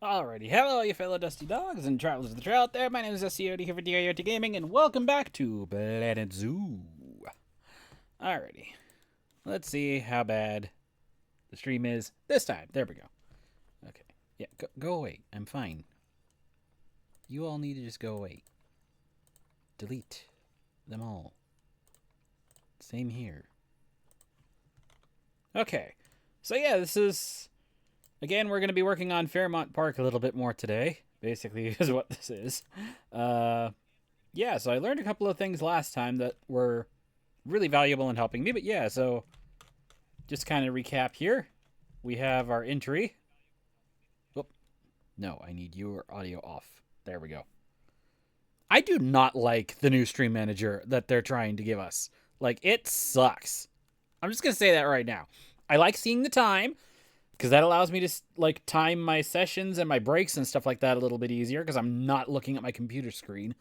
Alrighty, hello you fellow dusty dogs and travelers of the trail out there. My name is SCOD here for DIOT Gaming, and welcome back to Planet Zoo. Alrighty, let's see how bad the stream is this time. There we go. Okay, yeah, go away. I'm fine. You all need to just go away. Delete them all. Same here. Okay, so yeah, this is... Again, we're going to be working on Fairmont Park a little bit more today, basically, is what this is. Yeah, so I learned a couple of things last time that were really valuable in helping me. But yeah, so just kind of recap here. We have our entry. Oh, no, I need your audio off. There we go. I do not like the new stream manager that they're trying to give us. Like, it sucks. I'm just going to say that right now. I like seeing the time, because that allows me to, like, time my sessions and my breaks and stuff like that a little bit easier, because I'm not looking at my computer screen.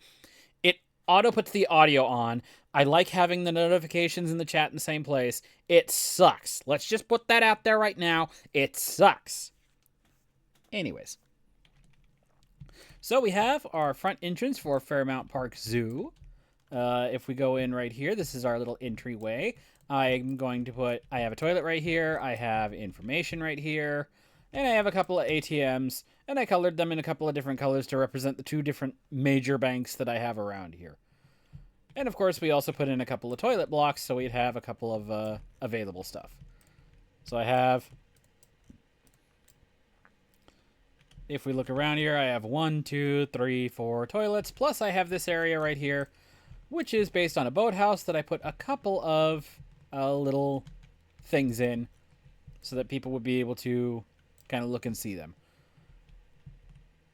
It auto puts the audio on. I like having the notifications in the chat in the same place. It sucks. Let's just put that out there right now. It sucks. Anyways. So we have our front entrance for Fairmount Park Zoo. If we go in right here, this is our little entryway. I'm going to put, I have a toilet right here, I have information right here, and I have a couple of ATMs, and I colored them in a couple of different colors to represent the two different major banks that I have around here. And of course, we also put in a couple of toilet blocks, so we'd have a couple of available stuff. So I have, if we look around here, I have 1, 2, 3, 4 toilets, plus I have this area right here, which is based on a boathouse that I put a couple of little things in so that people would be able to kind of look and see them.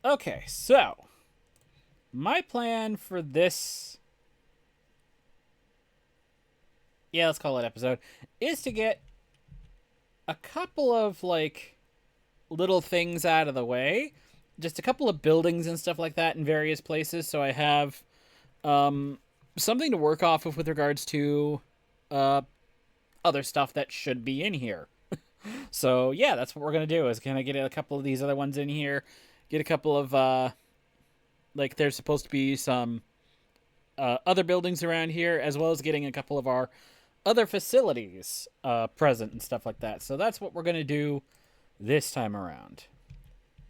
Okay, so my plan for this, yeah, let's call it episode, is to get a couple of, like, little things out of the way. Just a couple of buildings and stuff like that in various places, so I have something to work off of with regards to other stuff that should be in here. So yeah, that's what we're gonna do, is kind of get a couple of these other ones in here, get a couple of like, there's supposed to be some other buildings around here, as well as getting a couple of our other facilities present and stuff like that. So that's what we're gonna do this time around.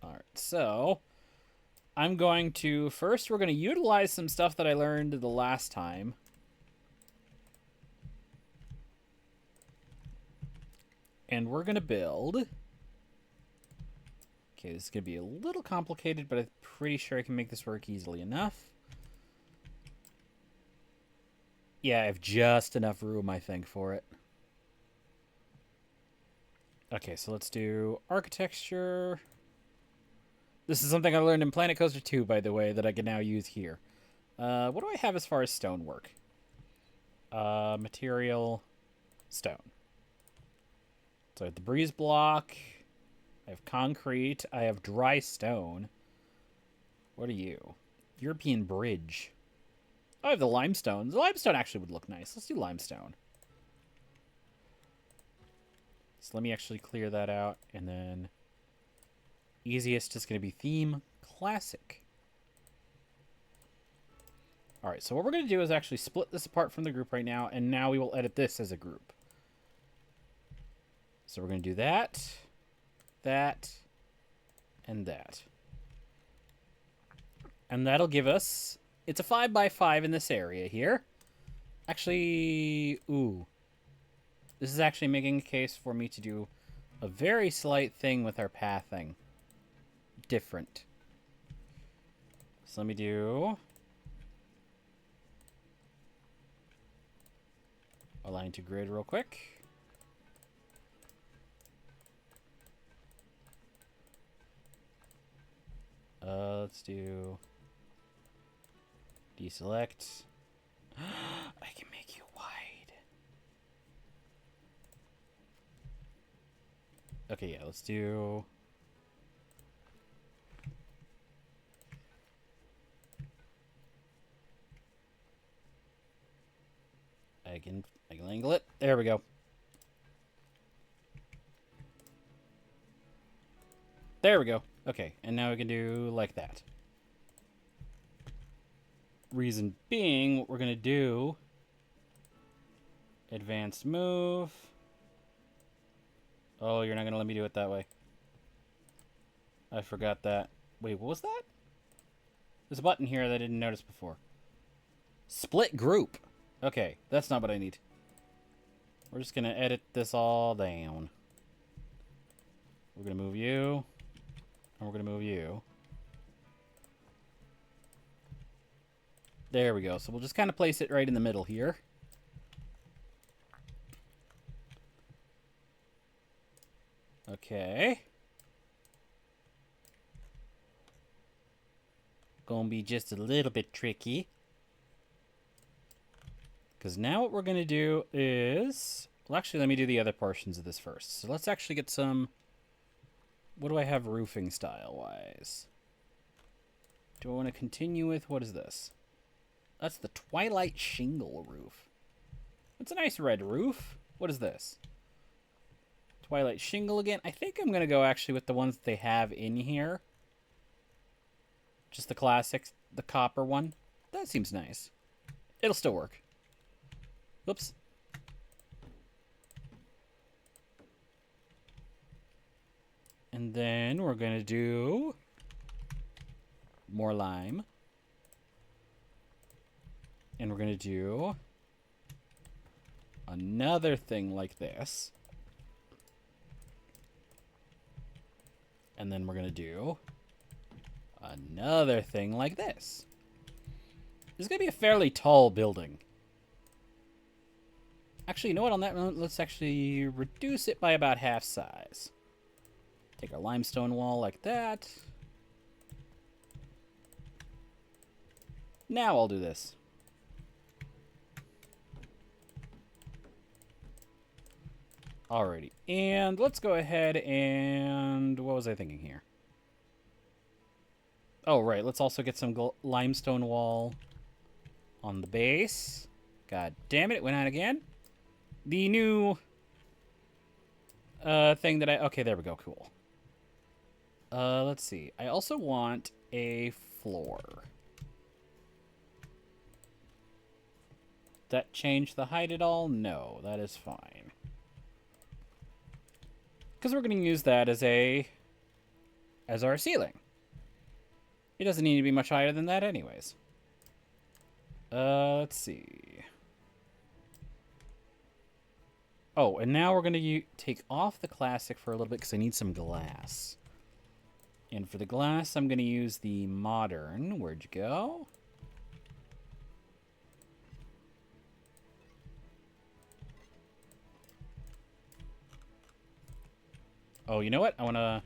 All right, so I'm going to, first we're going to utilize some stuff that I learned the last time. And we're going to build. Okay, this is going to be a little complicated, but I'm pretty sure I can make this work easily enough. Yeah, I have just enough room, I think, for it. Okay, so let's do architecture. This is something I learned in Planet Coaster 2, by the way, that I can now use here. What do I have as far as stonework? Material, stone. So I have the breeze block. I have concrete. I have dry stone. What are you? European bridge. Oh, I have the limestone. The limestone actually would look nice. Let's do limestone. So let me actually clear that out, and then easiest is going to be theme classic. All right, so what we're going to do is actually split this apart from the group right now, and now we will edit this as a group. So we're going to do that, that, and that. And that'll give us, it's a 5x5 in this area here. Actually, ooh. This is actually making a case for me to do a very slight thing with our pathing. Different. So let me do align to grid real quick. Let's do deselect. I can make you wide. Okay, yeah, let's do I can angle it. There we go. There we go. Okay, and now we can do like that. Reason being, what we're going to do... Advanced move. Oh, you're not going to let me do it that way. I forgot that. Wait, what was that? There's a button here that I didn't notice before. Split group. Okay, that's not what I need. We're just going to edit this all down. We're going to move you. And we're going to move you. There we go. So we'll just kind of place it right in the middle here. Okay. Gonna be just a little bit tricky. Because now what we're going to do is... Well, actually, let me do the other portions of this first. So let's actually get some... What do I have roofing style-wise? Do I want to continue with... What is this? That's the Twilight Shingle roof. It's a nice red roof. What is this? Twilight Shingle again. I think I'm going to go actually with the ones that they have in here. Just the classics, the copper one. That seems nice. It'll still work. Oops. And then we're going to do more lime. And we're going to do another thing like this. And then we're going to do another thing like this. This is going to be a fairly tall building. Actually, you know what? On that note, let's actually reduce it by about half size. Take a limestone wall like that. Now I'll do this. Alrighty, and let's go ahead and... What was I thinking here? Oh, right, let's also get some limestone wall on the base. God damn it, it went out again. The new thing that I... Okay, there we go, cool. Let's see. I also want a floor. Did that change the height at all? No, that is fine. Because we're going to use that as our ceiling. It doesn't need to be much higher than that anyways. Let's see. Oh, and now we're going to take off the classic for a little bit because I need some glass. And for the glass, I'm going to use the modern. Where'd you go? Oh, you know what? I want to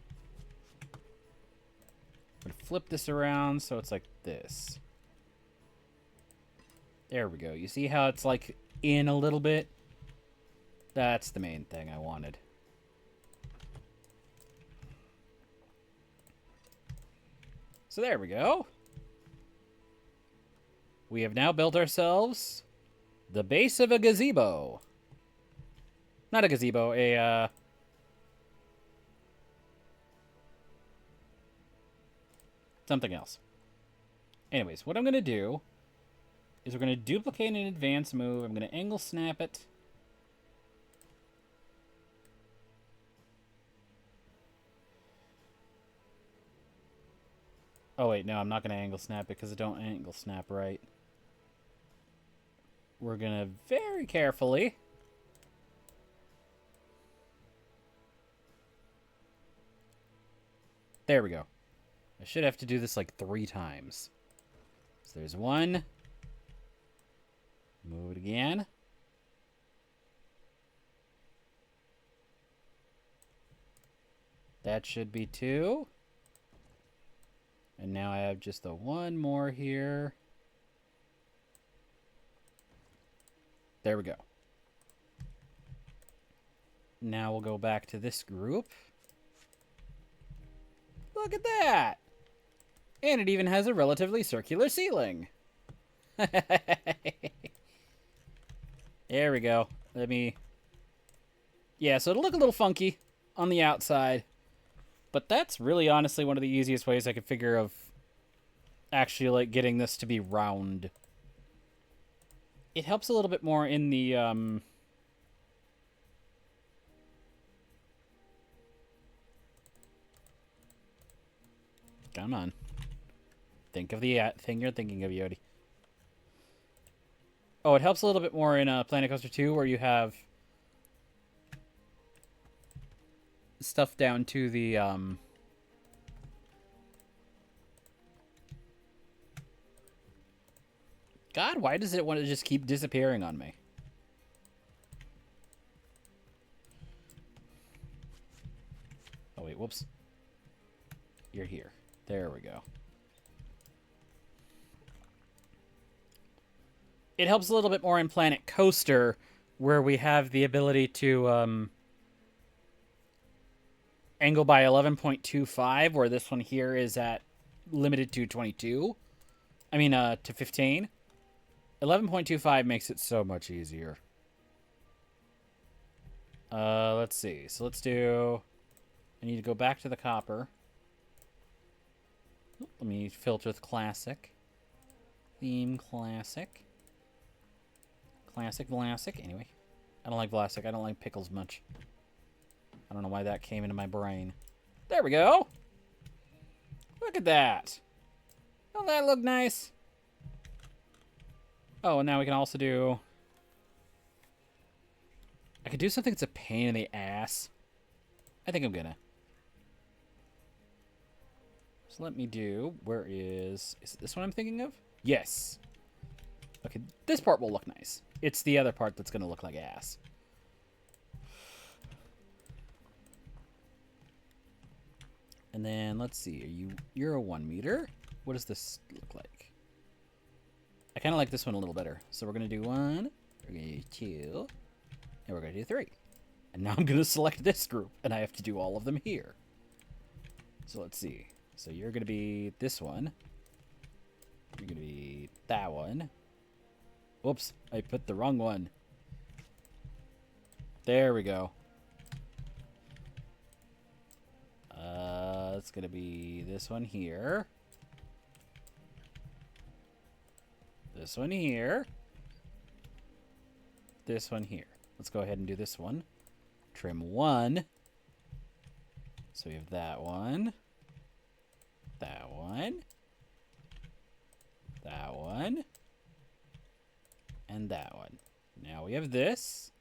flip this around so it's like this. There we go. You see how it's like in a little bit? That's the main thing I wanted. So there we go. We have now built ourselves the base of a gazebo. Not a gazebo, something else. Anyways, what I'm going to do is we're going to duplicate an advance move. I'm going to angle snap it. Oh, wait, no, I'm not going to angle snap it because I don't angle snap right. We're going to very carefully... There we go. I should have to do this like 3 times. So there's 1. Move it again. That should be 2. And now I have just the 1 more here. There we go. Now we'll go back to this group. Look at that! And it even has a relatively circular ceiling. There we go. Let me... Yeah, so it'll look a little funky on the outside. But that's really honestly one of the easiest ways I could figure of actually like getting this to be round. It helps a little bit more in the come on. Think of the thing you're thinking of, Yodi. Oh, it helps a little bit more in Planet Coaster 2 where you have stuff down to the God, why does it want to just keep disappearing on me? Oh, wait, whoops. You're here. There we go. It helps a little bit more in Planet Coaster, where we have the ability to angle by 11.25, where this one here is at limited to 22. I mean, to 15. 11.25 makes it so much easier. Let's see. So let's do... I need to go back to the copper. Let me filter with classic. Theme classic. Classic Vlasic. Anyway. I don't like Vlasic. I don't like pickles much. I don't know why that came into my brain. There we go. Look at that. Don't that look nice? Oh, and now we can also do... I could do something that's a pain in the ass. I think I'm gonna. So let me do... Where is... Is it this one I'm thinking of? Yes. Okay, this part will look nice. It's the other part that's gonna look like ass. And then, let's see. You're a 1 meter. What does this look like? I kind of like this one a little better. So we're going to do 1, we're going to do 2, and we're going to do 3. And now I'm going to select this group, and I have to do all of them here. So let's see. So you're going to be this one. You're going to be that one. Whoops, I put the wrong one. There we go. It's going to be this one here. This one here. This one here. Let's go ahead and do this one. Trim 1. So we have that one. That one. That one. And that one. Now we have this.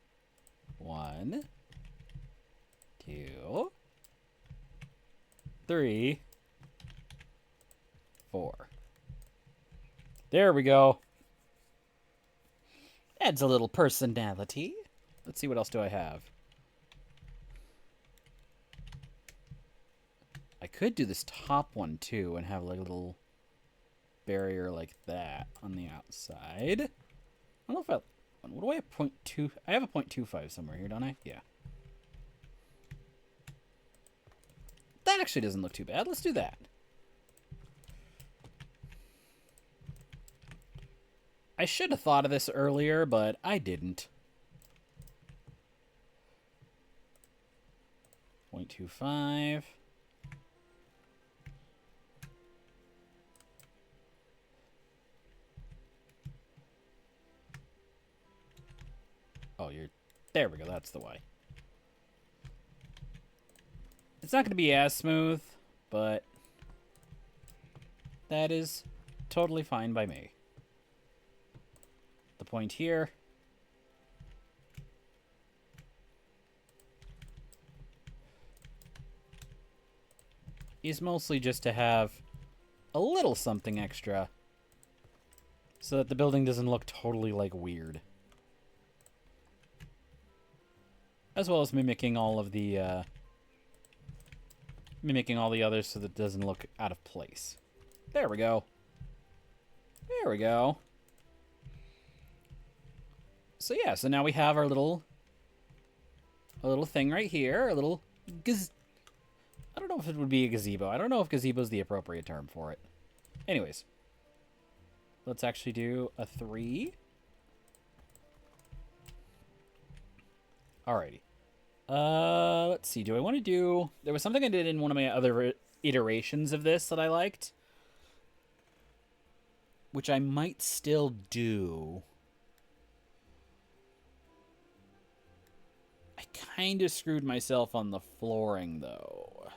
1. 2. 3. 4. There we go. Adds a little personality. Let's see, what else do I have? I could do this top one too and have like a little barrier like that on the outside. I don't know if I... What do I have? 0.2... I have a 0.25 somewhere here, don't I? Yeah. That actually doesn't look too bad. Let's do that. I should have thought of this earlier, but I didn't. 0.25. Oh, you're... There we go. That's the way. It's not going to be as smooth, but that is totally fine by me. The point here is mostly just to have a little something extra so that the building doesn't look totally like weird. As well as mimicking all of the others so that it doesn't look out of place. There we go. There we go. So yeah, so now we have our little thing right here, a little I don't know if it would be a gazebo. I don't know if gazebo is the appropriate term for it. Anyways, let's actually do a 3. Alrighty. Let's see. Do I want to do... There was something I did in one of my other iterations of this that I liked, which I might still do. I kind of screwed myself on the flooring, though.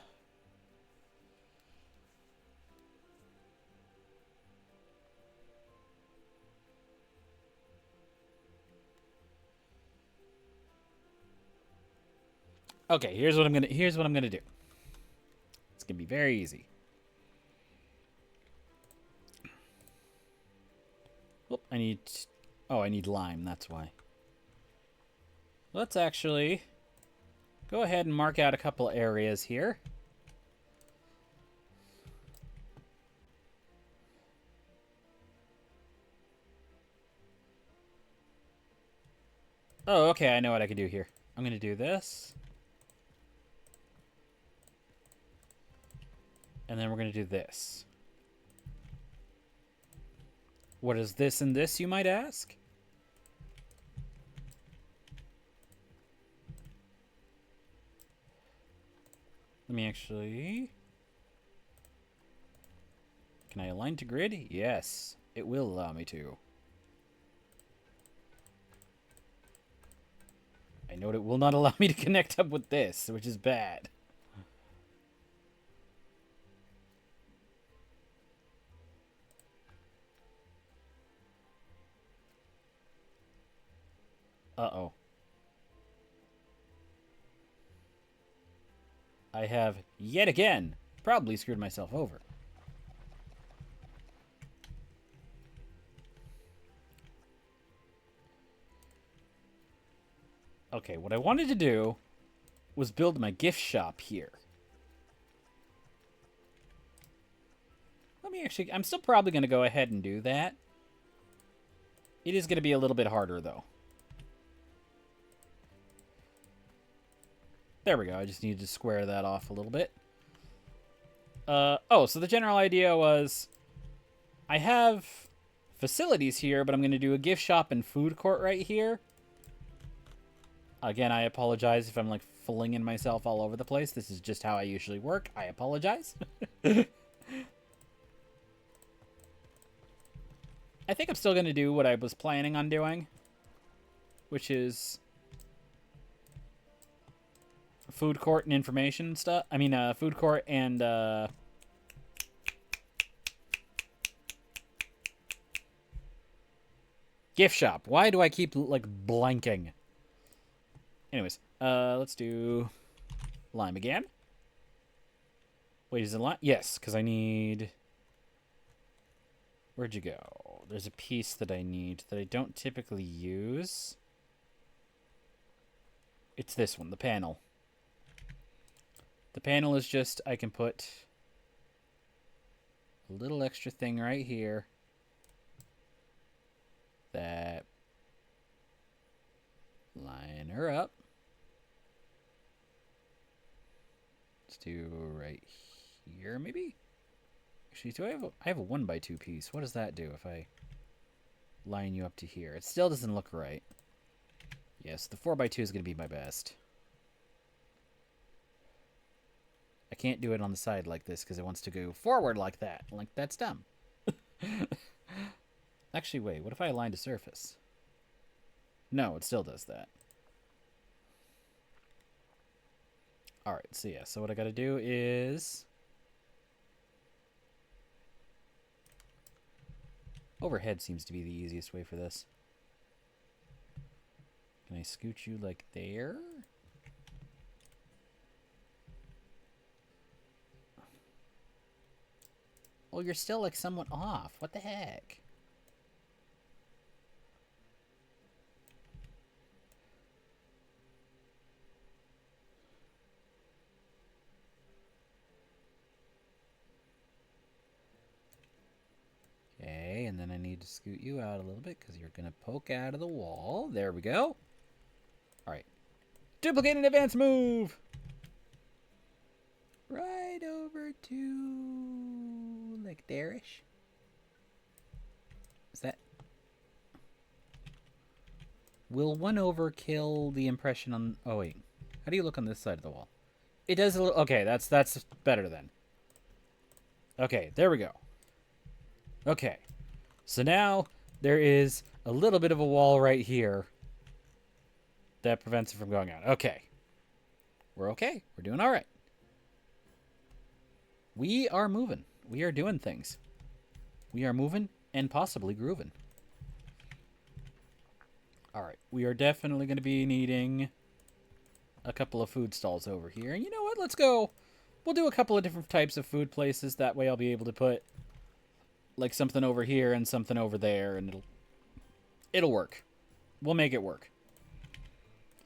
Okay, here's what I'm gonna do. It's gonna be very easy. Oh, I need lime, that's why. Let's actually go ahead and mark out a couple areas here. Oh, okay, I know what I can do here. I'm gonna do this. And then we're gonna do this. What is this and this, you might ask? Let me actually... Can I align to grid? Yes, it will allow me to. I know it will not allow me to connect up with this, which is bad. Uh-oh. I have, yet again, probably screwed myself over. Okay, what I wanted to do was build my gift shop here. Let me actually... I'm still probably going to go ahead and do that. It is going to be a little bit harder, though. There we go. I just needed to square that off a little bit. Oh, so the general idea was... I have facilities here, but I'm going to do a gift shop and food court right here. Again, I apologize if I'm, like, flinging myself all over the place. This is just how I usually work. I apologize. I think I'm still going to do what I was planning on doing, which is food court and information stuff. I mean, food court and gift shop. Why do I keep, like, blanking? Anyways, let's do lime again. Wait, is it lime? Yes, because I need... Where'd you go? There's a piece that I need that I don't typically use. It's this one, the panel. The panel is just, I can put a little extra thing right here that line her up. Let's do right here, maybe? Actually, do I have a 1x2 piece. What does that do if I line you up to here? It still doesn't look right. Yes, the 4x2 is going to be my best. I can't do it on the side like this because it wants to go forward like that. Like, that's dumb. Actually, wait, what if I aligned a surface? No, it still does that. Alright, so yeah, so what I gotta do is... Overhead seems to be the easiest way for this. Can I scoot you like there? Oh, you're still like somewhat off. What the heck? Okay, and then I need to scoot you out a little bit because you're going to poke out of the wall. There we go. All right. Duplicate and advance move. Right over to like there-ish. Is that... Will 1 over kill the impression on... Oh, wait. How do you look on this side of the wall? It does a little... Okay, that's better then. Okay, there we go. Okay. So now there is a little bit of a wall right here that prevents it from going out. Okay. We're okay. We're doing all right. We are moving. We are doing things. We are moving and possibly grooving. All right. We are definitely going to be needing a couple of food stalls over here. And you know what? Let's go. We'll do a couple of different types of food places. That way I'll be able to put like something over here and something over there, and it'll work. We'll make it work.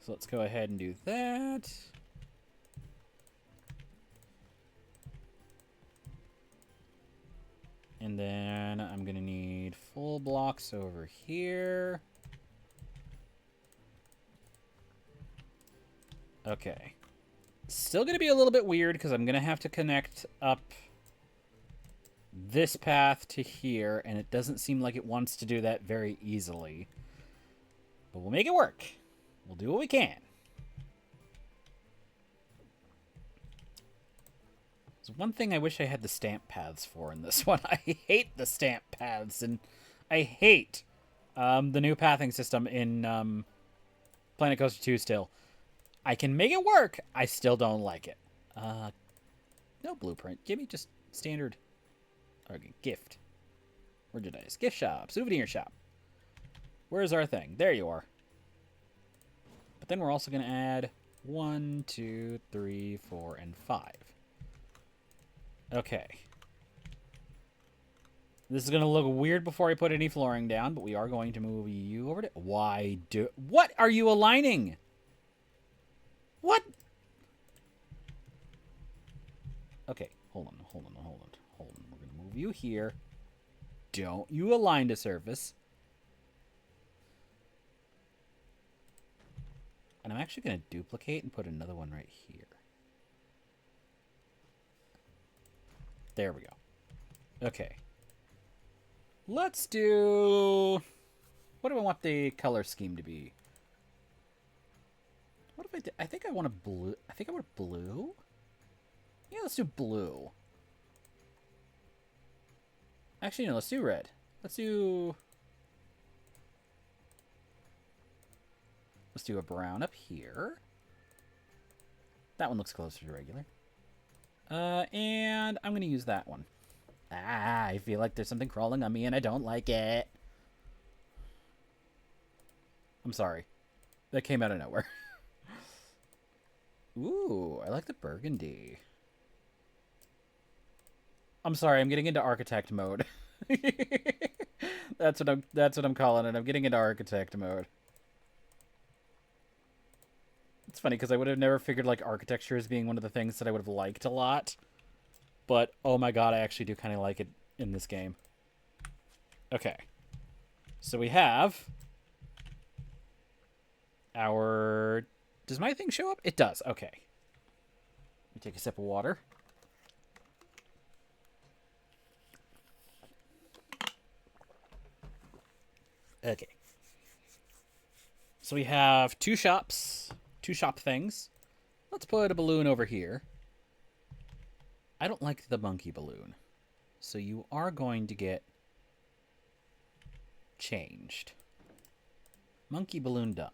So let's go ahead and do that. And then I'm going to need full blocks over here. Okay. Still going to be a little bit weird because I'm going to have to connect up this path to here, and it doesn't seem like it wants to do that very easily. But we'll make it work. We'll do what we can. There's one thing I wish I had the stamp paths for in this one. I hate the stamp paths, and I hate the new pathing system in Planet Coaster 2 still. I can make it work. I still don't like it. No blueprint. Give me just standard... Okay, gift. Merchandise. Gift shop. Souvenir shop. Where's our thing? There you are. But then we're also going to add 1, 2, 3, 4, and 5. Okay. This is going to look weird before I put any flooring down, but we are going to move you over to... What are you aligning? What? Okay, hold on. We're going to move you here. Don't you align to surface. And I'm actually going to duplicate and put another one right here. There we go. Okay. Let's do... What do I want the color scheme to be? What if I did? I think I want a blue. I think I want blue. Yeah, let's do blue. Actually, no, let's do red. Let's do a brown up here. That one looks closer to regular. And I'm going to use that one. Ah, I feel like there's something crawling on me and I don't like it. I'm sorry. That came out of nowhere. Ooh, I like the burgundy. I'm sorry, I'm getting into architect mode. That's what I'm calling it. I'm getting into architect mode. It's funny because I would have never figured like architecture as being one of the things that I would have liked a lot. But oh my god, I actually do kind of like it in this game. Okay. So we have our... Does my thing show up? It does. Okay. Let me take a sip of water. Okay. So we have two shop things. Let's put a balloon over here. I don't like the monkey balloon. So you are going to get changed. Monkey balloon done.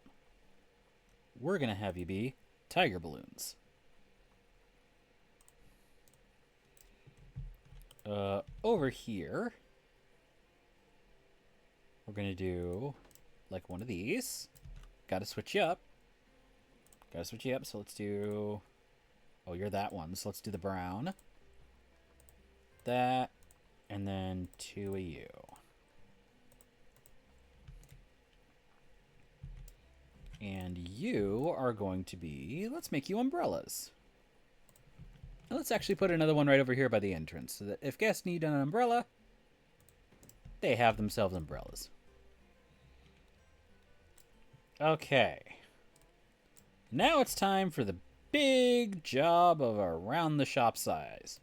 We're going to have you be tiger balloons. Over here, we're going to do like one of these. Got to switch you up. So let's do... Oh, you're that one. So let's do the brown. That. And then two of you. And you are going to be... Let's make you umbrellas. Now let's actually put another one right over here by the entrance, so that if guests need an umbrella, they have themselves umbrellas. Okay. Now it's time for the big job of around the shop size.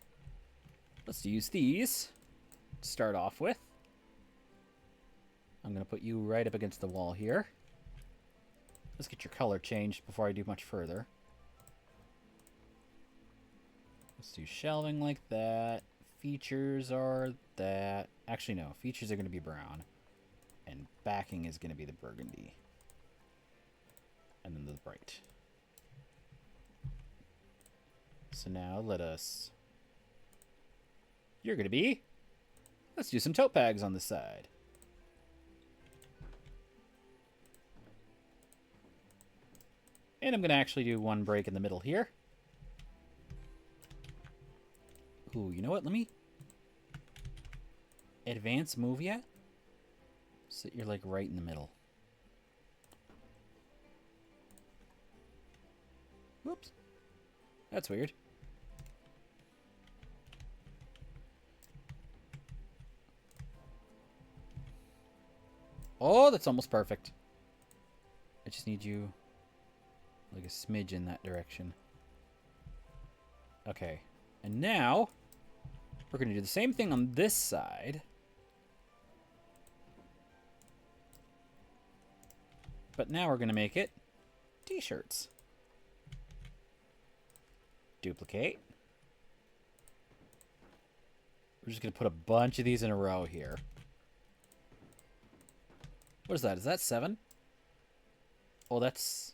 Let's use these to start off with. I'm going to put you right up against the wall here. Let's get your color changed before I do much further. Let's do shelving like that. Features are that. Actually, no. Features are going to be brown. And backing is going to be the burgundy. And then the bright. So now let us... You're going to be... Let's do some tote bags on the side. And I'm going to actually do one break in the middle here. Ooh, you know what? Let me... Advance move yet? So you're like right in the middle. Whoops. That's weird. Oh, that's almost perfect. I just need you like a smidge in that direction. Okay. And now we're going to do the same thing on this side. But now we're going to make it t-shirts. Duplicate. We're just going to put a bunch of these in a row here. What is that? Is that 7? Oh, that's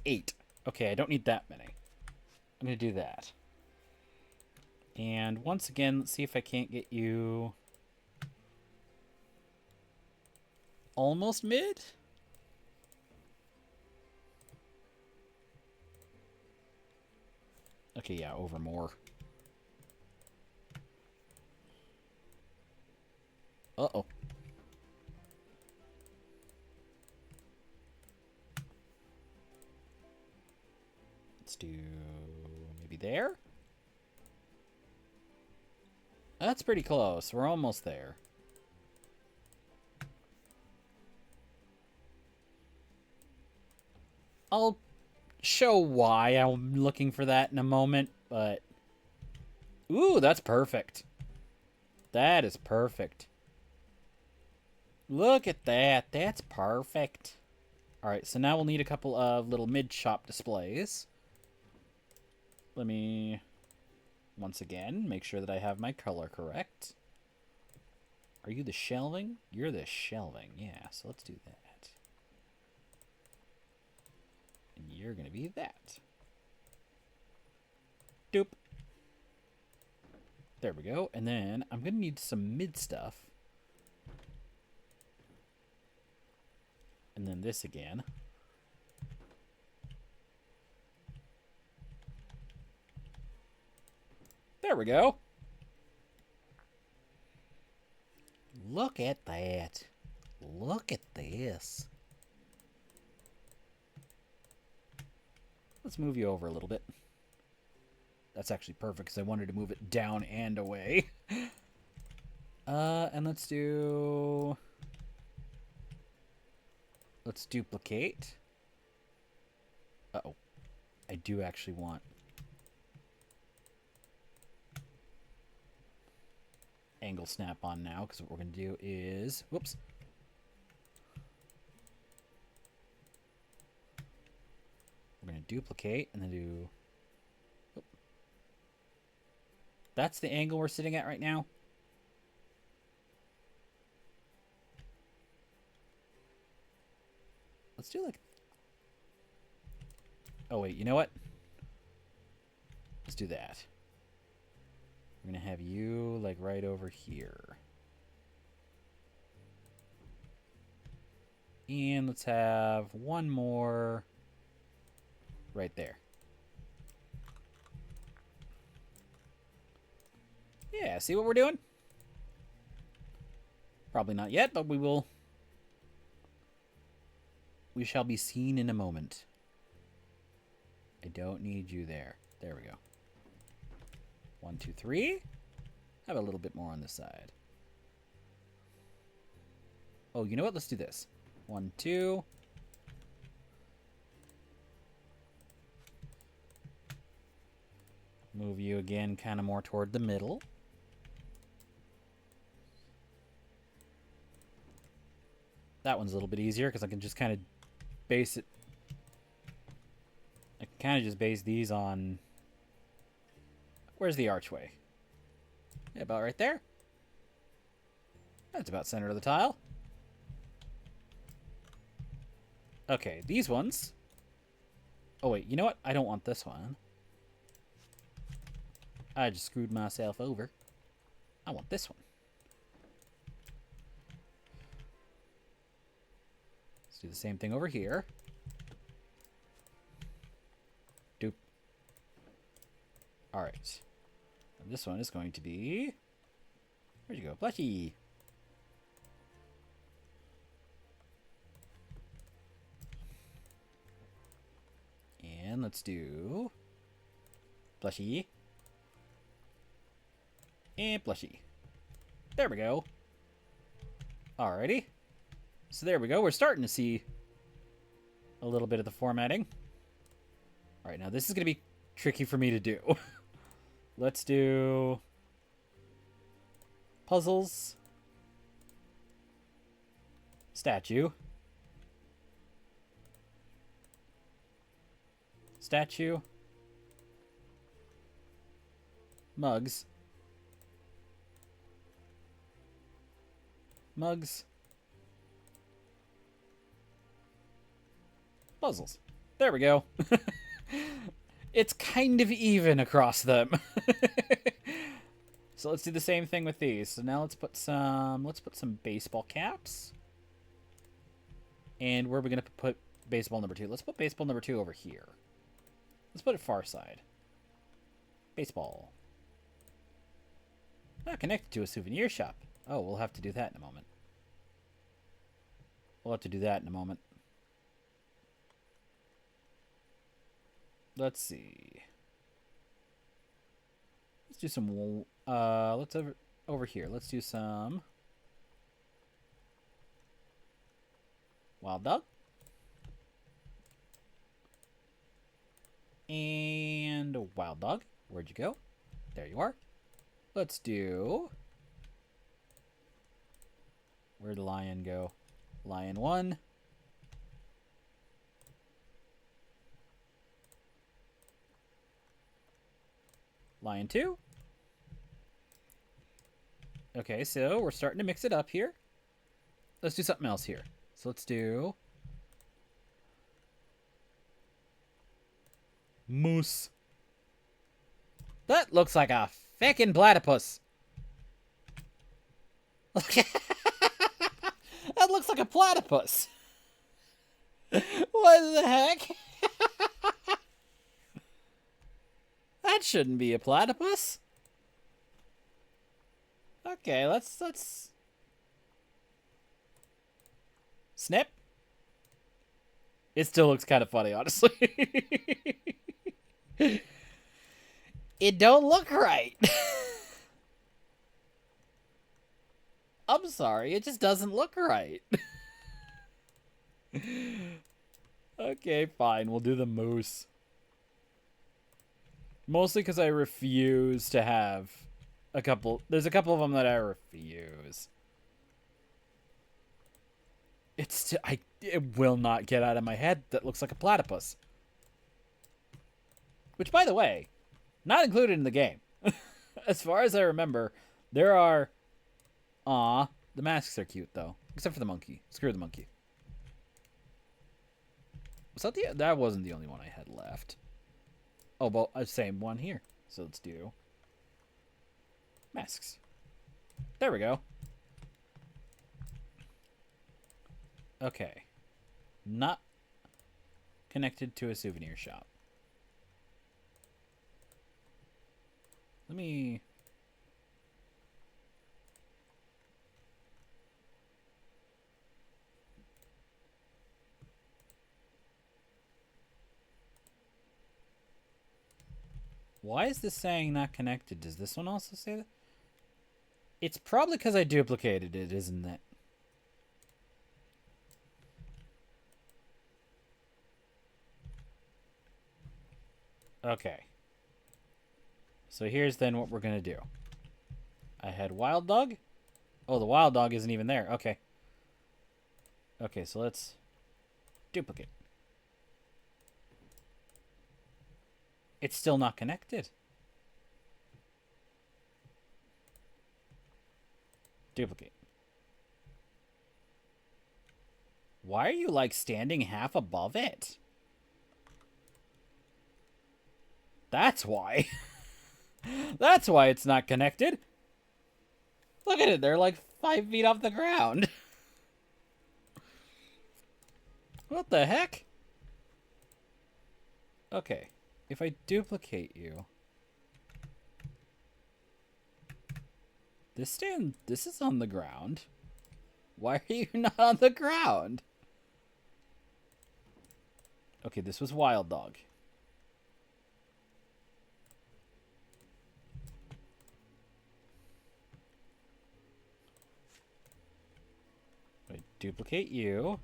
8. Okay, I don't need that many. I'm going to do that. And once again, let's see if I can't get you almost mid. Okay, yeah, over more. Uh-oh. Let's do maybe there. That's pretty close. We're almost there. I'll show why I'm looking for that in a moment, but... Ooh, that's perfect. That is perfect. Look at that. That's perfect. Alright, so now we'll need a couple of little mid-shop displays. Let me, once again, make sure that I have my color correct. Are you the shelving? You're the shelving. Yeah, so let's do that. And you're going to be that. Doop. There we go. And then I'm going to need some mid stuff. And then this again. There we go. Look at that. Look at this. Let's move you over a little bit. That's actually perfect because I wanted to move it down and away. And let's do... Let's duplicate. Uh-oh. I do actually want angle snap on now, because what we're going to do is... Whoops. We're going to duplicate and then do... Oop. That's the angle we're sitting at right now. Let's do like... Oh, wait, you know what? Let's do that. We're going to have you, like, right over here. And let's have one more right there. Yeah, see what we're doing? Probably not yet, but we will... We shall be seen in a moment. I don't need you there. There we go. 1, 2, 3. Have a little bit more on this side. Oh, you know what? Let's do this. 1, 2. Move you again kind of more toward the middle. That one's a little bit easier because I can just kind of base it. I can kind of just base these on Where's the archway? Yeah, about right there. That's about center of the tile. Okay, these ones. Oh, wait, you know what? I don't want this one. I just screwed myself over. I want this one. Let's do the same thing over here. Doop. Alright. This one is going to be... Where'd you go? Plushie! And let's do... Plushie. And plushie. There we go. Alrighty. So there we go. We're starting to see a little bit of the formatting. Alright, now this is going to be tricky for me to do. Let's do... Puzzles. Statue. Statue. Mugs. Mugs. Puzzles. There we go. It's kind of even across them. So let's do the same thing with these. So now let's put some baseball caps. And where are we going to put baseball number 2? Let's put baseball number 2 over here. Let's put it far side. Baseball. Not connected to a souvenir shop. Oh, we'll have to do that in a moment. We'll have to do that in a moment. Let's see. Let's do some... let's over here. Let's do some... Wild dog. And a wild dog. Where'd you go? There you are. Let's do... Where'd the lion go? Lion 1. Lion 2. Okay, so we're starting to mix it up here. Let's do something else here. So let's do... Moose. That looks like a feckin' platypus. That looks like a platypus. What the heck? That shouldn't be a platypus. Okay, let's... Snip. It still looks kind of funny, honestly. It don't look right. I'm sorry, it just doesn't look right. Okay, fine, we'll do the moose. Mostly because I refuse to have a couple... There's a couple of them that I refuse. It will not get out of my head that looks like a platypus. Which, by the way, not included in the game. As far as I remember, there are... Aw, the masks are cute, though. Except for the monkey. Screw the monkey. Was that the... That wasn't the only one I had left. Oh, well, same one here. So let's do... masks. There we go. Okay. Not connected to a souvenir shop. Let me... Why is this saying not connected? Does this one also say that? It's probably because I duplicated it, isn't it? Okay. So here's then what we're going to do. I had wild dog. Oh, the wild dog isn't even there. Okay. Okay, so let's duplicate. It's still not connected. Duplicate. Why are you, like, standing half above it? That's why. That's why it's not connected. Look at it. They're like 5 feet off the ground. What the heck? Okay. If I duplicate you... This is on the ground. Why are you not on the ground? Okay, this was Wild Dog. I duplicate you.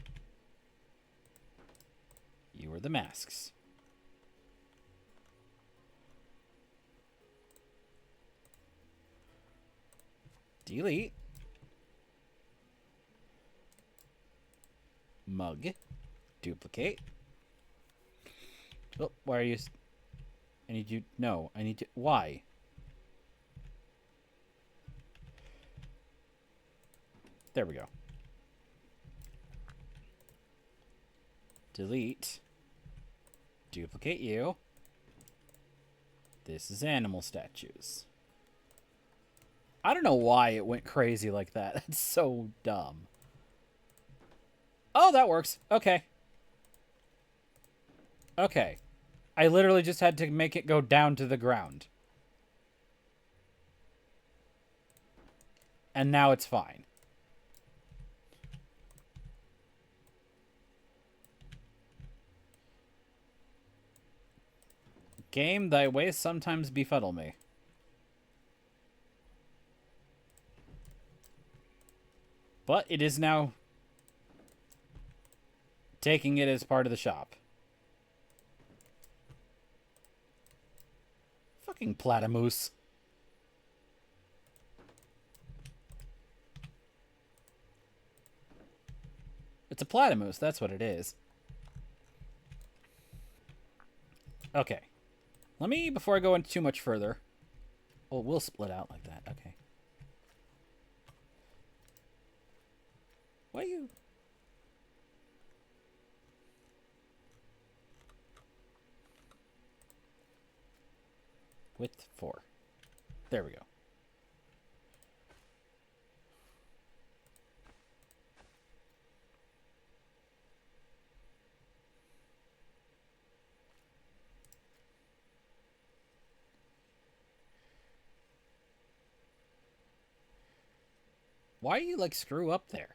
You are the masks. Delete. Mug. Duplicate. Oh, why are you... I need you... No, I need you... Why? There we go. Delete. Duplicate you. This is animal statues. I don't know why it went crazy like that. That's so dumb. Oh, that works. Okay. Okay. I literally just had to make it go down to the ground. And now it's fine. Game, thy ways sometimes befuddle me. But it is now taking it as part of the shop. Fucking platymus. It's a platymus, that's what it is. Okay. Let me, before I go into too much further... Oh, we'll split out like that. Okay. Why you... Width 4. There we go. Why are you, like, screw up there?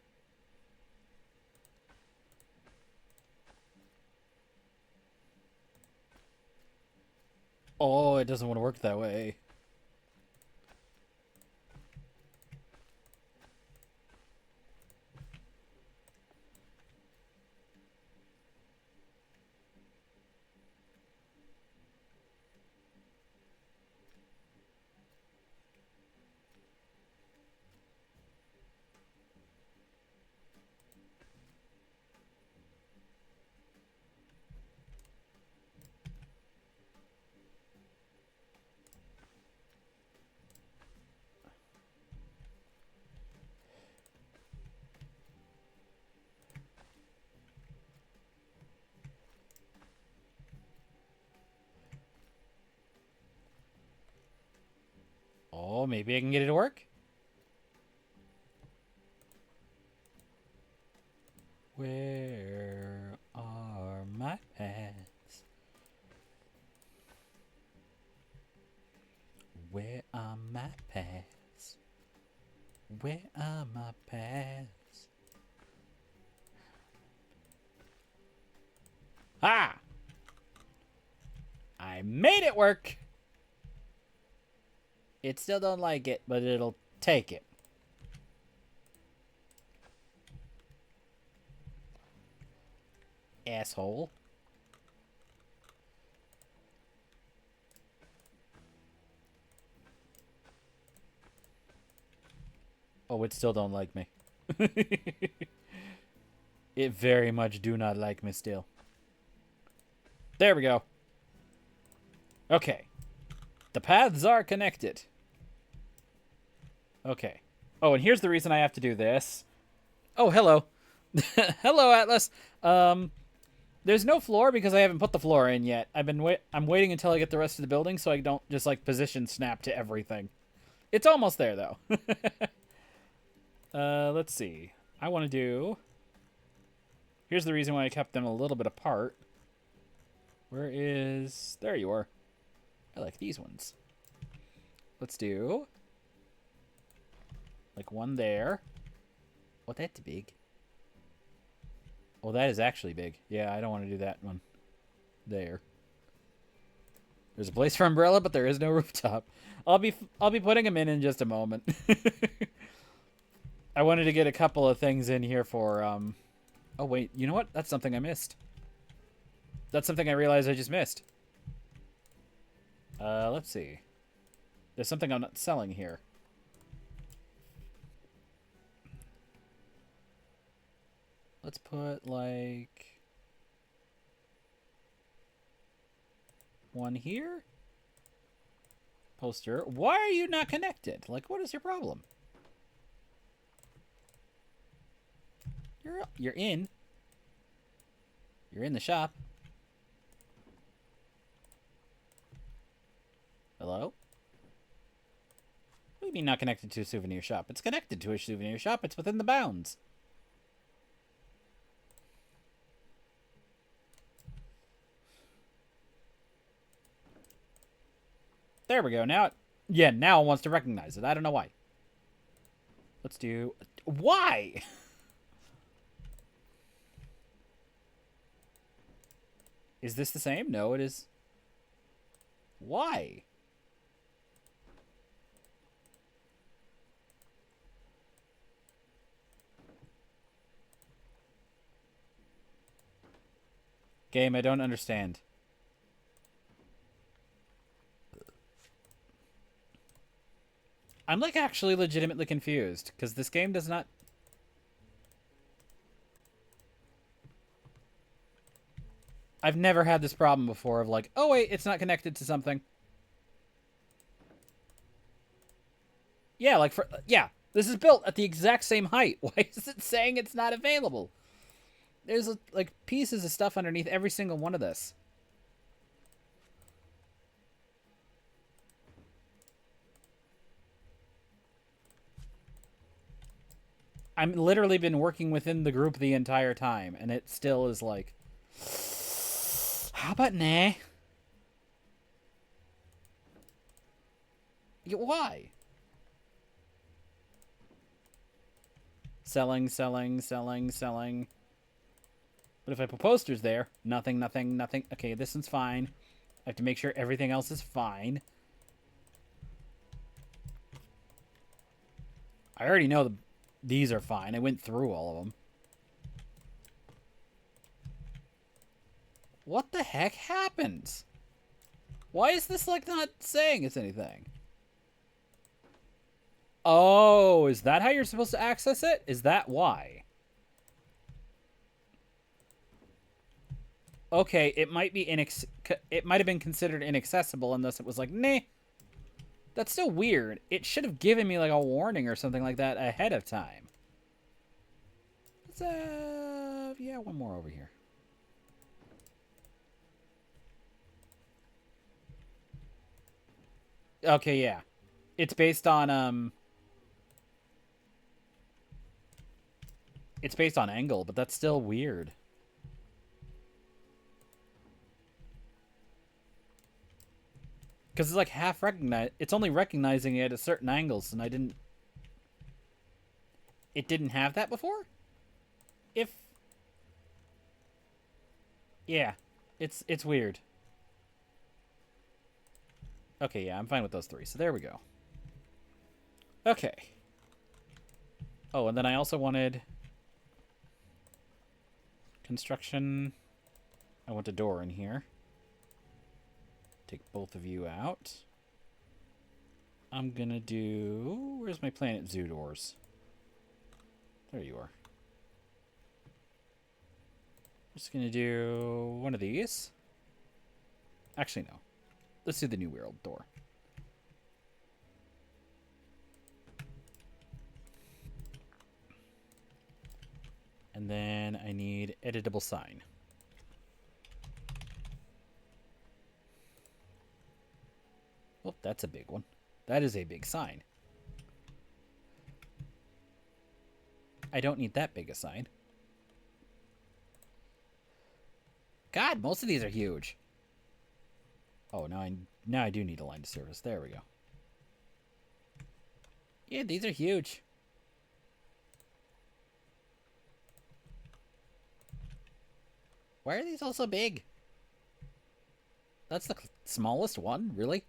Oh, it doesn't want to work that way. Oh, maybe I can get it to work? Where are my pads? Where are my pads? Where are my pads? Ha! I made it work! It still don't like it, but it'll take it. Asshole. Oh, it still don't like me. It very much do not like me still. There we go. Okay. The paths are connected. Okay. Oh, and here's the reason I have to do this. Oh, hello. Hello, Atlas. There's no floor because I haven't put the floor in yet. I'm waiting until I get the rest of the building so I don't just like position snap to everything. It's almost there though. Let's see. I want to do. Here's the reason why I kept them a little bit apart. Where is? There you are. I like these ones. Let's do like one there. Oh, that's big. Oh, that is actually big. Yeah, I don't want to do that one. There. There's a place for umbrella, but there is no rooftop. I'll be putting them in just a moment. I wanted to get a couple of things in here for Oh wait, you know what? That's something I missed. That's something I realized I just missed. Let's see. There's something I'm not selling here. Let's put like one here. Poster. Why are you not connected? Like, what is your problem? You're in. You're in the shop. Hello? What do you mean not connected to a souvenir shop? It's connected to a souvenir shop. It's within the bounds. There we go. Now, yeah, now it wants to recognize it. I don't know why. Let's do... Why? Is this the same? No, it is... Why? Game, I don't understand. I'm like actually legitimately confused because this game does not... I've never had this problem before of like, oh wait, it's not connected to something. Yeah, like yeah, this is built at the exact same height. Why is it saying it's not available? There's like pieces of stuff underneath every single one of this. I'm literally been working within the group the entire time, and it still is like, how about nah? Why? Selling, selling, selling, selling. But if I put posters there, nothing, nothing, nothing. Okay, this one's fine. I have to make sure everything else is fine. I already know these are fine. I went through all of them. What the heck happens? Why is this like not saying it's anything? Oh, is that how you're supposed to access it? Is that why? Okay, it might be it might have been considered inaccessible and thus it was like, nah. That's still weird. It should have given me like a warning or something like that ahead of time. Let's yeah, one more over here. Okay, yeah. It's based on it's based on angle, but that's still weird. Because it's like half recognized. It's only recognizing it at certain angles, and it didn't have that before? Yeah. It's weird. Okay, yeah, I'm fine with those three. So there we go. Okay. Oh, and then I also wanted construction. I want a door in here. Take both of you out. I'm gonna do... Where's my Planet Zoo doors? There you are. Just gonna do one of these. Actually, no. Let's do the New World door. And then I need editable sign. Oh, that's a big one. That is a big sign. I don't need that big a sign. God, most of these are huge. Oh, now I do need a line of service. There we go. Yeah, these are huge. Why are these all so big? That's the smallest one, really?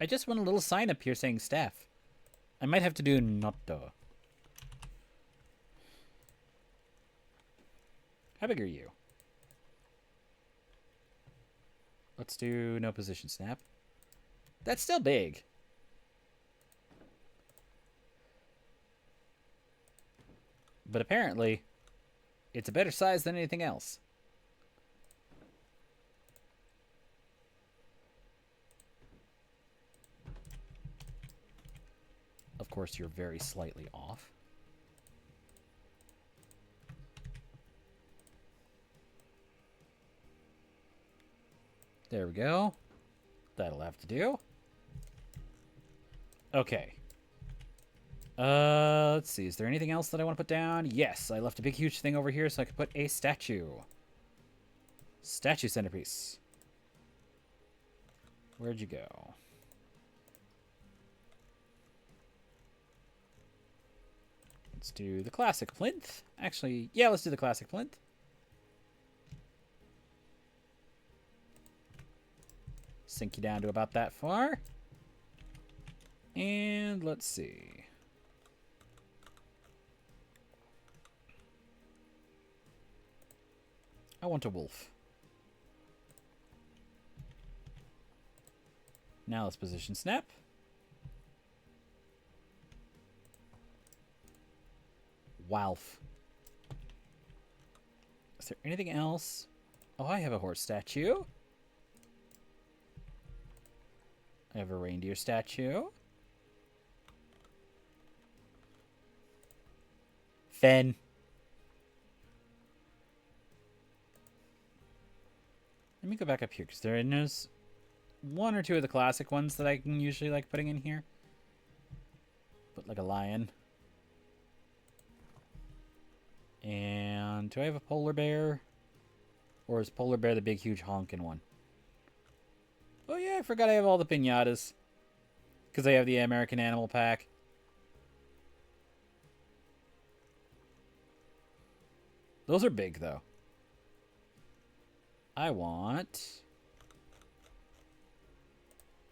I just want a little sign up here saying staff. I might have to do notto. How big are you? Let's do no position snap. That's still big. But apparently, it's a better size than anything else. Of course, you're very slightly off. There we go. That'll have to do. Okay. Let's see. Is there anything else that I want to put down? Yes, I left a big, huge thing over here so I could put a statue. Statue centerpiece. Where'd you go? Let's do the classic plinth. Actually, yeah, let's do the classic plinth. Sink you down to about that far. And let's see. I want a wolf. Now let's position snap. Walf. Is there anything else? Oh, I have a horse statue. I have a reindeer statue. Fen. Let me go back up here because there's one or two of the classic ones that I can usually like putting in here. Put like a lion. And do I have a polar bear? Or is polar bear the big, huge honking one? Oh yeah, I forgot I have all the piñatas. Because I have the American Animal Pack. Those are big, though. I want...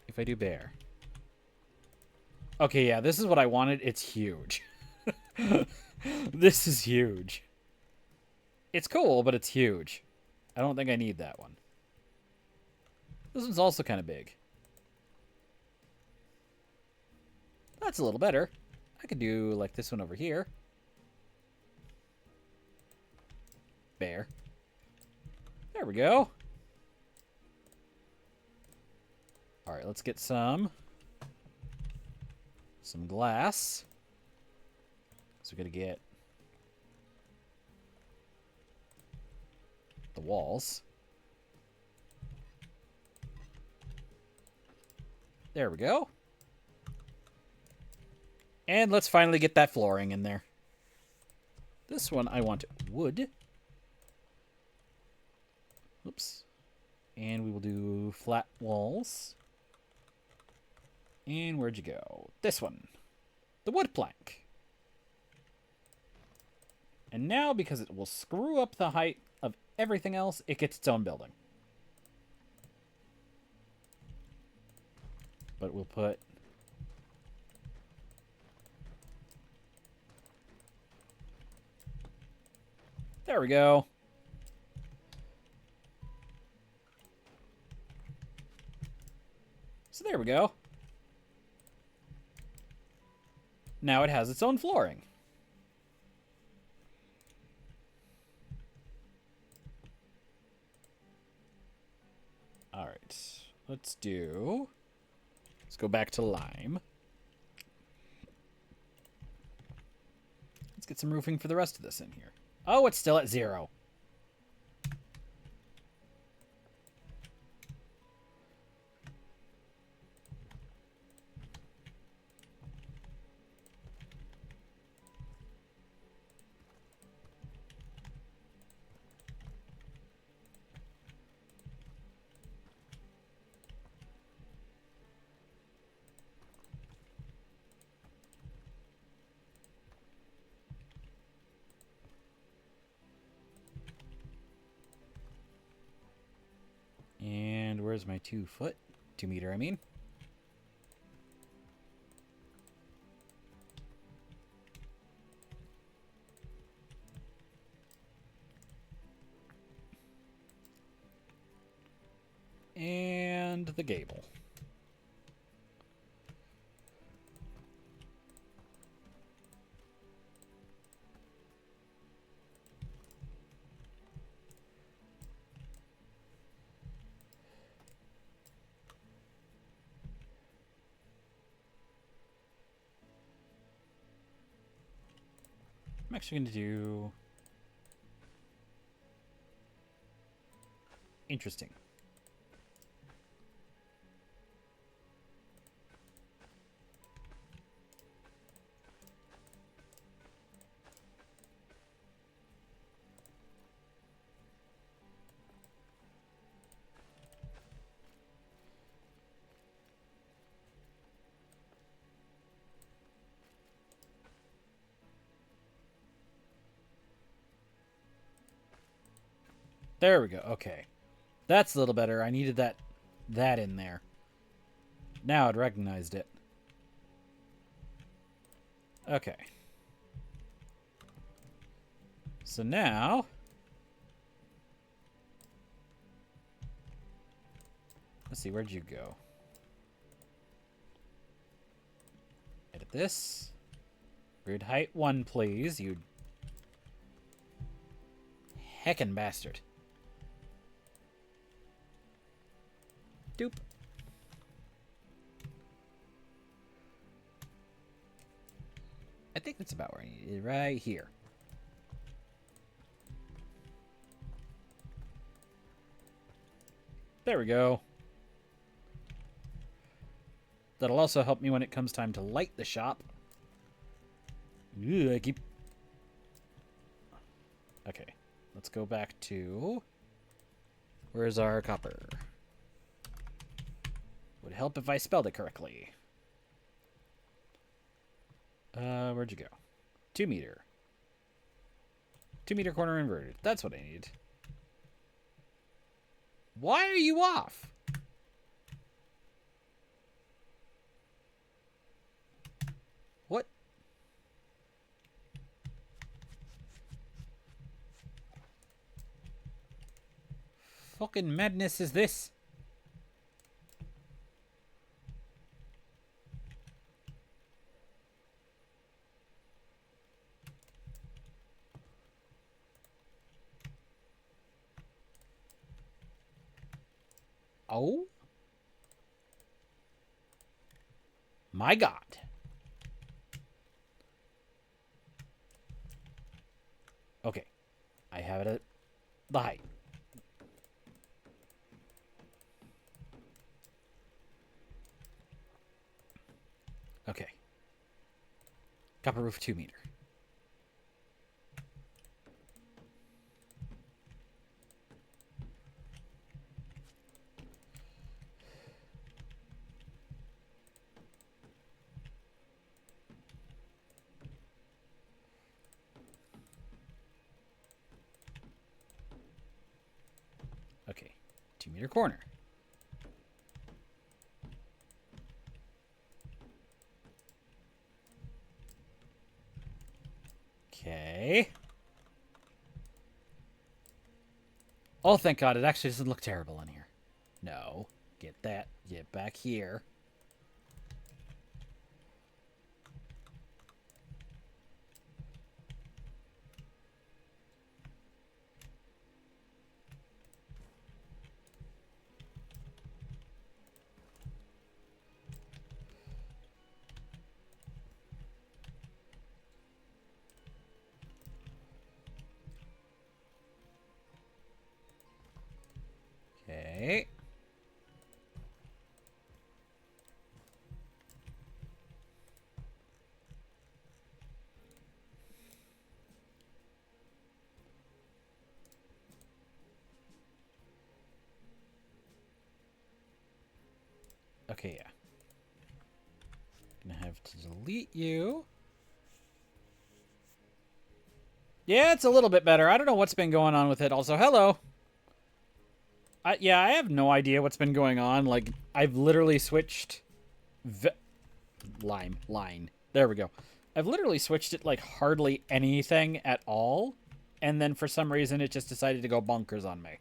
If I do bear. Okay, yeah, this is what I wanted. It's huge. This is huge. It's cool, but it's huge. I don't think I need that one. This one's also kind of big. That's a little better. I could do like this one over here. Bear. There we go. All right, let's get some glass. So we gotta get the walls. There we go. And let's finally get that flooring in there. This one I want wood. Oops. And we will do flat walls. And where'd you go? This one. The wood plank. And now, because it will screw up the height of everything else, it gets its own building. But we'll put... There we go. So there we go. Now it has its own flooring. All right. let's go back to lime. Let's get some roofing for the rest of this in here. Oh, it's still at 0. And where's my 2 foot? 2 meter, I mean. And the gable. I'm actually going to do... Interesting. There we go. Okay. That's a little better. I needed that in there. Now I'd recognized it. Okay. So now... Let's see, where'd you go? Edit this. Grid height 1, please, you heckin' bastard. Doop. I think that's about where I need it, right here. There we go. That'll also help me when it comes time to light the shop. Ew, I keep... Okay, let's go back to... Where's our copper? Would help if I spelled it correctly. Where'd you go? 2 meter. 2 meter corner inverted. That's what I need. Why are you off? What? Fucking madness is this? Oh? My God. Okay. I have it at the height. Okay. Copper roof 2 meter. Okay. 2 meter corner. Okay. Oh, thank God. It actually doesn't look terrible in here. No. Get that. Get back here. Okay. Okay, yeah. Gonna have to delete you. Yeah, it's a little bit better. I don't know what's been going on with it. Also, hello. Yeah, I have no idea what's been going on. Like, I've literally switched... Line. There we go. I've literally switched it like hardly anything at all. And then for some reason, it just decided to go bonkers on me.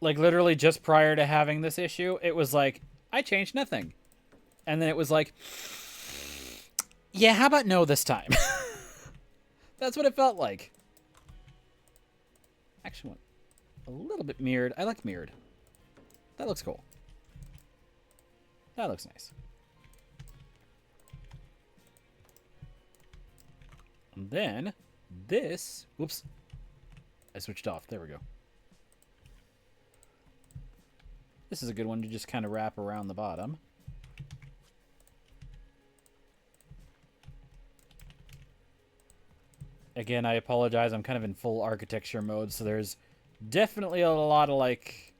Like, literally just prior to having this issue, it was like, I changed nothing. And then it was like, yeah, how about no this time? That's what it felt like. Actually went a little bit mirrored. I like mirrored. That looks cool. That looks nice. And then this, whoops, I switched off. There we go. This is a good one to just kind of wrap around the bottom. Again, I apologize. I'm kind of in full architecture mode, so there's definitely a lot of, like...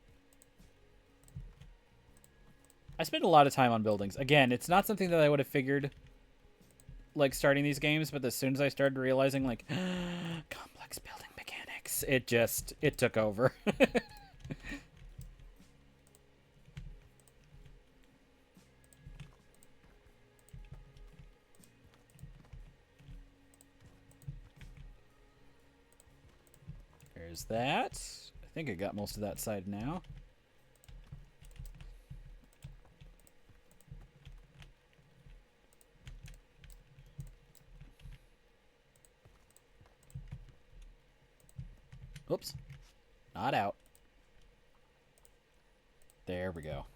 I spend a lot of time on buildings. Again, it's not something that I would have figured, like, starting these games, but as soon as I started realizing, like, complex building mechanics, it took over. There's that. I think I got most of that side now. Oops. Not out. There we go.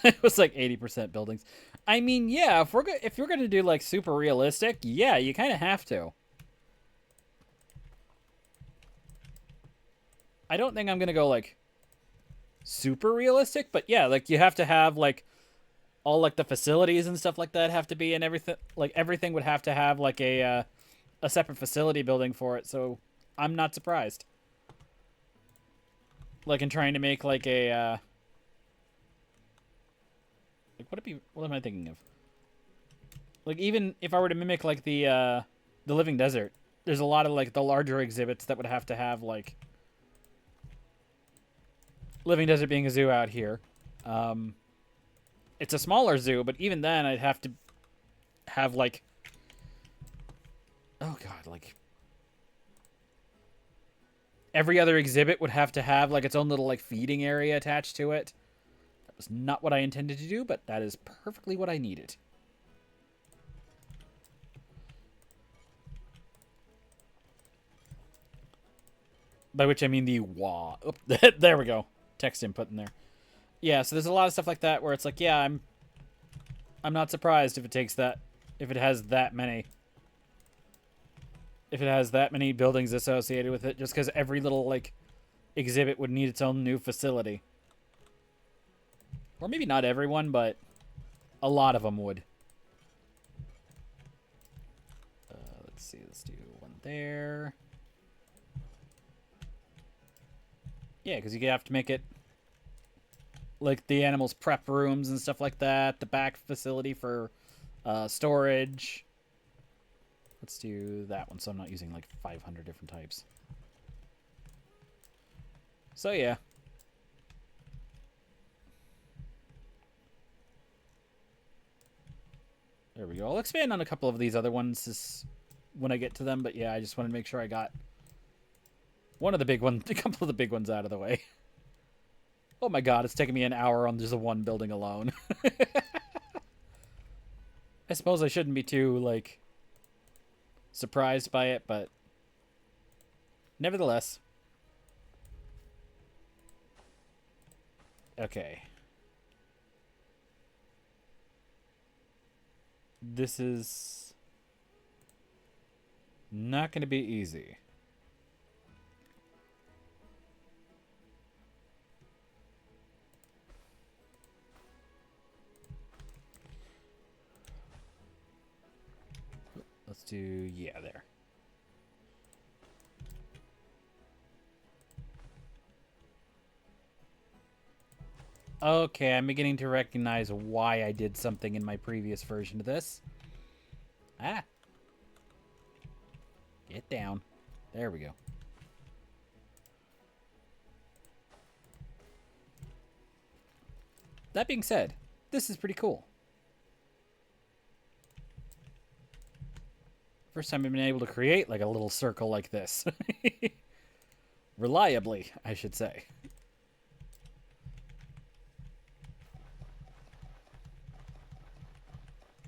It was like 80% buildings. I mean, yeah, if you're gonna do like super realistic, yeah, you kind of have to. I don't think I'm gonna go like super realistic, but yeah, like you have to have like all like the facilities and stuff like that have to be, and everything like everything would have to have like a separate facility building for it. So I'm not surprised. Like in trying to make like a like what am I thinking of? Like even if I were to mimic like the Living Desert, there's a lot of like the larger exhibits that would have to have like Living Desert being a zoo out here. It's a smaller zoo, but even then I'd have to have like, oh god, like every other exhibit would have to have like its own little like feeding area attached to it. That was not what I intended to do, but that is perfectly what I needed. By which I mean the wah. Oh, there we go. Text input in there. Yeah, so there's a lot of stuff like that where it's like, yeah, I'm not surprised if it takes that, if it has that many buildings associated with it, just because every little like exhibit would need its own new facility. Or maybe not everyone, but a lot of them would. Let's see, let's do one there. Yeah, because you have to make it like the animals' prep rooms and stuff like that. The back facility for storage. Let's do that one so I'm not using like 500 different types. So yeah. There we go. I'll expand on a couple of these other ones when I get to them, but yeah, I just want to make sure I got one of the big ones, a couple of the big ones out of the way. Oh my god, it's taking me an hour on just a one building alone. I suppose I shouldn't be too, like, surprised by it, but nevertheless. Okay. This is not going to be easy. Let's do, yeah, there. Okay, I'm beginning to recognize why I did something in my previous version of this. Ah. Get down. There we go. That being said, this is pretty cool. First time I've been able to create like a little circle like this. Reliably, I should say.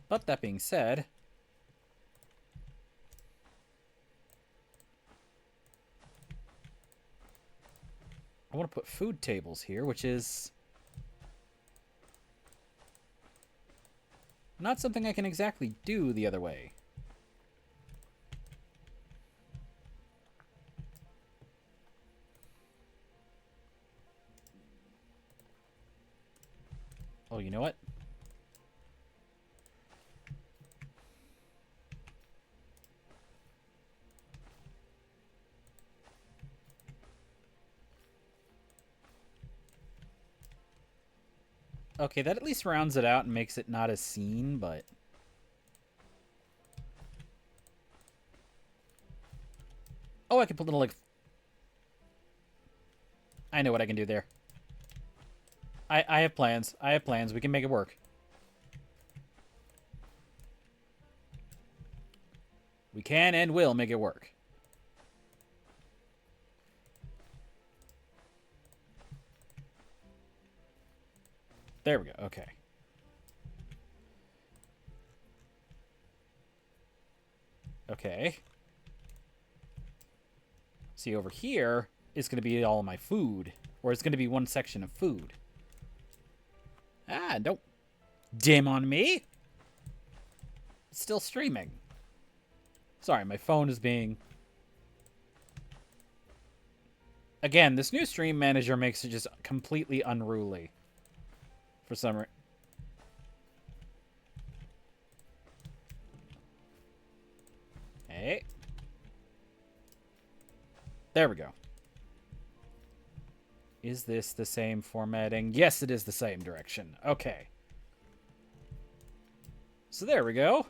But that being said, I want to put food tables here, which is not something I can exactly do the other way. Oh, you know what? Okay, that at least rounds it out and makes it not as seen, but... Oh, I can put little, like... I know what I can do there. I have plans. I have plans. We can make it work. We can and will make it work. There we go. Okay. Okay. See, over here is going to be all my food. Or it's going to be one section of food. Ah, don't dim on me. It's still streaming. Sorry, my phone is being... Again, this new stream manager makes it just completely unruly. For some reason. Hey. There we go. Is this the same formatting? Yes, it is the same direction. Okay. So there we go.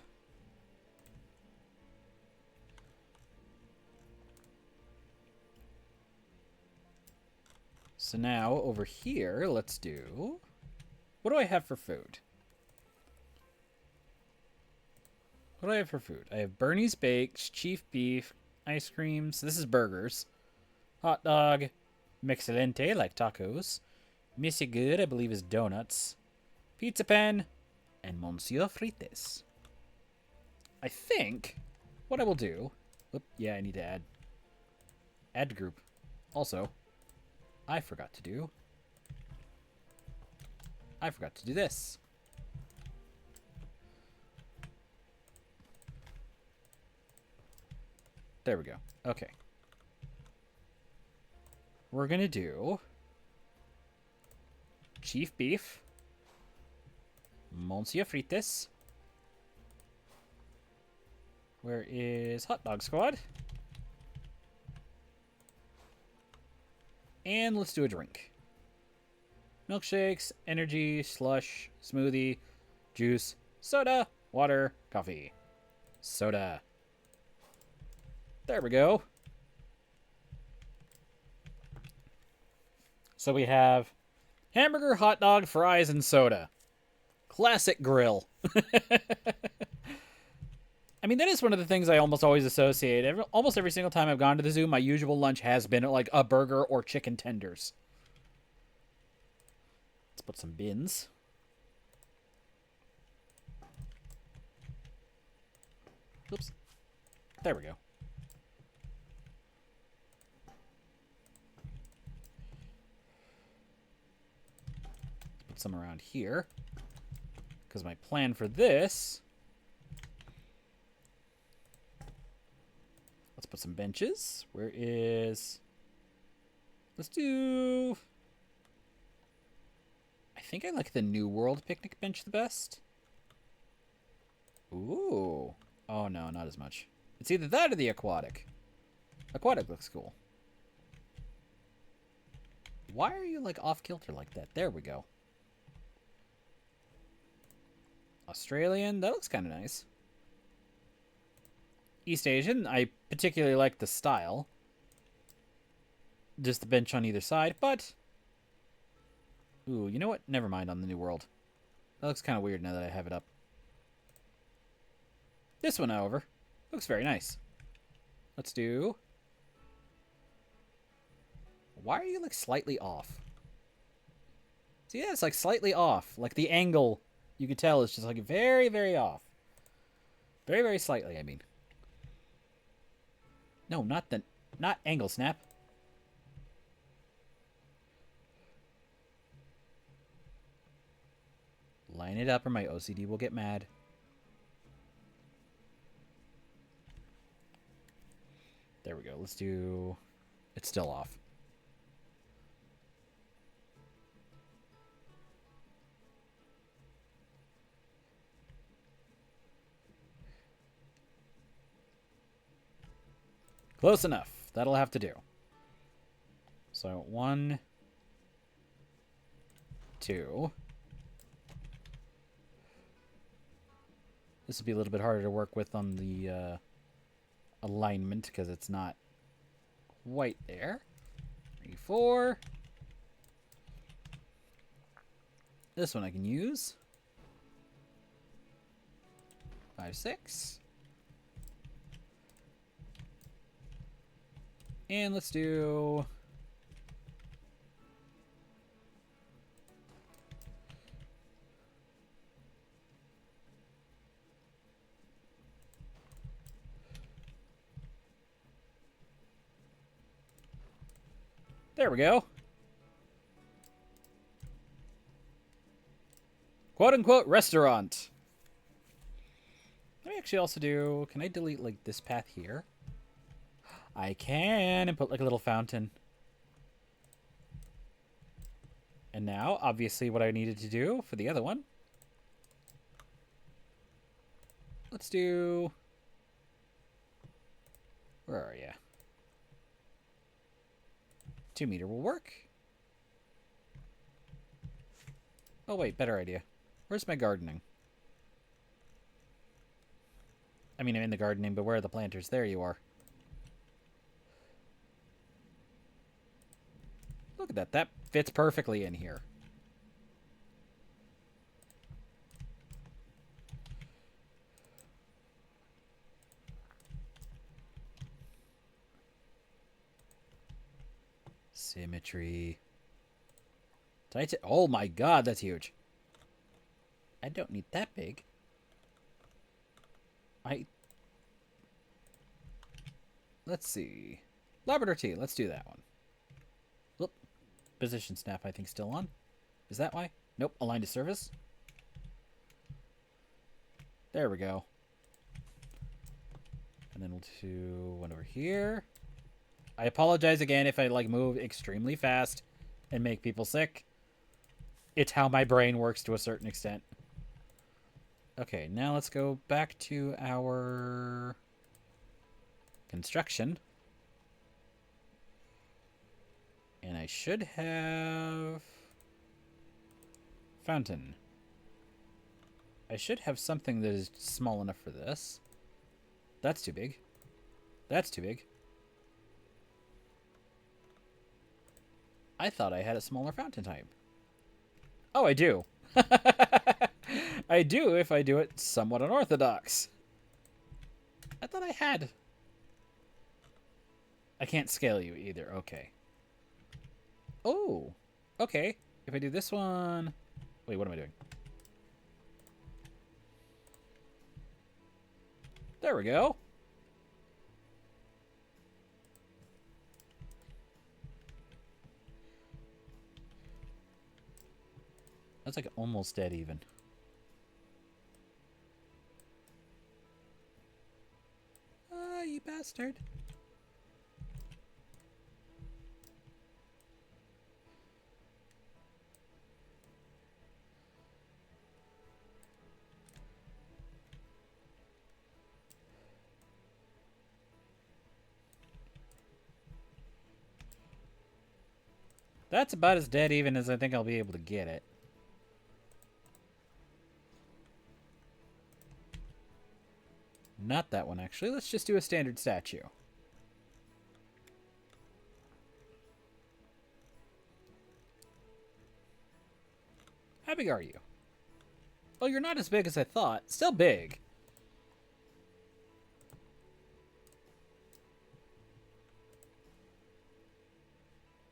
So now, over here, let's do... What do I have for food? What do I have for food? I have Bernie's Bakes, Chief Beef, ice creams. This is burgers. Hot dog. Mixelente, like tacos. Missy Good, I believe, is donuts. Pizza Pen. And Monsieur Frites. I think what I will do... Oop, yeah, I need to add. Add group. Also, I forgot to do this. There we go. Okay. We're going to do Chief Beef, Monsieur Frites. Where is Hot Dog Squad? And let's do a drink. Milkshakes, energy, slush, smoothie, juice, soda, water, coffee. Soda. There we go. So we have hamburger, hot dog, fries, and soda. Classic grill. I mean, that is one of the things I almost always associate. Almost every single time I've gone to the zoo, my usual lunch has been like a burger or chicken tenders. Let's put some bins. Oops. There we go. put some around here. Because my plan for this... Let's put some benches. Where is... Let's do... I think I like the New World picnic bench the best. Ooh. Oh, no, not as much. It's either that or the aquatic. Aquatic looks cool. Why are you, like, off-kilter like that? There we go. Australian. That looks kind of nice. East Asian. I particularly like the style. Just the bench on either side, but... Ooh, you know what? Never mind on the New World. That looks kind of weird now that I have it up. This one, however, looks very nice. Let's do... Why are you, like, slightly off? See, yeah, it's, like, slightly off. Like, the angle, you could tell, is just, like, very, very off. Very, very slightly, I mean. No, not angle snap. Line it up or my OCD will get mad. There we go. Let's do... It's still off. Close enough. That'll have to do. So 1, 2. This will be a little bit harder to work with on the alignment because it's not quite there. 3, 4. This one I can use. 5, 6. And let's do... There we go. Quote-unquote restaurant. Let me actually also do... Can I delete, like, this path here? I can, and put, like, a little fountain. And now, obviously, what I needed to do for the other one. Let's do... Where are you? 2 meter will work. Oh, wait, better idea. Where's my gardening? I mean, I'm in the gardening, but where are the planters? There you are. Look at that. That fits perfectly in here. Symmetry. Oh my god, that's huge. I don't need that big. Let's see. Labrador tea. Let's do that one. Whoop. Position snap, I think, still on. Is that why? Nope. Aligned to surface. There we go. And then we'll do one over here. I apologize again if I, like, move extremely fast and make people sick. It's how my brain works to a certain extent. Okay, now let's go back to our construction. And I should have... Fountain. I should have something that is small enough for this. That's too big. That's too big. I thought I had a smaller fountain type. Oh, I do. I do if I do it somewhat unorthodox. I thought I had. I can't scale you either. Okay. Oh. Okay. If I do this one... Wait, what am I doing? There we go. That's like almost dead even. Ah, you bastard. That's about as dead even as I think I'll be able to get it. Not that one, actually. Let's just do a standard statue. How big are you? Oh, you're not as big as I thought. Still big.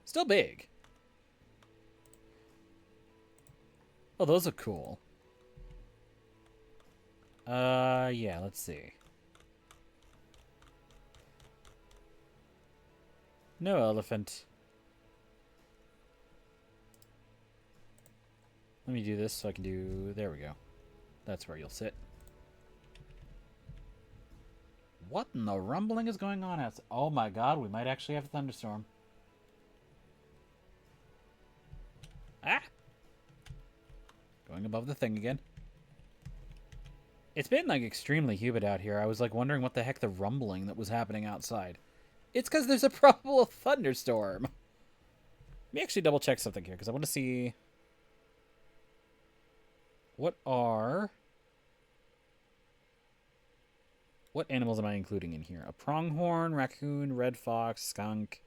Still big. Oh, those look cool. Yeah, let's see. No elephant. Let me do this so I can do... There we go. That's where you'll sit. What in the rumbling is going on outside? Oh my god, we might actually have a thunderstorm. Ah! Going above the thing again. It's been, like, extremely humid out here. I was, like, wondering what the heck the rumbling that was happening outside. It's because there's a probable thunderstorm. Let me actually double check something here, because I want to see... What animals am I including in here? A pronghorn, raccoon, red fox, skunk.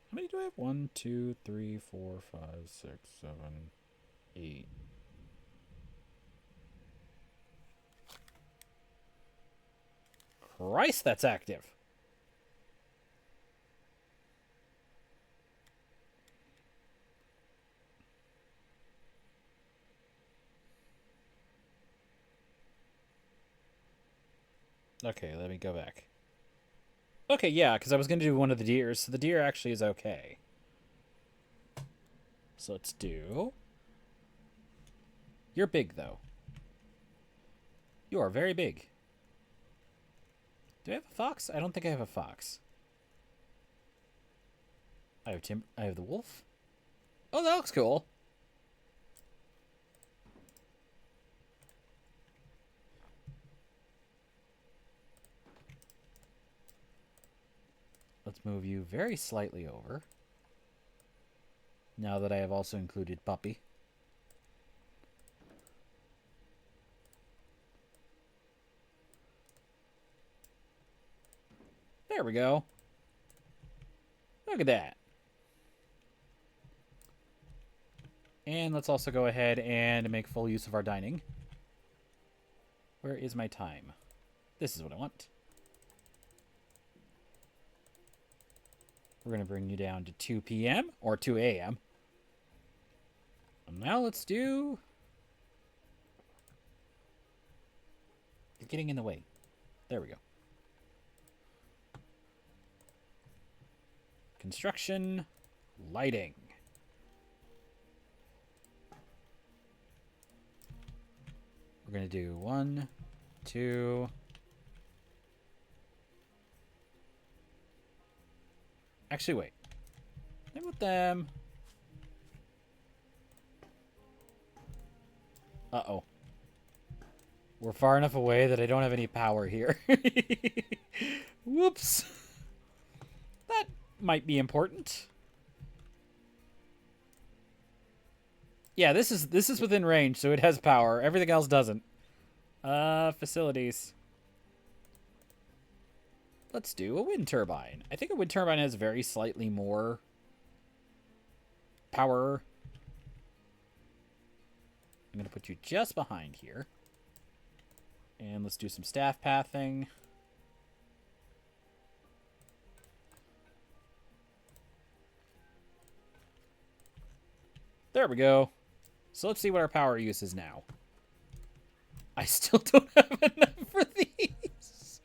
How many do I have? 1, 2, 3, 4, 5, 6, 7, 8. Christ, that's active. Okay, let me go back. Okay, yeah, because I was going to do one of the deers, so the deer actually is okay. So let's do... You're big, though. You are very big. Do I have a fox? I don't think I have a fox. I have the wolf. Oh, that looks cool. Let's move you very slightly over. Now that I have also included puppy. There we go. Look at that. And let's also go ahead and make full use of our dining. Where is my time? This is what I want. We're going to bring you down to 2 p.m. or 2 a.m. And now let's do... You're getting in the way. There we go. Construction, lighting. We're going to do 1, 2... Actually, wait. Maybe with them. Uh-oh. We're far enough away that I don't have any power here. Whoops. That might be important. Yeah, this is within range, so it has power. Everything else doesn't. Facilities. Let's do a wind turbine. I think a wind turbine has very slightly more power. I'm going to put you just behind here. And let's do some staff pathing. There we go. So let's see what our power use is now. I still don't have enough for these.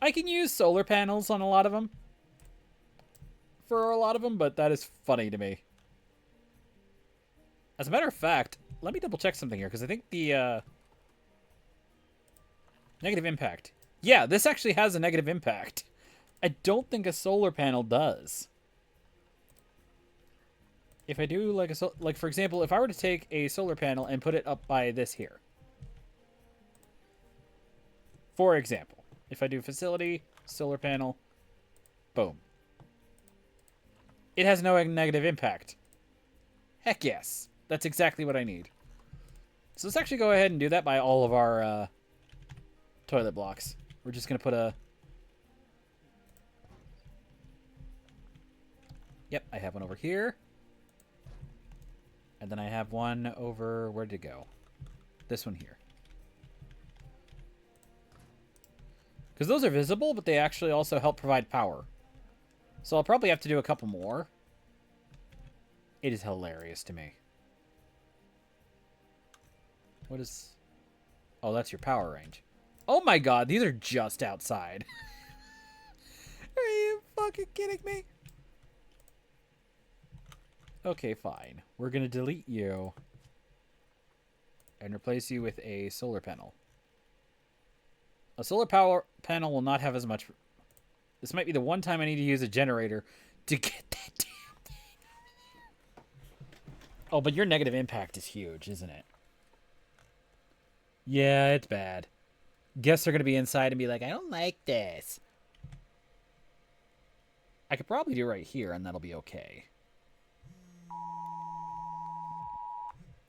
I can use solar panels on a lot of them. for a lot of them, but that is funny to me. As a matter of fact, let me double check something here, because I think the negative impact. Yeah, this actually has a negative impact. I don't think a solar panel does. If I do like for example, if I were to take a solar panel and put it up by this here. For example, if I do facility, solar panel, boom. It has no negative impact. Heck yes. That's exactly what I need. So let's actually go ahead and do that by all of our toilet blocks. We're just going to put a... Yep, I have one over here. And then I have one over... Where'd it go? This one here. Because those are visible, but they actually also help provide power. So I'll probably have to do a couple more. It is hilarious to me. What is... Oh, that's your power range. Oh my god, these are just outside. Are you fucking kidding me? Okay, fine. We're gonna delete you. And replace you with a solar panel. A solar power panel will not have as much... This might be the one time I need to use a generator to get that damn thing. Oh, but your negative impact is huge, isn't it? Yeah, it's bad. Guests are going to be inside and be like, I don't like this. I could probably do right here, and that'll be okay.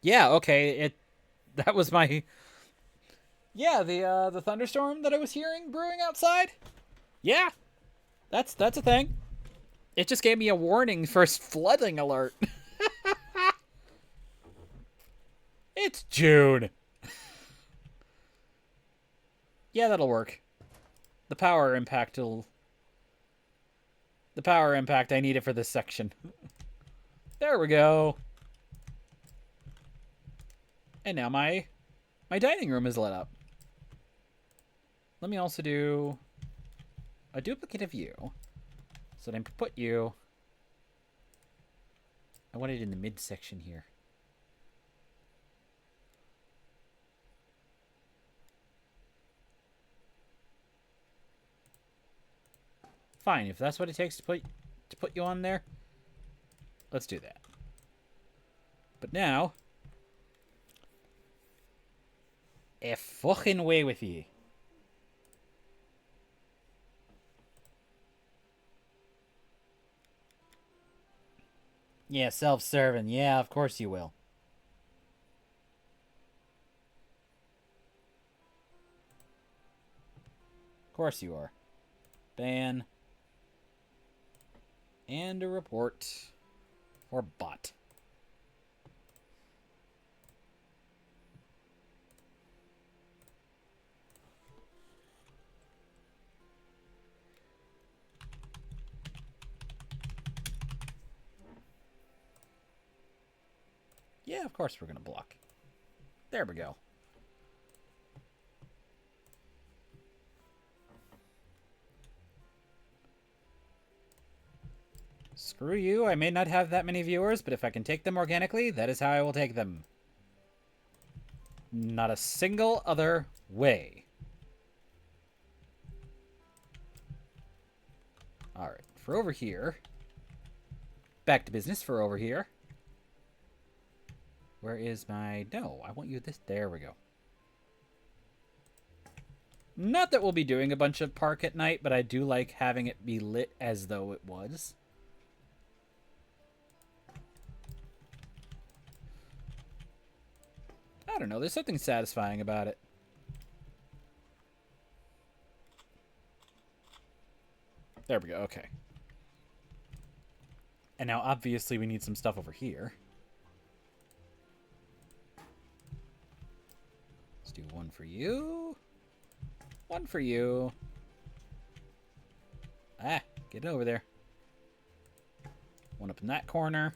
Yeah, okay. That was my... Yeah, the thunderstorm that I was hearing brewing outside. Yeah, that's a thing. It just gave me a warning for flooding alert. It's June. Yeah, that'll work. The power impact I need it for this section. There we go. And now my dining room is lit up. Let me also do a duplicate of you. So then put you... I want it in the midsection here. Fine, if that's what it takes to put you on there, let's do that. But now, a fucking way with you. Yeah, self-serving. Yeah, of course you will. Of course you are. Ban. And a report for bot. Yeah, of course we're going to block. There we go. Screw you, I may not have that many viewers, but if I can take them organically, that is how I will take them. Not a single other way. Alright, for over here. Back to business for over here. Where is my... No, I want you this... There we go. Not that we'll be doing a bunch of park at night, but I do like having it be lit as though it was. I don't know, there's something satisfying about it. There we go, okay. And now, obviously, we need some stuff over here. Let's do one for you. One for you. Ah, get over there. One up in that corner.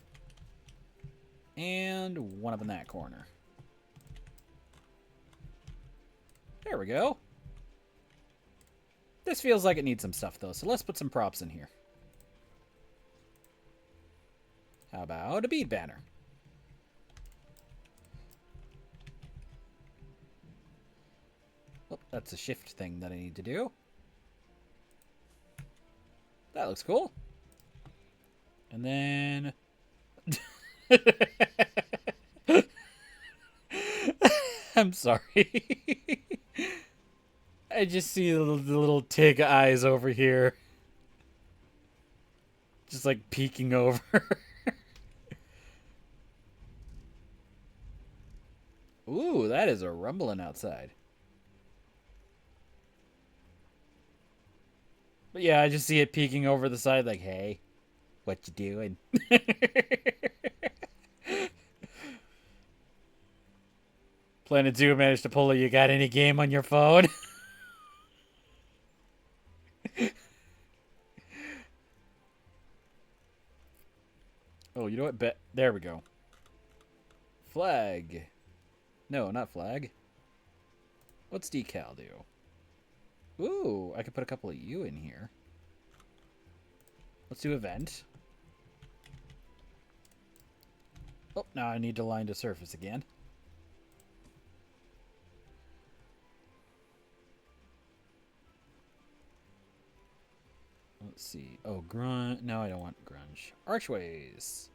And one up in that corner. There we go. This feels like it needs some stuff, though, so let's put some props in here. How about a bead banner? Oh, that's a shift thing that I need to do. That looks cool. And then... I'm sorry. I just see the little Tig eyes over here. Just like peeking over. Ooh, that is a rumbling outside. But yeah, I just see it peeking over the side like, hey, what you doing? Planet Zoo managed to pull a you got any game on your phone? Oh, you know what? There we go. Flag. No, not flag. What's decal do? Ooh, I could put a couple of you in here. Let's do event. Oh, now I need to line to surface again. Let's see. Oh, grunge. No, I don't want grunge. Archways.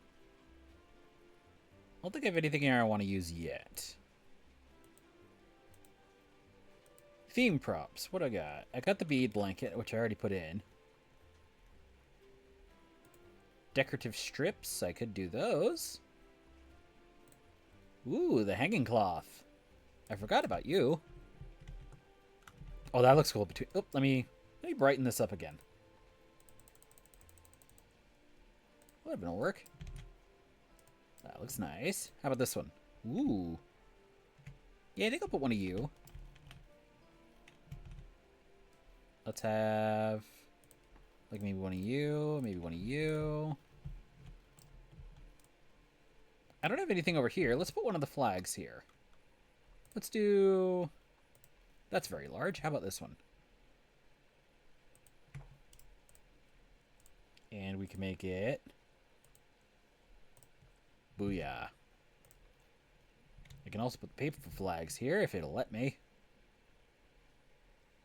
I don't think I have anything here I want to use yet. Theme props. What do I got? I got the bead blanket, which I already put in. Decorative strips. I could do those. Ooh, the hanging cloth. I forgot about you. Oh, that looks cool. Oh, let me brighten this up again. That would work. That looks nice. How about this one? Ooh. Yeah, I think I'll put one of you. Let's have... like maybe one of you. Maybe one of you. I don't have anything over here. Let's put one of the flags here. Let's do... that's very large. How about this one? And we can make it... booyah. I can also put the paper flags here if it'll let me.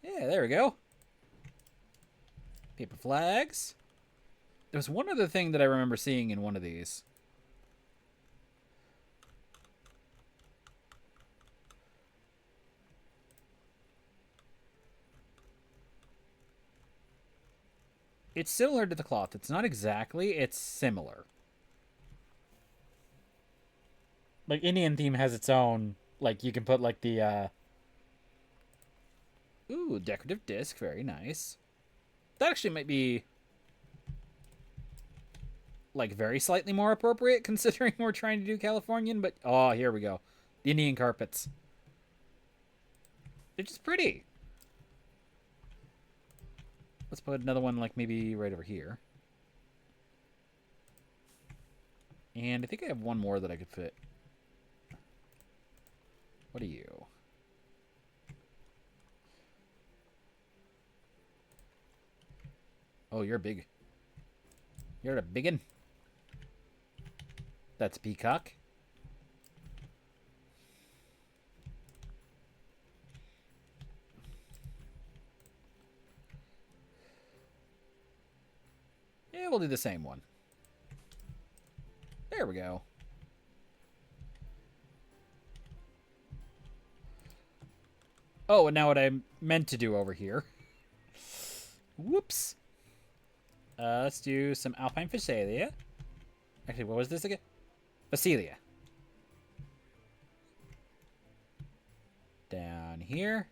Yeah, there we go. Paper flags. There was one other thing that I remember seeing in one of these. It's similar to the cloth. It's not exactly. It's similar. Like, Indian theme has its own... like, you can put, like, the, ooh, decorative disc. Very nice. That actually might be... like, very slightly more appropriate, considering we're trying to do Californian, but... oh, here we go. The Indian carpets. They're just pretty. Let's put another one, like, maybe right over here. And I think I have one more that I could fit. What are you? Oh, you're big. You're a biggin. That's peacock. Yeah, we'll do the same one. There we go. Oh, and now what I meant to do over here. Whoops. Let's do some alpine phacelia. Actually, what was this again? Phacelia. Down here.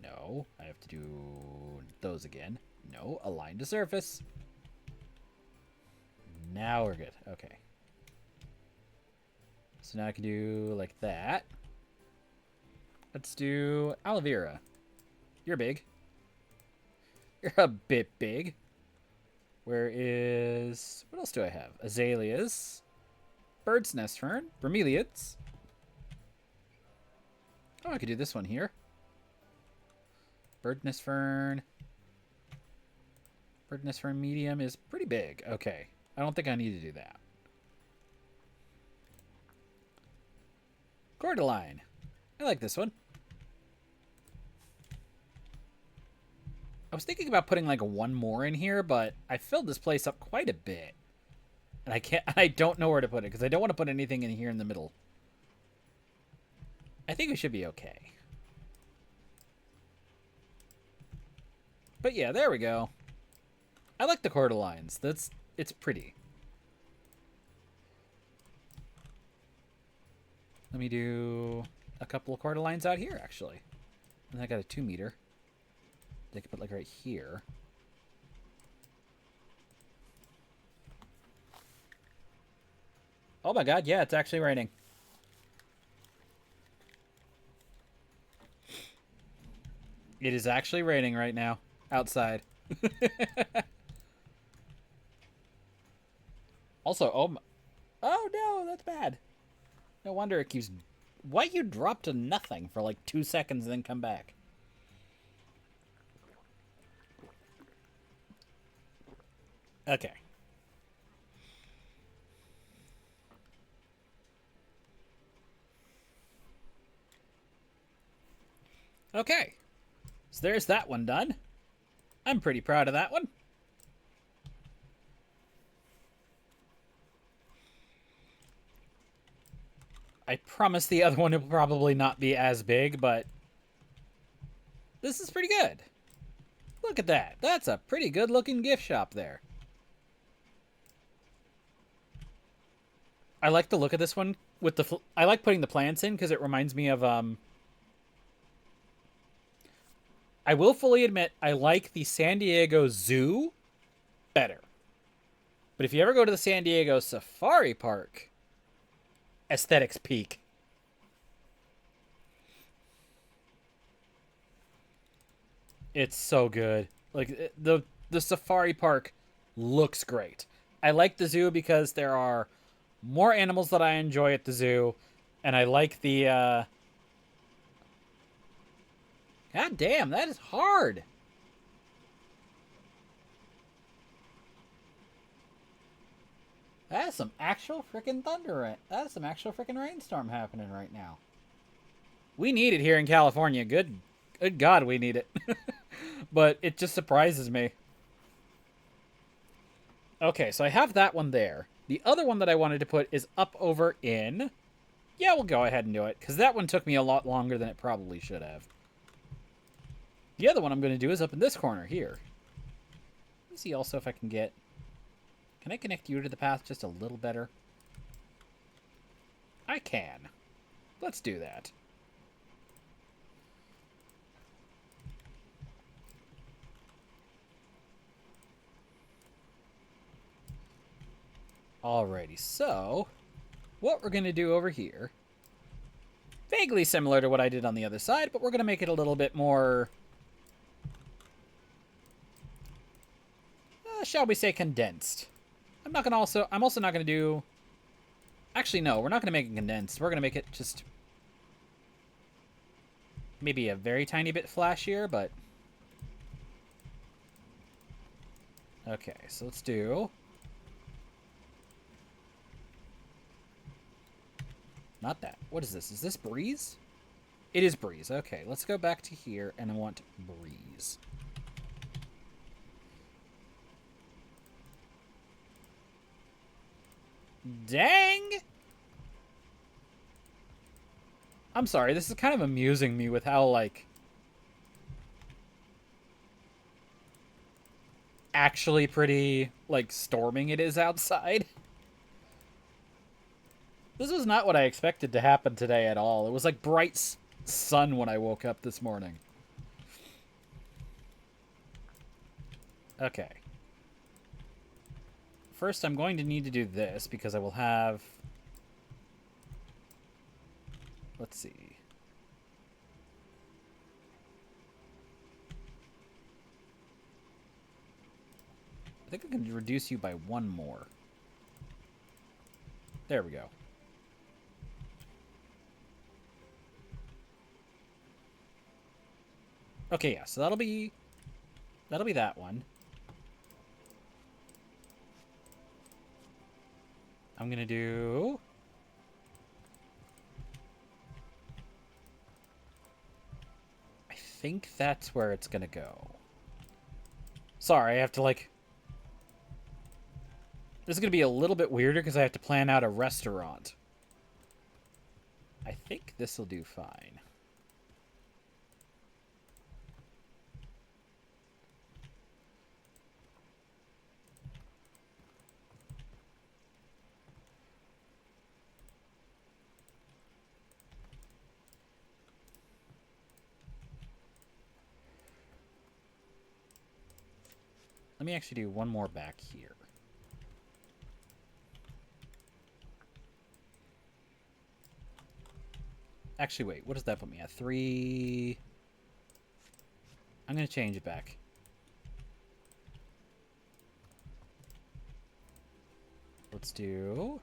No, I have to do those again. No, align to surface. Now we're good. Okay. So now I can do like that. Let's do aloe vera. You're big. You're a bit big. Where is... what else do I have? Azaleas. Bird's nest fern. Bromeliads. Oh, I could do this one here. Bird nest fern. Bird nest fern medium is pretty big. Okay. I don't think I need to do that. Cordyline. I like this one. I was thinking about putting like one more in here, but I filled this place up quite a bit. And I don't know where to put it because I don't want to put anything in here in the middle. I think we should be okay. But yeah, there we go. I like the cordylines. It's pretty. Let me do a couple of cordylines out here, actually. And I got a 2 meter. They could put like right here. Oh my god, yeah, it's actually raining. It is actually raining right now. Outside. Also, oh no, that's bad. No wonder it keeps... Why you drop to nothing for like 2 seconds and then come back? Okay. Okay. So there's that one done. I'm pretty proud of that one. I promise the other one will probably not be as big, but this is pretty good. Look at that. That's a pretty good looking gift shop there. I like the look of this one with the... I like putting the plants in because it reminds me of... I will fully admit I like the San Diego Zoo better. But if you ever go to the San Diego Safari Park, aesthetics peak. It's so good. Like the Safari Park looks great. I like the zoo because there are more animals that I enjoy at the zoo, and I like the God damn, that is hard. That is some actual freaking thunder. That is some actual freaking rainstorm happening right now. We need it here in California. Good God, we need it. But it just surprises me. Okay, so I have that one there. The other one that I wanted to put is up over in... Yeah, we'll go ahead and do it, because that one took me a lot longer than it probably should have. The other one I'm going to do is up in this corner here. Let me see also if I can get... Can I connect you to the path just a little better? I can. Let's do that. Alrighty, so... What we're going to do over here... Vaguely similar to what I did on the other side, but we're going to make it a little bit more... shall we say condensed. I'm also not going to do... Actually, no, we're not going to make it condensed. We're going to make it just... Maybe a very tiny bit flashier, but... Okay, so let's do... Not that. What is this? Is this Breeze? It is Breeze. Okay, let's go back to here, and I want Breeze. Dang! I'm sorry, this is kind of amusing me with how, like... actually pretty, like, storming it is outside. This was not what I expected to happen today at all. It was like bright sun when I woke up this morning. Okay. First, I'm going to need to do this because I will have... Let's see. I think I can reduce you by one more. There we go. Okay, yeah, so that'll be that one. I'm gonna do... think that's where it's gonna go. Sorry, I have to, like... This is gonna be a little bit weirder because I have to plan out a restaurant. I think this will do fine. Let me actually do one more back here. Actually, wait. What does that put me at? 3... I'm going to change it back. Let's do...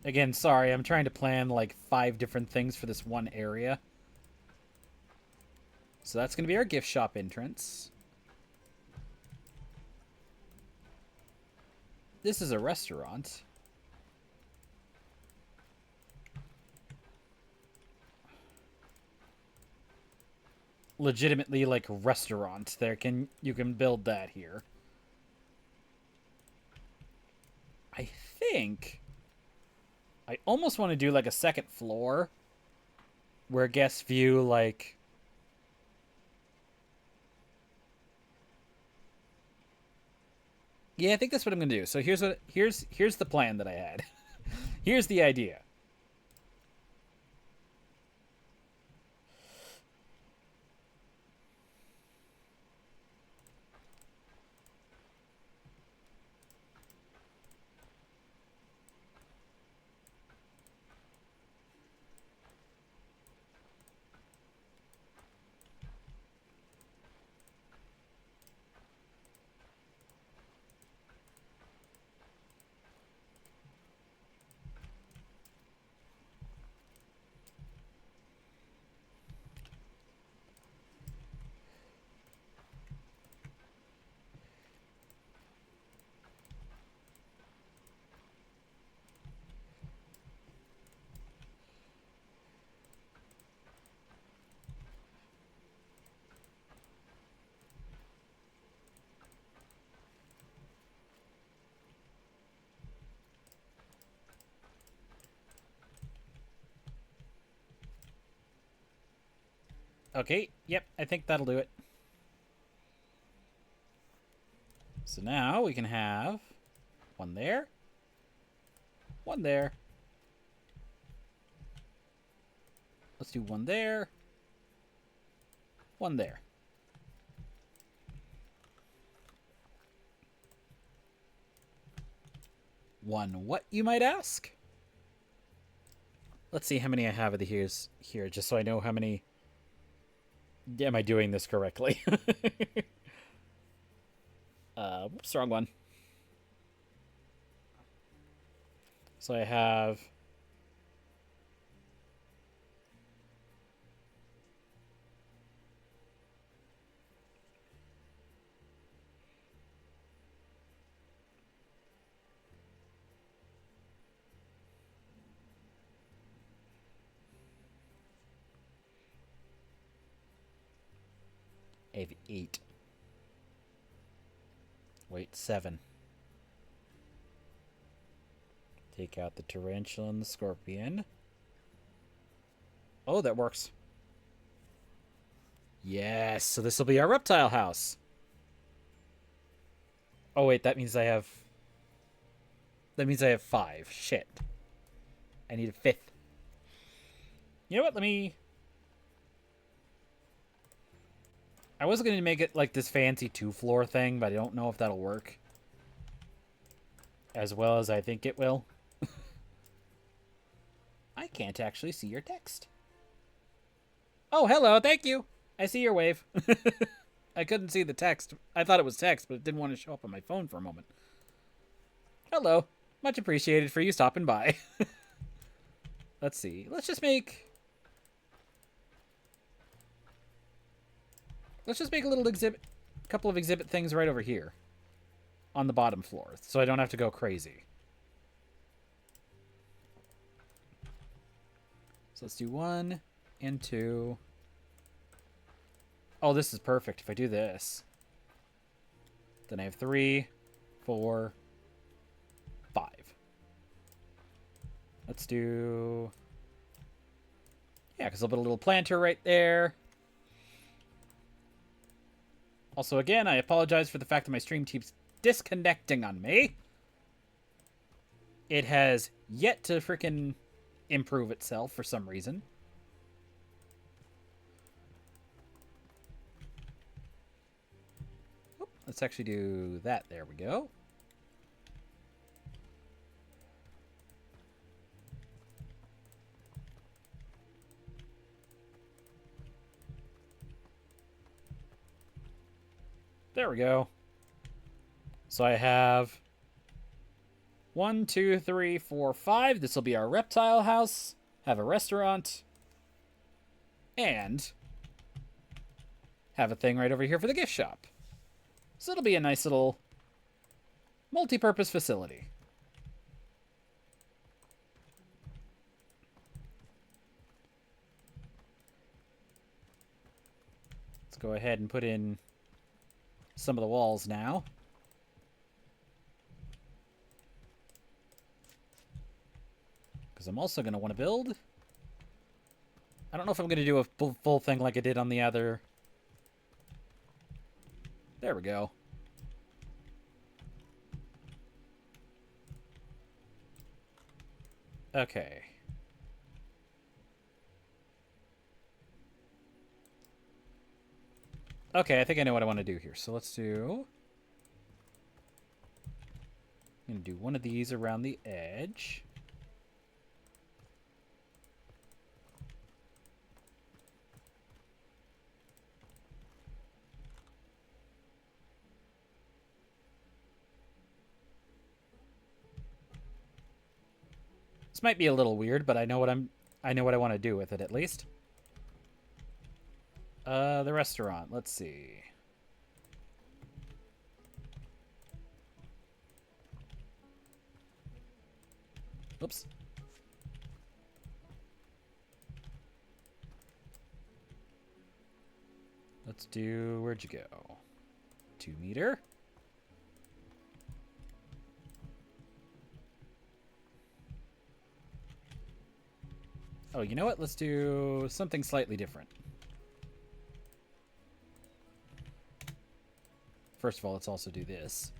Again, sorry, I'm trying to plan like 5 different things for this one area. So that's going to be our gift shop entrance. This is a restaurant. Legitimately like restaurant. You can build that here. I think I almost want to do like a second floor where guests view like Yeah, I think that's what I'm going to do. So here's the plan that I had. Here's the idea. Okay, yep, I think that'll do it. So now we can have one there, one there. Let's do one there, one there. One what, you might ask? Let's see how many I have of the here, just so I know how many... Am I doing this correctly? Whoops, wrong one. So I have... I have 8. Wait, 7. Take out the tarantula and the scorpion. Oh, that works. Yes, so this will be our reptile house. Oh wait, that means I have 5. Shit. I need a 5th. You know what? I was going to make it like this fancy 2-floor thing, but I don't know if that'll work as well as I think it will. I can't actually see your text. Oh, hello. Thank you. I see your wave. I couldn't see the text. I thought it was text, but it didn't want to show up on my phone for a moment. Hello. Much appreciated for you stopping by. Let's see. Let's just make a little exhibit. a couple of exhibit things right over here on the bottom floor, so I don't have to go crazy. So let's do 1 and 2. Oh, this is perfect if I do this. Then I have 3, 4, 5. Let's do... Yeah, because I'll put a little planter right there. Also, again, I apologize for the fact that my stream keeps disconnecting on me. It has yet to frickin' improve itself for some reason. Oh, let's actually do that. There we go. There we go. So I have 1, 2, 3, 4, 5. This will be our reptile house. Have a restaurant. And have a thing right over here for the gift shop. So it'll be a nice little multi-purpose facility. Let's go ahead and put in some of the walls now. Because I'm also going to want to build... I don't know if I'm going to do a full thing like I did on the other... There we go. Okay. Okay, I think I know what I want to do here. So let's do... I'm going to do one of these around the edge. This might be a little weird, but I know what I want to do with it at least. The restaurant. Let's see. Oops. Let's do... Where'd you go? 2 meter. Oh, you know what? Let's do something slightly different. First of all, let's also do this.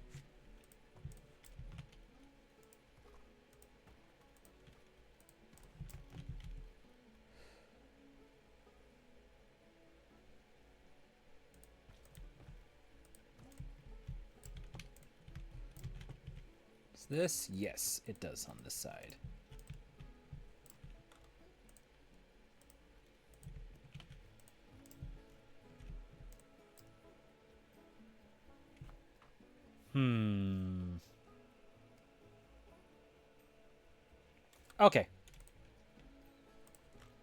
Is this? Yes, it does on this side. Okay.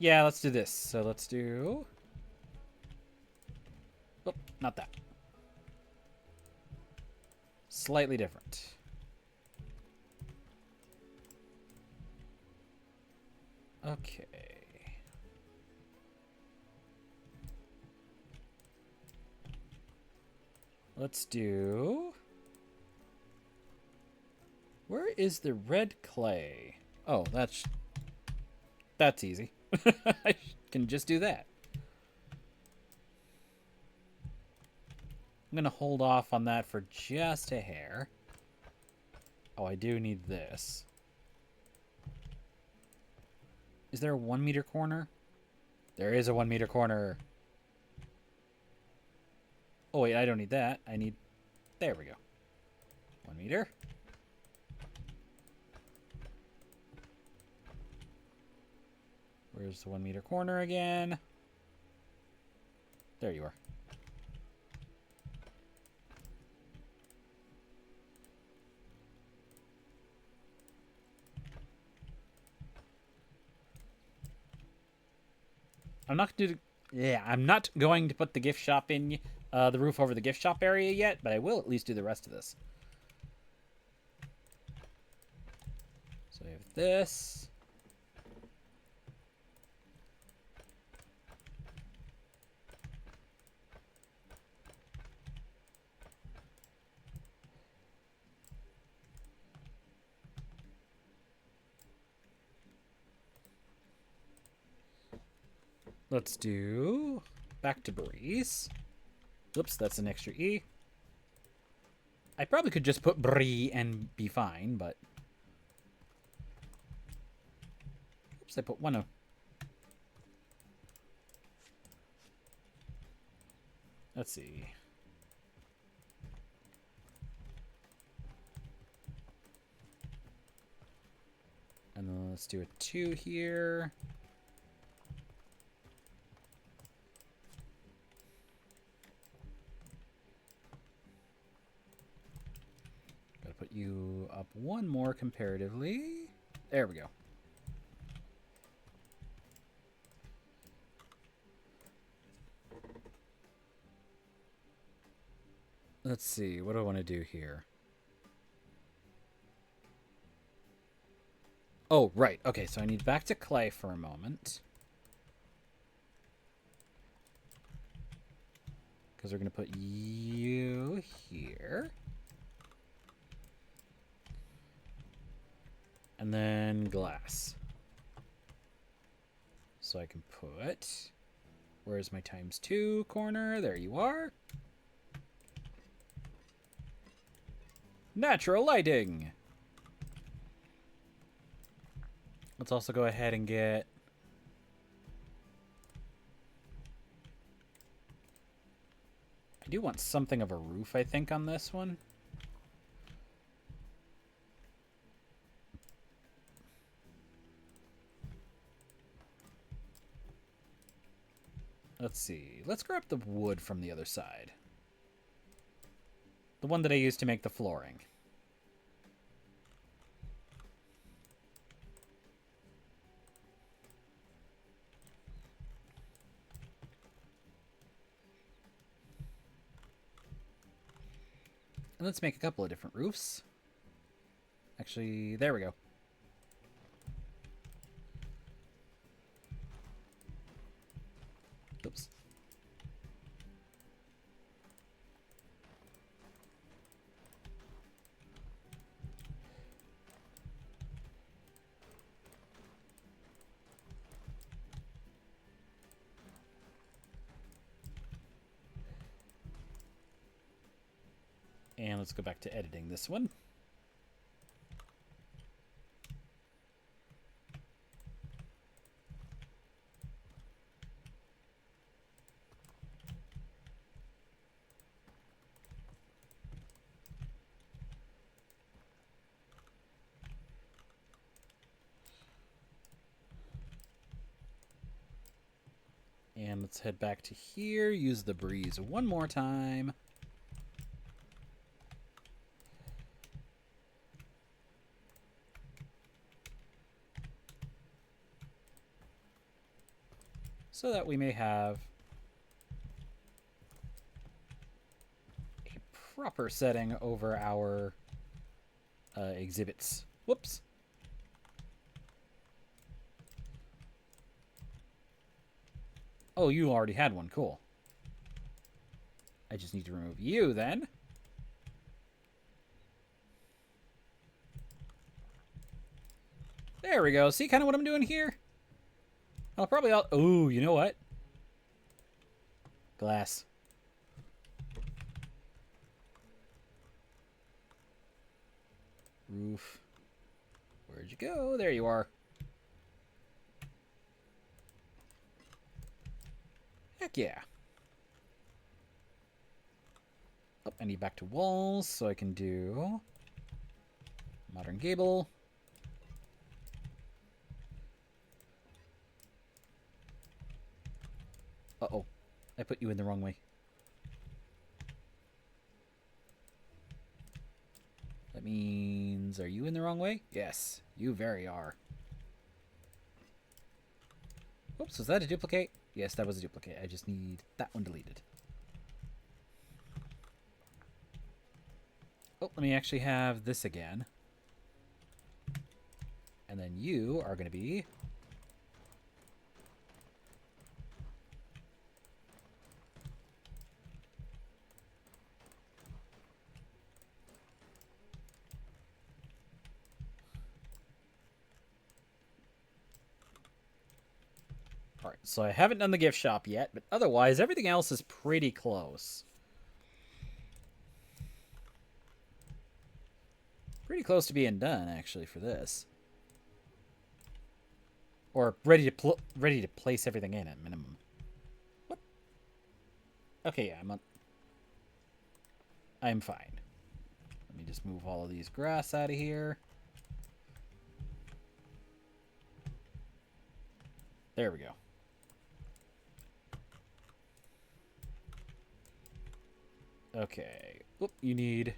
Yeah, let's do this. So let's do... Oh, not that. Slightly different. Okay. Let's do... Where is the red clay? Oh, that's easy. I can just do that. I'm going to hold off on that for just a hair. Oh, I do need this. Is there a 1 meter corner? There is a 1 meter corner. Oh, wait, I don't need that. I need... There we go. 1 meter. Where's the 1 meter corner again? There you are. I'm not going to put the gift shop in the roof over the gift shop area yet, but I will at least do the rest of this. So I have this. Let's do back to Breeze. Oops, that's an extra E. I probably could just put Brie and be fine, but... Oops, I put one O. Let's see. And then let's do a 2 here. Gotta put you up one more comparatively. There we go. Let's see, what do I want to do here? Oh, right. Okay, so I need back to clay for a moment. Because we're going to put you here. And then glass. So I can put... Where's my ×2 corner? There you are. Natural lighting. Let's also go ahead and get... I do want something of a roof, I think, on this one. Let's see. Let's grab the wood from the other side. The one that I used to make the flooring. And let's make a couple of different roofs. Actually, there we go. Oops. And let's go back to editing this one. And let's head back to here, use the breeze one more time. So that we may have a proper setting over our exhibits. Whoops. Oh, you already had one. Cool. I just need to remove you then. There we go. See kind of what I'm doing here? I'll probably... Ooh, you know what? Glass. Roof. Where'd you go? There you are. Heck yeah. Oh, I need back to walls, so I can do modern gable. Uh-oh. I put you in the wrong way. That means... Are you in the wrong way? Yes, you very are. Oops, was that a duplicate? Yes, that was a duplicate. I just need that one deleted. Oh, let me actually have this again. And then you are going to be... Alright, so I haven't done the gift shop yet, but otherwise everything else is pretty close. Pretty close to being done, actually, for this. Or ready to place everything in at minimum. What? Okay, yeah, I'm fine. Let me just move all of these grass out of here. There we go. Okay. Oop, you need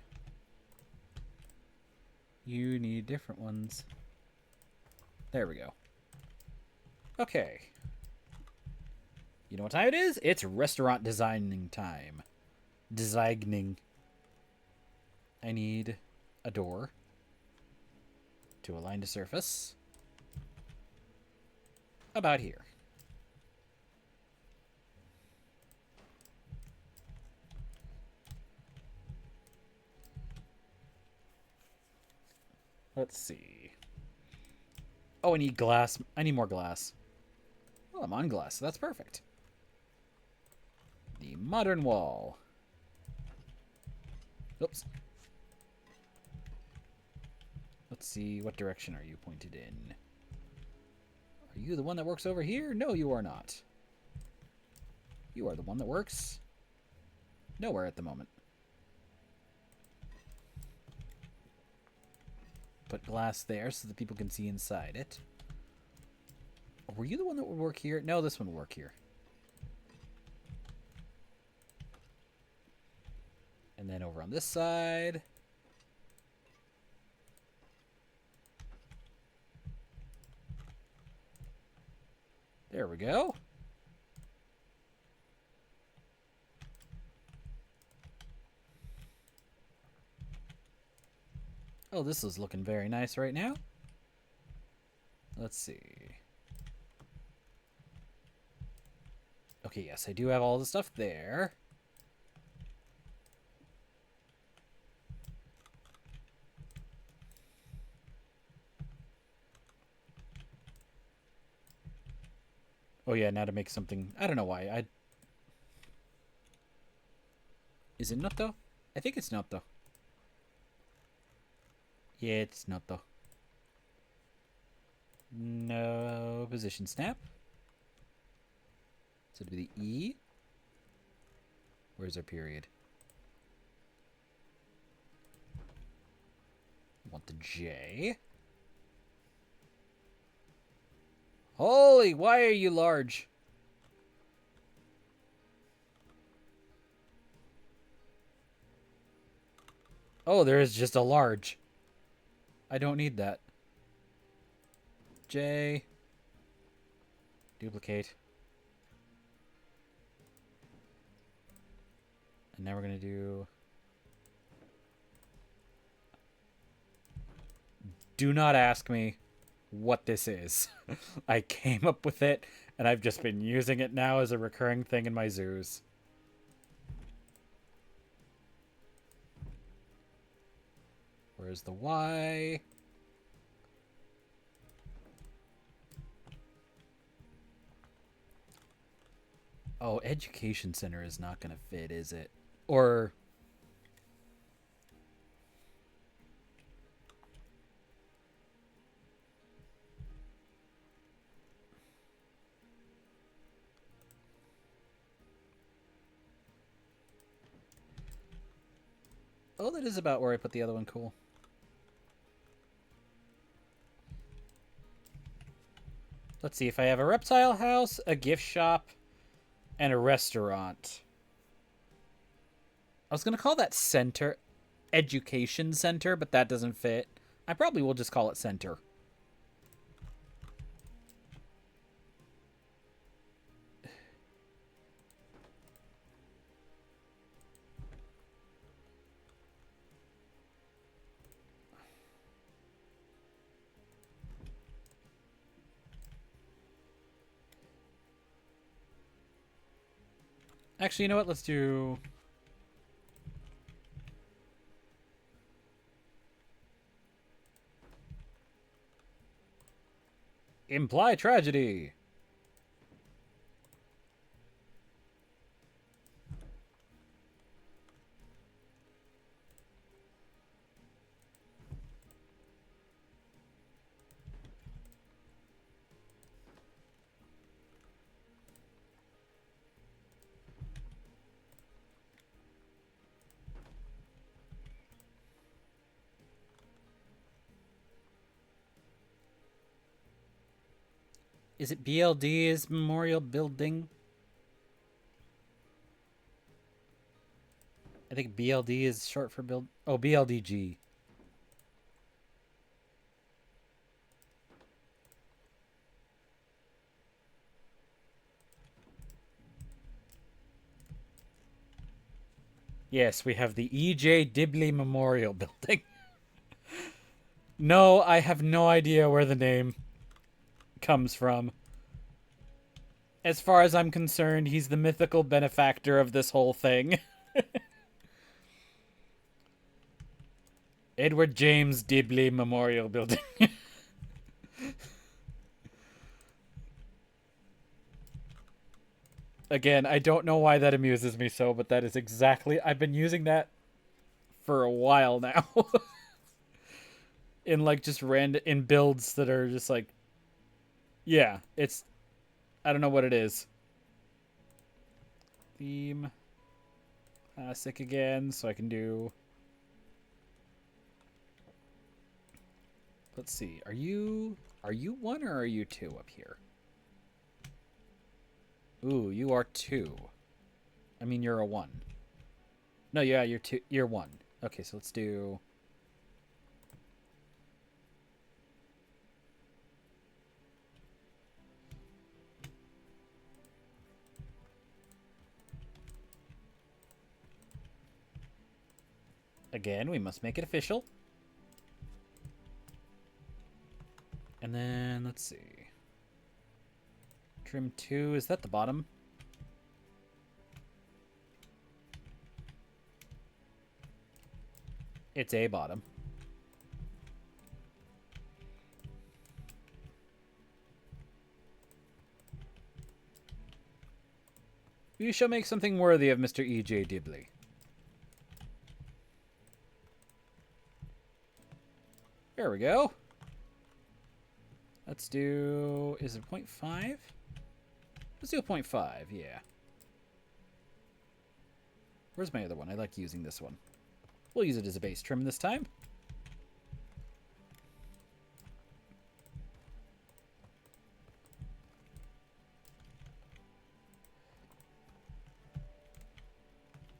different ones. There we go. Okay. You know what time it is? It's restaurant designing time. Designing. I need a door to align the surface about here. Let's see. Oh, I need glass. I need more glass. Well, I'm on glass, so that's perfect. The modern wall. Oops. Let's see, what direction are you pointed in? Are you the one that works over here? No, you are not. You are the one that works nowhere at the moment. Put glass there so that people can see inside it. Or were you the one that would work here? No, this one will work here. And then over on this side. There we go. Oh, this is looking very nice right now. Let's see. Okay, yes, I do have all the stuff there. Oh yeah, now to make something... I don't know why. Is it not though? I think it's not though. Yeah, it's not though. No position snap. So it'd be the E. Where's our period? Want the J. Holy, why are you large? Oh, there is just a large. I don't need that. J. Duplicate. And now we're going to do... Do not ask me what this is. I came up with it, and I've just been using it now as a recurring thing in my zoos. Where's the Y? Oh, education center is not going to fit, is it? Or... Oh, that is about where I put the other one. Cool. Let's see if I have a reptile house, a gift shop, and a restaurant. I was going to call that center, education center, but that doesn't fit. I probably will just call it center. Actually, you know what? Let's do... Imply tragedy. Is it BLD's Memorial Building? I think BLD is short for build... Oh, BLDG. Yes, we have the E.J. Dibley Memorial Building. No, I have no idea where the name comes from. As far as I'm concerned, he's the mythical benefactor of this whole thing. Edward James Dibley Memorial Building. Again, I don't know why that amuses me so, but that is exactly... I've been using that for a while now. In, like, just random... In builds that are just, like... Yeah, it's... I don't know what it is. Theme. Classic again, so I can do... Let's see. Are you 1 or are you 2 up here? Ooh, you are 2. I mean, you're a 1. No, yeah, you're 2. You're 1. Okay, so let's do... Again, we must make it official. And then, let's see. Trim 2, is that the bottom? It's a bottom. You shall make something worthy of Mr. E.J. Dibley. There we go. Let's do... Is it 0.5? Let's do a 0.5, yeah. Where's my other one? I like using this one. We'll use it as a base trim this time.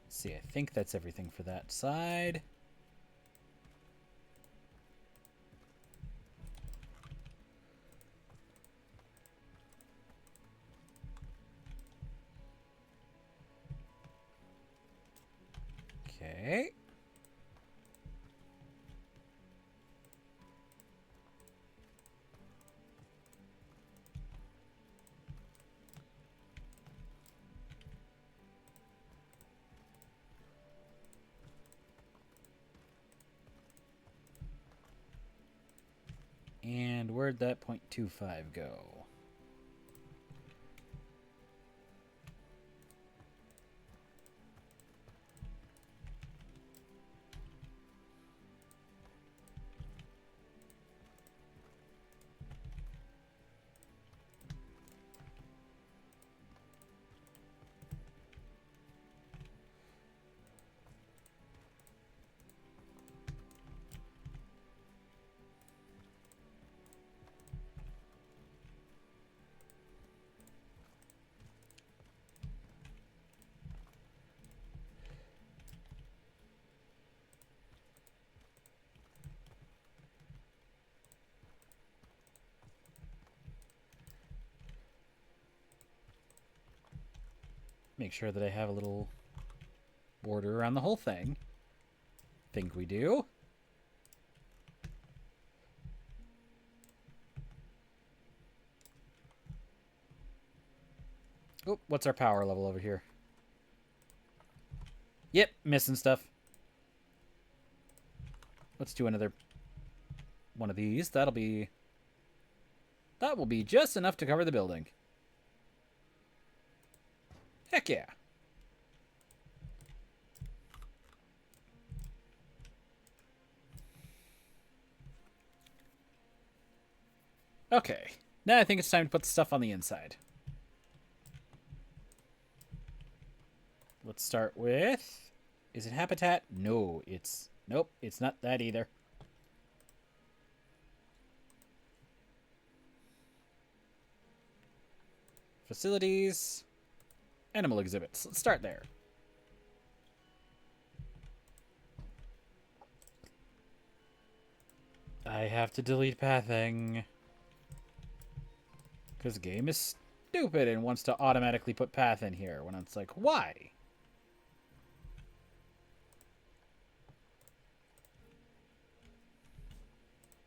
Let's see, I think that's everything for that side. Okay. And where'd that 0.25 go? Make sure that I have a little border around the whole thing. Think we do. Oh, what's our power level over here? Yep, missing stuff. Let's do another one of these. That will be just enough to cover the building. Heck yeah. Okay. Now I think it's time to put the stuff on the inside. Let's start with... Is it habitat? No, it's... Nope, it's not that either. Facilities. Animal exhibits. Let's start there. I have to delete pathing. Because the game is stupid and wants to automatically put path in here when it's like, why?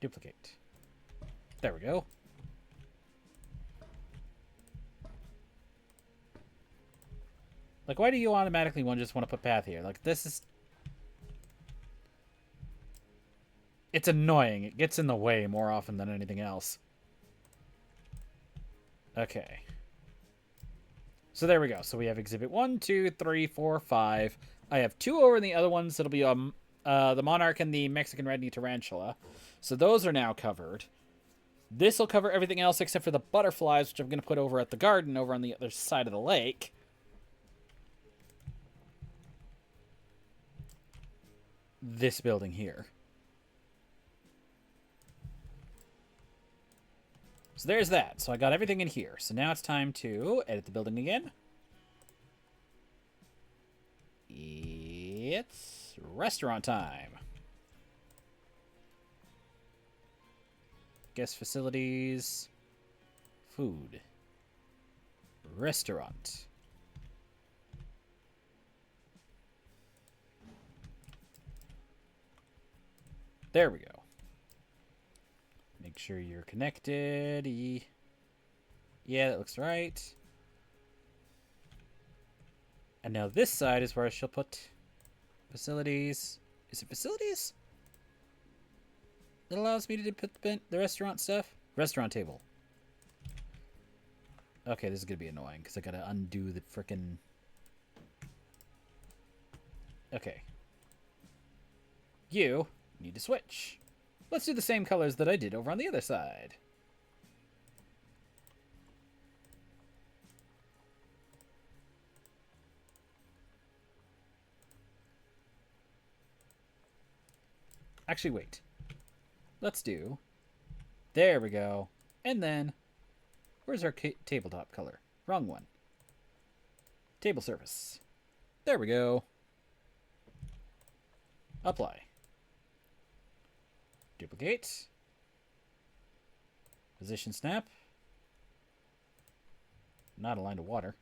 Duplicate. There we go. Like, why do you automatically just want to put path here? Like, this is... It's annoying. It gets in the way more often than anything else. Okay. So there we go. So we have exhibit 1, 2, 3, 4, 5. I have 2 over in the other ones. It'll be the Monarch and the Mexican Red-Knee Tarantula. So those are now covered. This will cover everything else except for the butterflies, which I'm going to put over at the garden over on the other side of the lake. This building here. So there's that. So I got everything in here. So now it's time to edit the building again. It's restaurant time. Guest facilities. Food. Restaurant. There we go. Make sure you're connected. Yeah, that looks right. And now this side is where I shall put facilities. Is it facilities? That allows me to put the restaurant stuff? Restaurant table. Okay, this is going to be annoying because I got to undo the frickin'... Okay. You need to switch. Let's do the same colors that I did over on the other side. Actually, wait. Let's do... There we go. And then... Where's our tabletop color? Wrong one. Table surface. There we go. Apply. Duplicate. Position snap. Not aligned to water.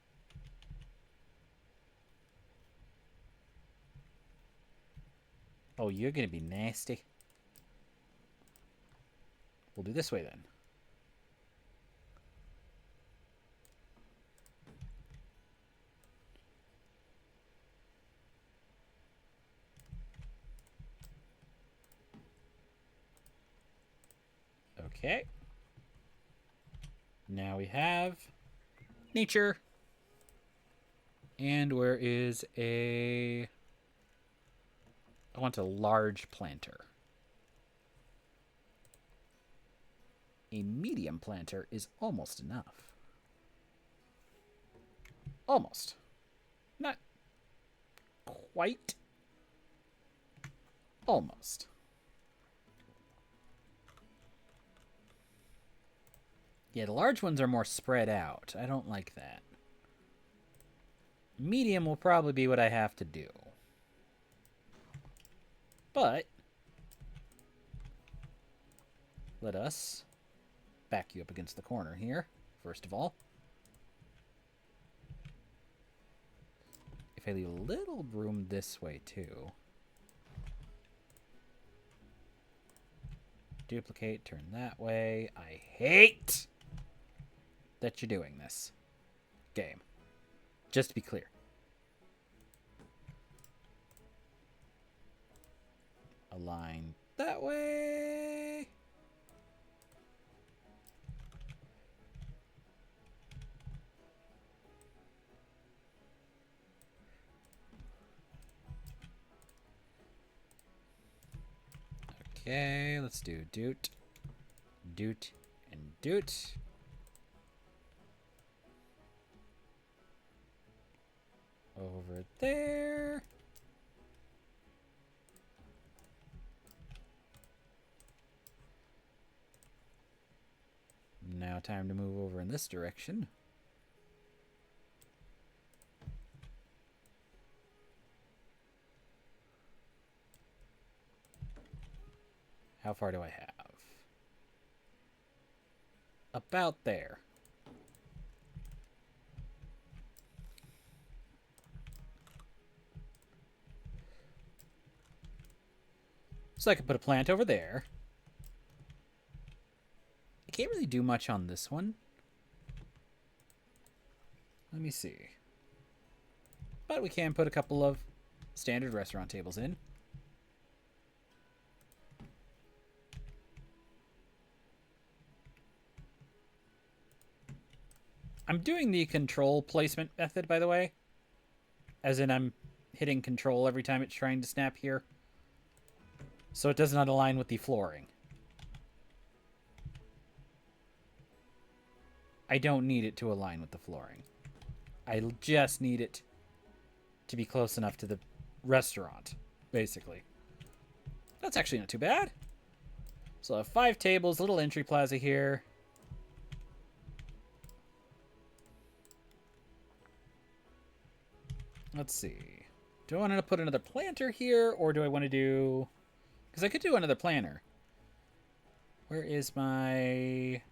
Oh, you're going to be nasty. We'll do this way then. Okay. Now we have nature. And where is a... I want a large planter. A medium planter is almost enough. Almost. Not quite. Almost. Yeah, the large ones are more spread out. I don't like that. Medium will probably be what I have to do. But let us back you up against the corner here, first of all. If I leave a little room this way, too. Duplicate, turn that way. I hate that you're doing this. Game. Just to be clear. align that way. Okay, let's do doot, doot, and doot. Over there. Now time to move over in this direction. How far do I have? About there. So I can put a plant over there. I can't really do much on this one. Let me see. But we can put a couple of standard restaurant tables in. I'm doing the control placement method, by the way. As in, I'm hitting control every time it's trying to snap here. So it does not align with the flooring. I don't need it to align with the flooring. I just need it to be close enough to the restaurant, basically. That's actually not too bad. So I have 5 tables, little entry plaza here. Let's see. Do I want to put another planter here, or do I want to do... Because I could do another planter. Where is my...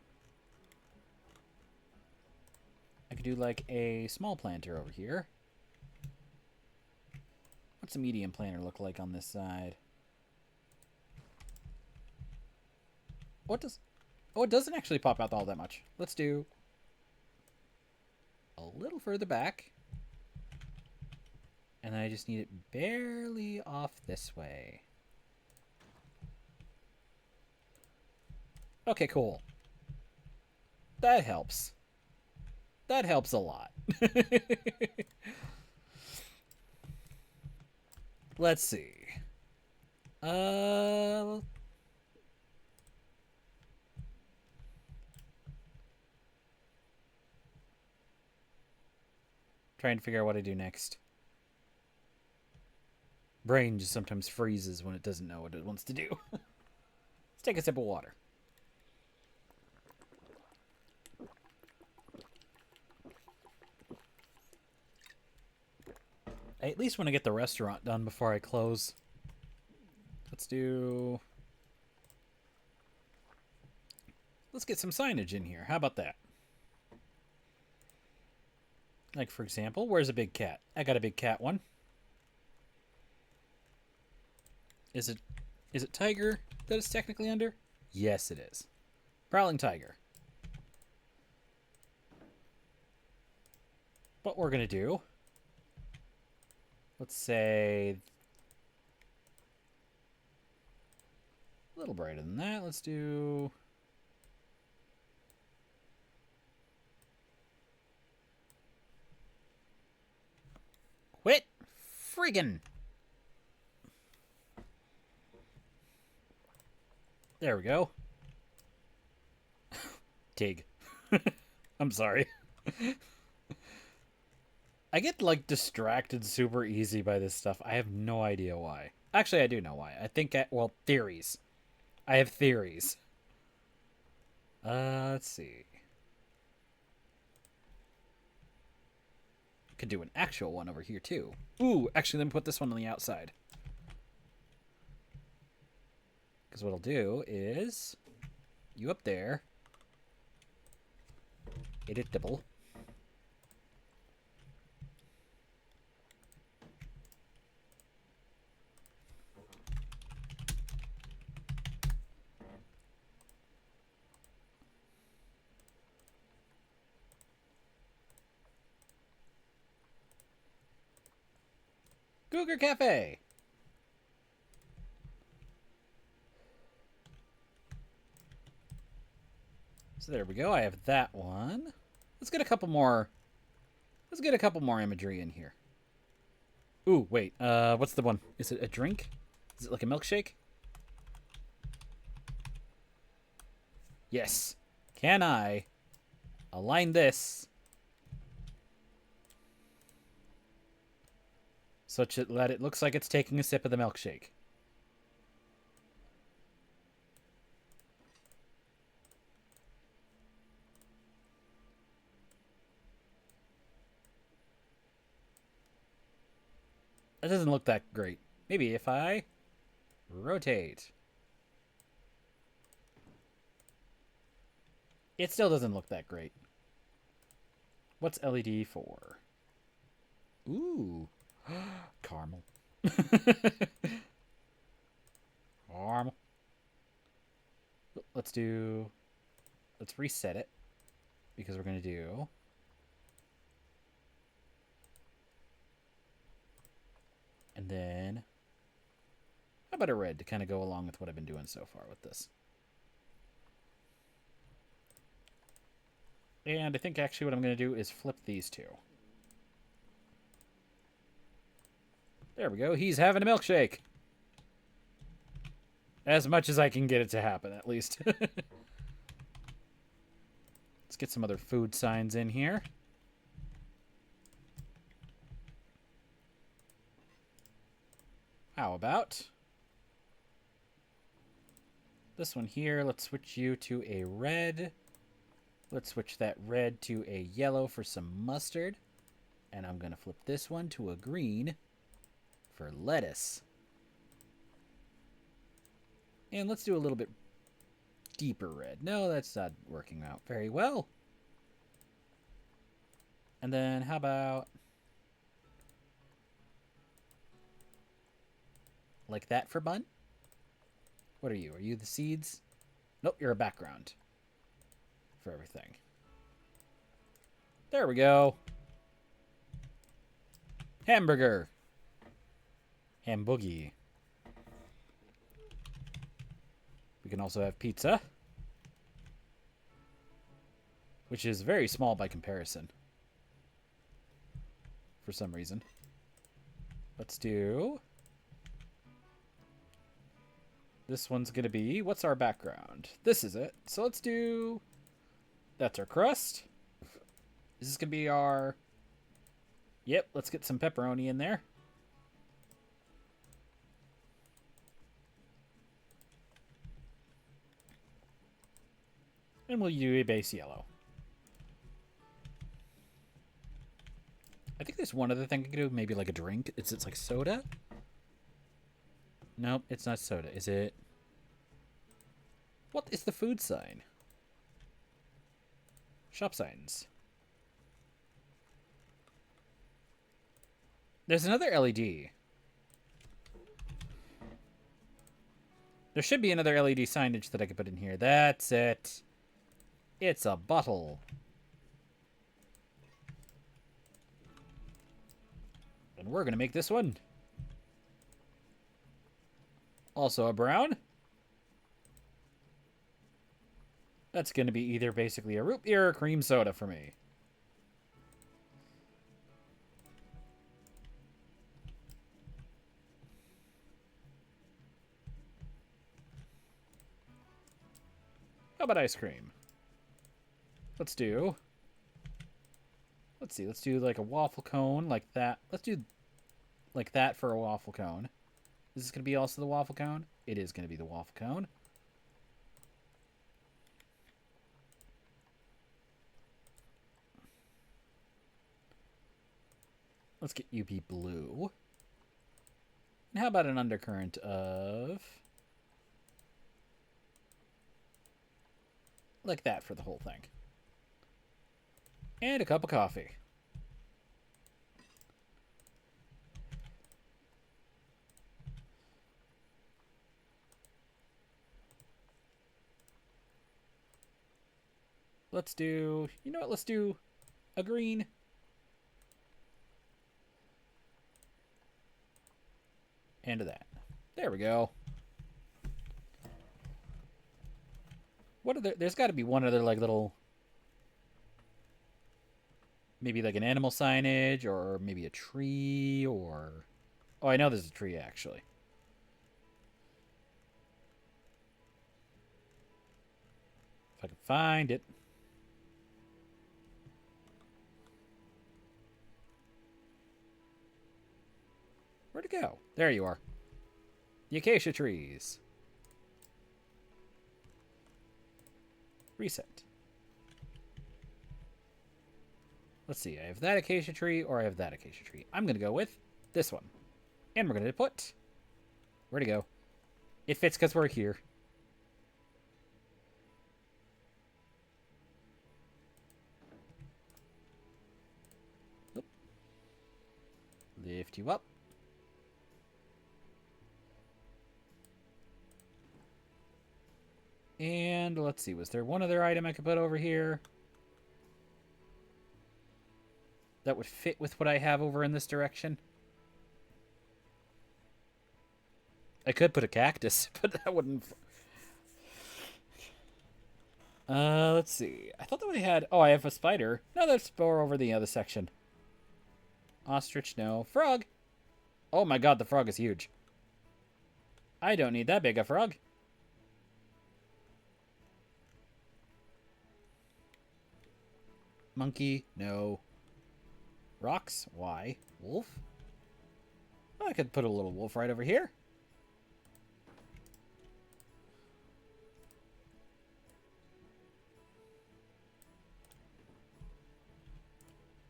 I could do like a small planter over here. What's a medium planter look like on this side? What does... Oh, it doesn't actually pop out all that much. Let's do a little further back. And then I just need it barely off this way. Okay, cool. That helps. That helps a lot. Let's see. Trying to figure out what I do next. Brain just sometimes freezes when it doesn't know what it wants to do. Let's take a sip of water. I at least want to get the restaurant done before I close. Let's get some signage in here. How about that? Like, for example, where's a big cat? I got a big cat one. Is it tiger that it's technically under? Yes, it is. Prowling tiger. What we're going to do... Let's say... A little brighter than that. Let's do... Quit friggin'! There we go. Tig. I'm sorry. I get, like, distracted super easy by this stuff. I have no idea why. Actually, I do know why. I think, well, theories. I have theories. Let's see. Could do an actual one over here, too. Ooh, actually, let me put this one on the outside. Because what I'll do is... You up there. Editable. Cougar Cafe. So there we go. I have that one. Let's get a couple more. Let's get a couple more imagery in here. Ooh, wait. What's the one? Is it a drink? Is it like a milkshake? Yes. Can I align this such that it looks like it's taking a sip of the milkshake? That doesn't look that great. Maybe if I rotate. It still doesn't look that great. What's LED for? Ooh. Caramel. Caramel. Let's reset it. Because we're going to do... And then... How about a red to kind of go along with what I've been doing so far with this? And I think actually what I'm going to do is flip these two. There we go. He's having a milkshake. As much as I can get it to happen, at least. Let's get some other food signs in here. How about this one here? Let's switch you to a red. Let's switch that red to a yellow for some mustard. And I'm going to flip this one to a green for lettuce. And let's do a little bit deeper red. No, that's not working out very well. And then how about like that for bun? What are you? Are you the seeds? Nope, you're a background for everything. There we go. Hamburger. Hamboogie. We can also have pizza, which is very small by comparison for some reason. Let's do... This one's going to be... What's our background? This is it. So let's do... That's our crust. Is this going to be our... Yep, let's get some pepperoni in there. And we'll do a base yellow. I think there's one other thing I could do. Maybe like a drink. It's like soda? Nope, it's not soda. Is it? What is the food sign? Shop signs. There's another LED. There should be another LED signage that I could put in here. That's it. It's a bottle. And we're going to make this one. Also a brown. That's going to be either basically a root beer or cream soda for me. How about ice cream? Let's do like a waffle cone like that. Let's do like that for a waffle cone. Is this going to be also the waffle cone? It is going to be the waffle cone. Let's get you be blue. And how about an undercurrent of... Like that for the whole thing. And a cup of coffee. Let's do... You know what? Let's do a green. And that. There we go. What other? There's got to be one other like little, maybe like an animal signage or maybe a tree or. Oh, I know there's a tree actually. If I can find it. Where'd it go? There you are. The acacia trees. Reset. Let's see. I have that acacia tree or I have that acacia tree. I'm going to go with this one. And we're going to put... Where'd it go? It fits because we're here. Oop. Lift you up. And let's see, was there one other item I could put over here that would fit with what I have over in this direction? I could put a cactus, but that wouldn't... let's see. I thought that we had... Oh, I have a spider. No, that's more over the other section. Ostrich, no. Frog! Oh my god, the frog is huge. I don't need that big a frog. Monkey, no. Rocks, why? Wolf? Oh, I could put a little wolf right over here.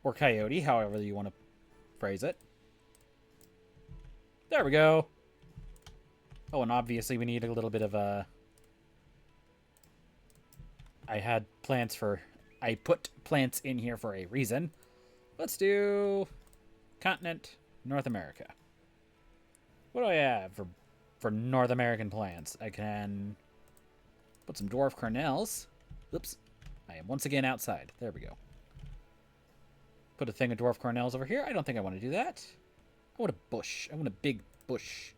Or coyote, however you want to phrase it. There we go. Oh, and obviously we need a little bit of a... I had plants for... I put plants in here for a reason. Let's do continent North America. What do I have for North American plants? I can put some dwarf cornels. Oops. I am once again outside. There we go. Put a thing of dwarf cornels over here. I don't think I want to do that. I want a bush. I want a big bush.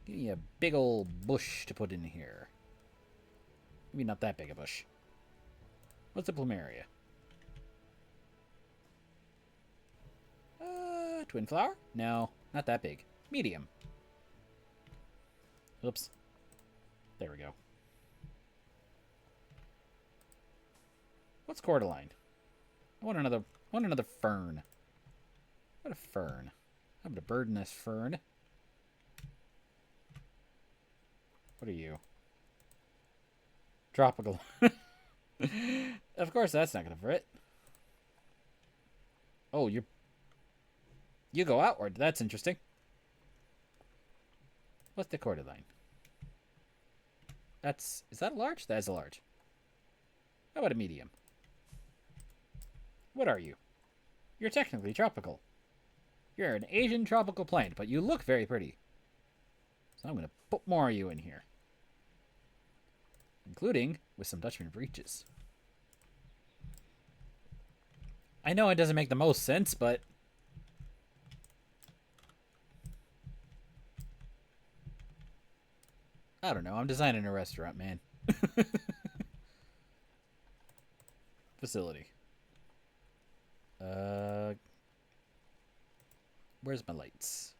Give me a big old bush to put in here. Maybe not that big a bush. What's the plumeria? Twin flower? No, not that big. Medium. Oops. There we go. What's cordyline? I want another fern. What a fern. How about a bird nest fern? What are you? Tropical. Of course that's not gonna fit. Oh, you go outward. That's interesting. What's the cordyline? Is that a large? That is a large. How about a medium? What are you? You're technically tropical. You're an Asian tropical plant, but you look very pretty. So I'm going to put more of you in here. Including with some Dutchman breeches. I know it doesn't make the most sense, but... I don't know. I'm designing a restaurant, man. Facility. Where's my lights?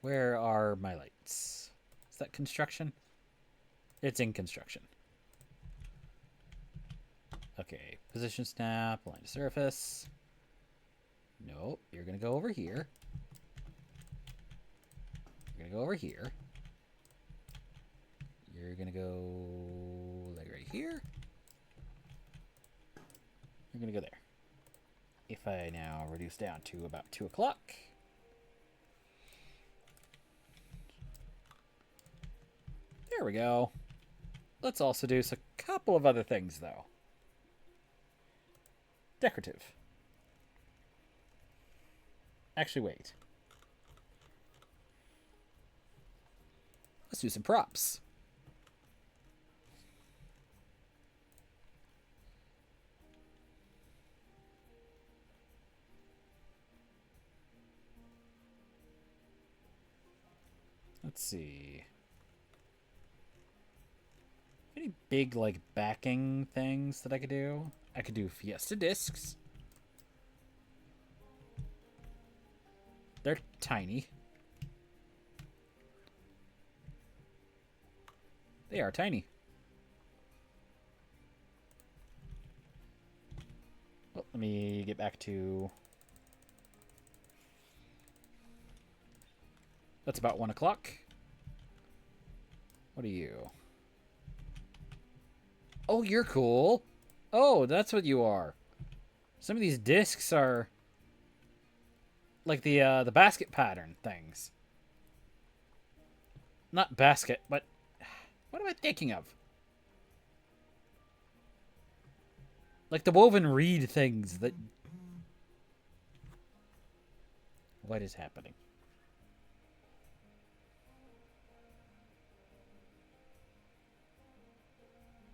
Where are my lights? Is that construction? It's in construction. Okay, position snap, line to surface. Nope, you're gonna go over here. You're gonna go over here. You're gonna go like right here. You're gonna go there. If I now reduce down to about 2 o'clock. There we go. Let's also do a couple of other things, though. Decorative. Actually, wait. Let's do some props. Let's see. If Any big, like, backing things that I could do? I could do Fiesta discs. They're tiny. They are tiny. Well, let me get back to... That's about 1 o'clock. What are you? Oh, you're cool. Oh, that's what you are. Some of these discs are like the basket pattern things. Not basket, but what am I thinking of? Like the woven reed things that... What is happening?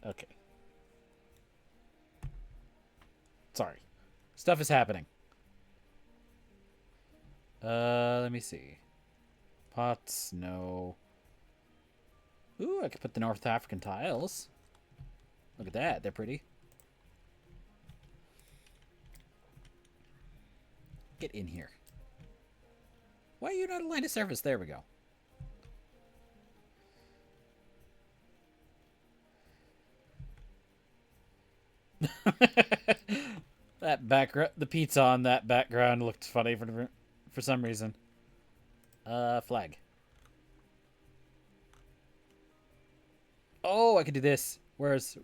Okay. Sorry. Stuff is happening. Let me see. Pots, no. Ooh, I could put the North African tiles. Look at that, they're pretty. Get in here. Why are you not aligned to surface? There we go. That background, the pizza on that background looked funny for some reason. Flag. Oh, I could do this. Where's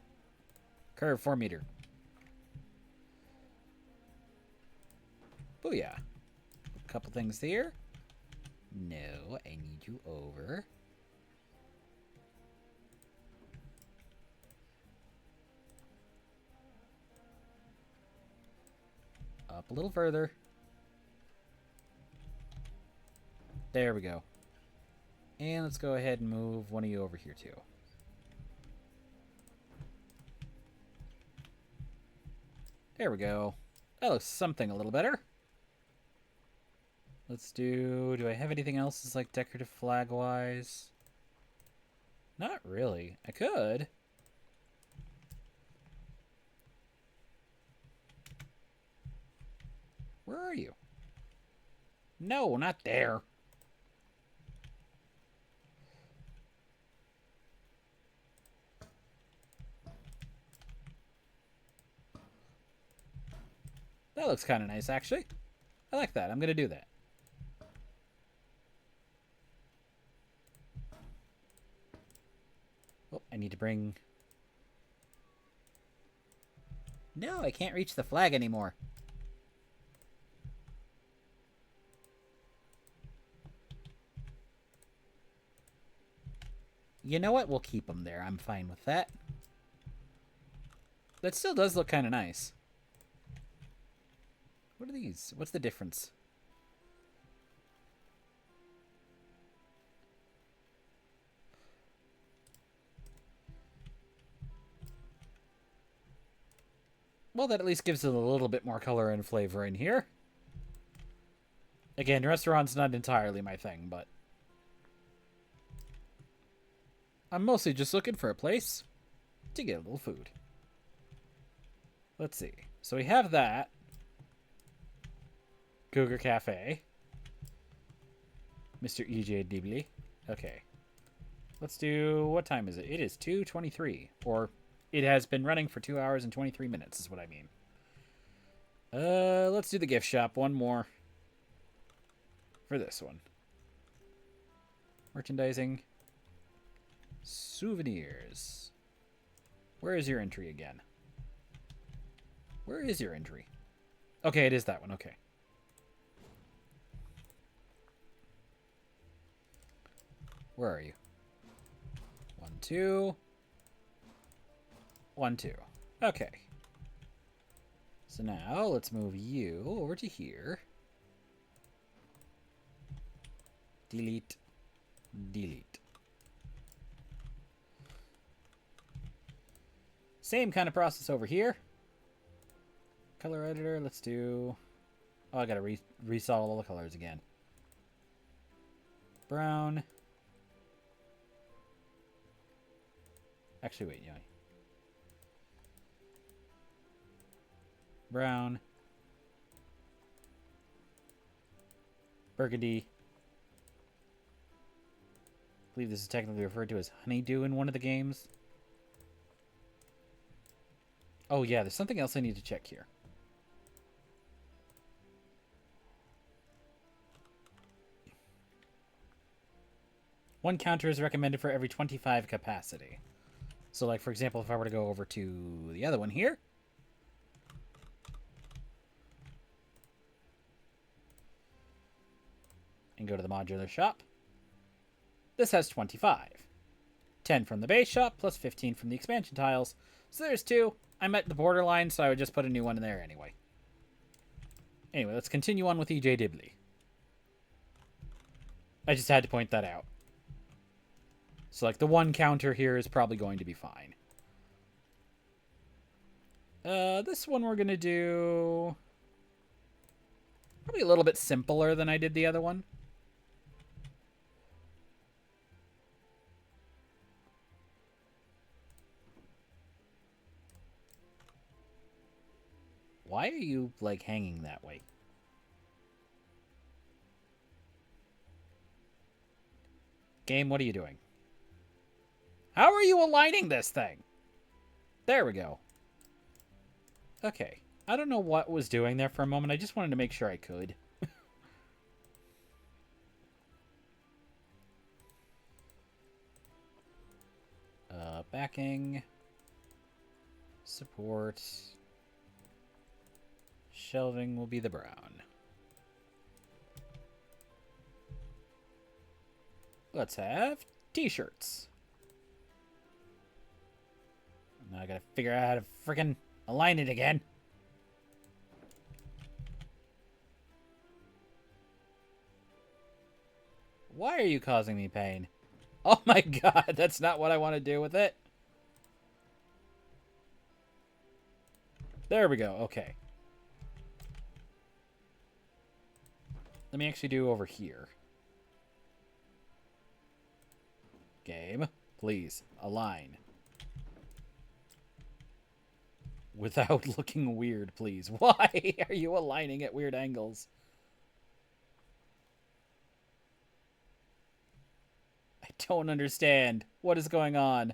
curve 4 meter? Booyah. A couple things here. No, I need you over. Up a little further. There we go. And let's go ahead and move one of you over here too. There we go. That looks something a little better. Let's do I have anything else that's like decorative flag wise? Not really. I could. Where are you? No, not there. That looks kind of nice, actually. I like that. I'm going to do that. Oh, I need to bring... No, I can't reach the flag anymore. You know what? We'll keep them there. I'm fine with that. That still does look kind of nice. What are these? What's the difference? Well, that at least gives it a little bit more color and flavor in here. Again, restaurant's not entirely my thing, but... I'm mostly just looking for a place to get a little food. Let's see. So we have that. Cougar Cafe. Mr. E.J. Dibley. Okay. Let's do... What time is it? It is 2:23. Or it has been running for 2 hours and 23 minutes is what I mean. Let's do the gift shop. One more. For this one. Merchandising. Souvenirs. Where is your entry again? Where is your entry? Okay, it is that one. Okay. Where are you? 1, 2. 1, 2. Okay. So now let's move you over to here. Delete. Delete. Same kind of process over here. Color editor, let's do... Oh, I gotta resolve all the colors again. Brown. Actually, wait, yeah. Brown. Burgundy. I believe this is technically referred to as honeydew in one of the games. Oh, yeah, there's something else I need to check here. One counter is recommended for every 25 capacity. So, like, for example, if I were to go over to the other one here. And go to the modular shop. This has 25. 10 from the base shop, plus 15 from the expansion tiles. So there's 2. I'm at the borderline, so I would just put a new one in there anyway. Anyway, let's continue on with EJ Dibley. I just had to point that out. So, like, the one counter here is probably going to be fine. This one we're going to do probably a little bit simpler than I did the other one. Why are you, like, hanging that way? Game, what are you doing? How are you aligning this thing? There we go. Okay. I don't know what was doing there for a moment. I just wanted to make sure I could. Backing. Support. Shelving will be the brown. Let's have t-shirts. Now I gotta figure out how to freaking align it again. Why are you causing me pain? Oh my god, that's not what I want to do with it. There we go, okay. Let me actually do over here. Game, please, align. Without looking weird, please. Why are you aligning at weird angles? I don't understand. What is going on?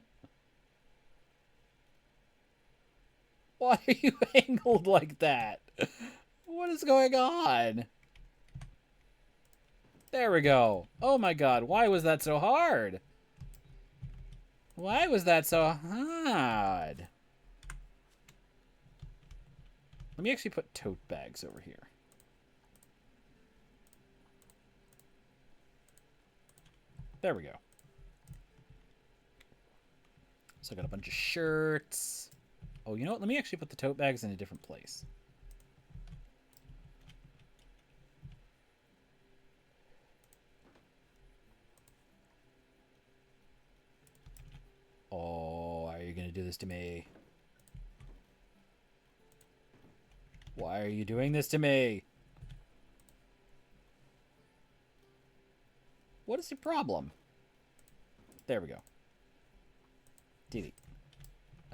Why are you angled like that? What is going on? There we go. Oh my god, why was that so hard? Why was that so hard? Let me actually put tote bags over here. There we go. So I got a bunch of shirts. Oh, you know what? Let me actually put the tote bags in a different place. Oh, are you going to do this to me? Why are you doing this to me? What is your problem? There we go. Delete.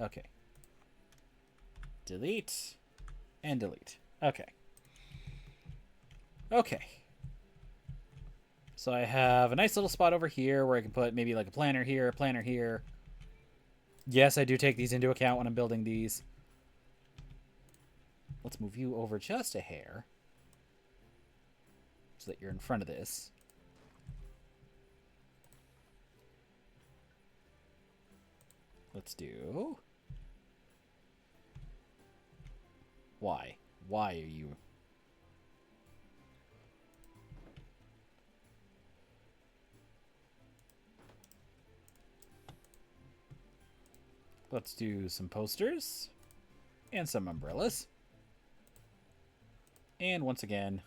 Okay. Delete. And delete. Okay. Okay. So I have a nice little spot over here where I can put maybe like a planner here, a planner here. Yes, I do take these into account when I'm building these. Let's move you over just a hair so that you're in front of this. Let's do... Why? Why are you... Let's do some posters and some umbrellas. And once again,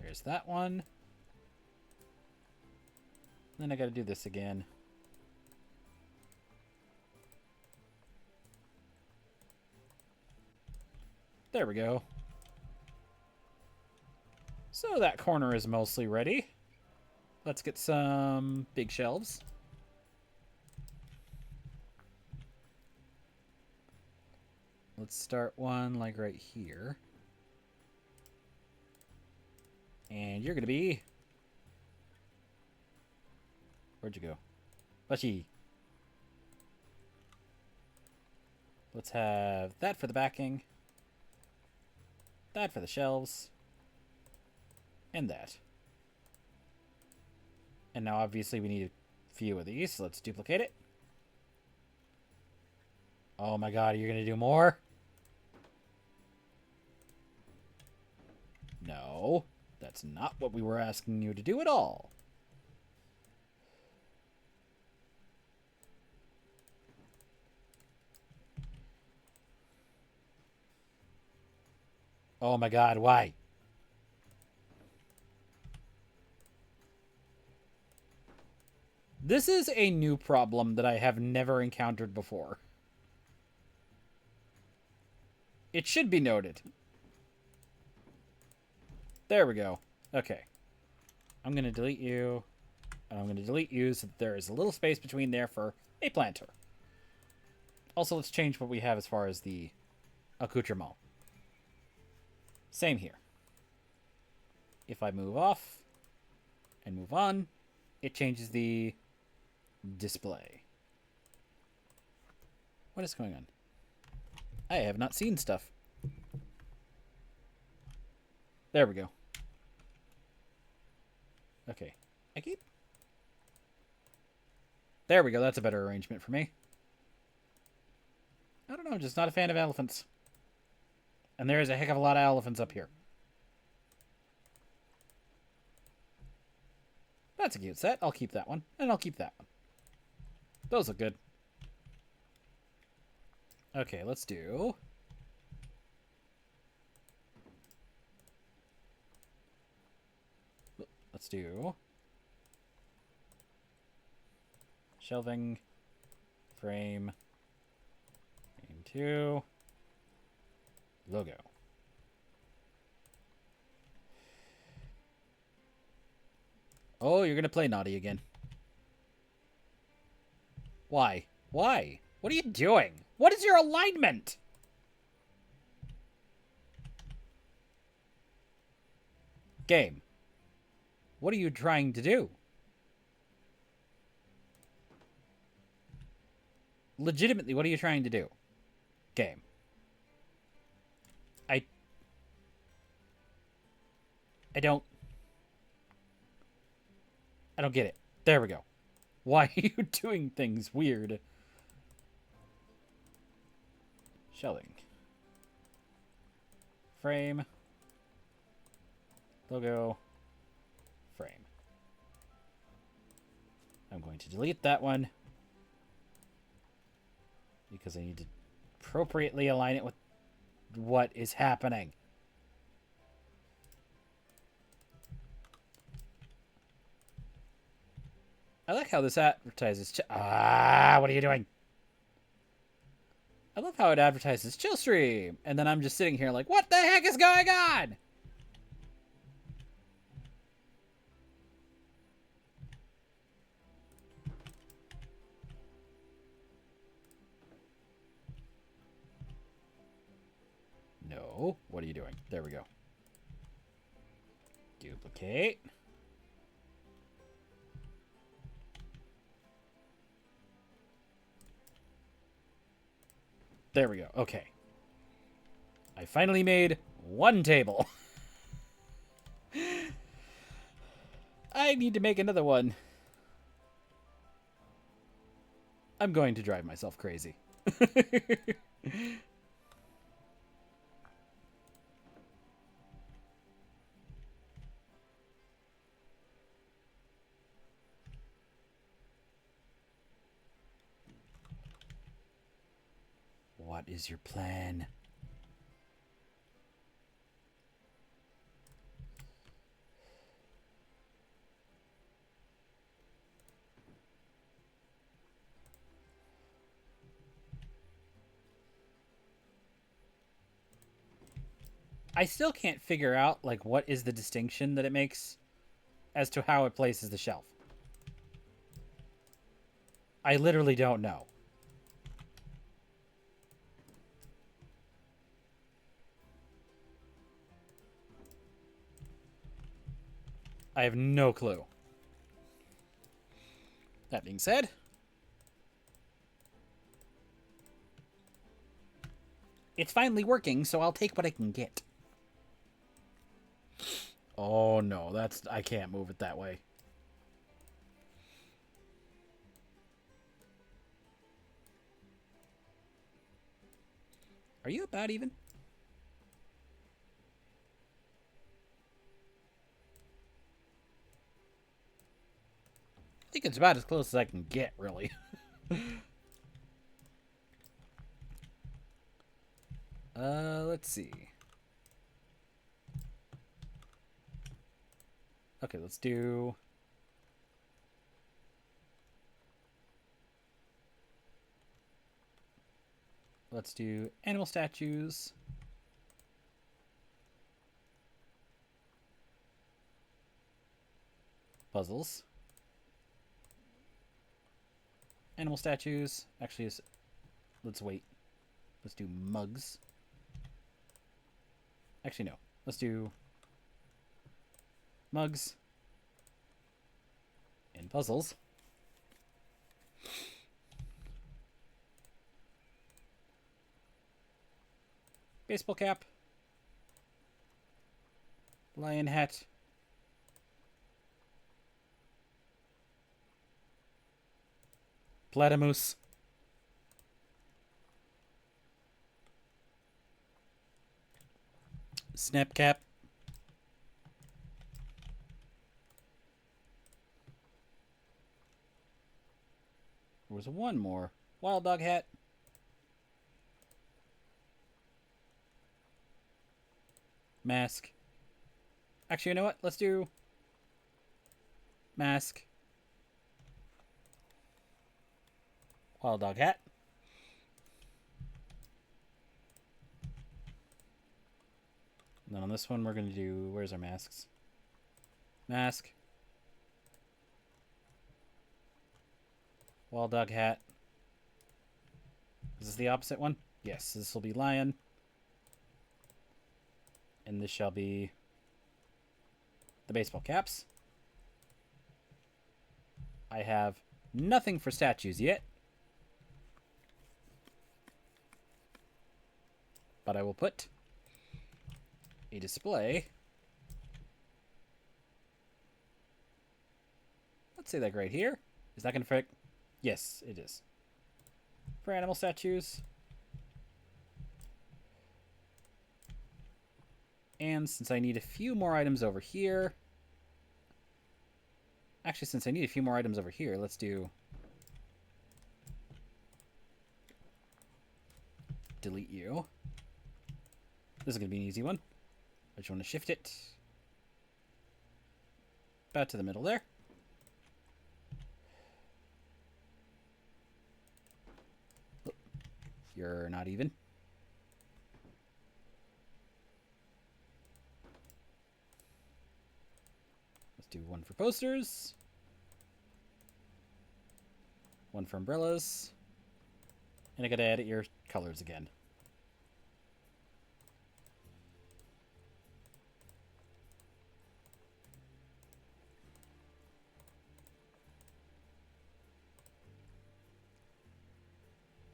there's that one. Then I got to do this again. There we go. So that corner is mostly ready. Let's get some big shelves. Let's start one like right here. And you're going to be... Where'd you go? Bushy. Let's have that for the backing. That for the shelves. And that. And now obviously we need a few of these, so let's duplicate it. Oh my god, you're going to do more? No, that's not what we were asking you to do at all. Oh my god, why? This is a new problem that I have never encountered before. It should be noted. There we go. Okay. I'm going to delete you. And I'm going to delete you so that there is a little space between there for a planter. Also, let's change what we have as far as the accoutrement. Same here. If I move off and move on, it changes the display. What is going on? I have not seen stuff. There we go. Okay. I keep... There we go. That's a better arrangement for me. I don't know. I'm just not a fan of elephants. And there is a heck of a lot of elephants up here. That's a cute set. I'll keep that one. And I'll keep that one. Those look good. Okay, let's do... Let's do... Shelving. Frame. Frame 2. Logo. Oh, you're going to play naughty again. Why? Why? What are you doing? What is your alignment? Game. What are you trying to do? Legitimately, what are you trying to do? Game. I don't get it. There we go. Why are you doing things weird? Shelving. Frame. Logo. Frame. I'm going to delete that one because I need to appropriately align it with what is happening. I like how this advertises... what are you doing? I love how it advertises chill stream. And then I'm just sitting here like, what the heck is going on? No. What are you doing? There we go. Duplicate. There we go. Okay. I finally made one table. I need to make another one. I'm going to drive myself crazy. What is your plan? I still can't figure out, like, what is the distinction that it makes as to how it places the shelf. I literally don't know. I have no clue. That being said, it's finally working, so I'll take what I can get. Oh no, I can't move it that way. Are you about even? I think it's about as close as I can get, really. Let's see. Okay, let's do... Let's do animal statues. Puzzles. Animal statues. Actually, let's wait. Let's do mugs. Actually, no. Let's do mugs and puzzles. Baseball cap. Lion hat. Platymus. Snap cap. There was one more. Wild dog hat. Mask. Actually, you know what? Let's do mask. Wild dog hat. And then on this one, we're going to do... Where's our masks? Mask. Wild dog hat. Is this the opposite one? Yes, this will be lion. And this shall be the baseball caps. I have nothing for statues yet. But I will put a display. Let's say like right here. Is that going to fit? Yes, it is. For animal statues. And since I need a few more items over here... Actually, since I need a few more items over here, let's do... Delete you. This is going to be an easy one. I just want to shift it. About to the middle there. Oh, you're not even. Let's do one for posters. One for umbrellas. And I gotta edit your colors again.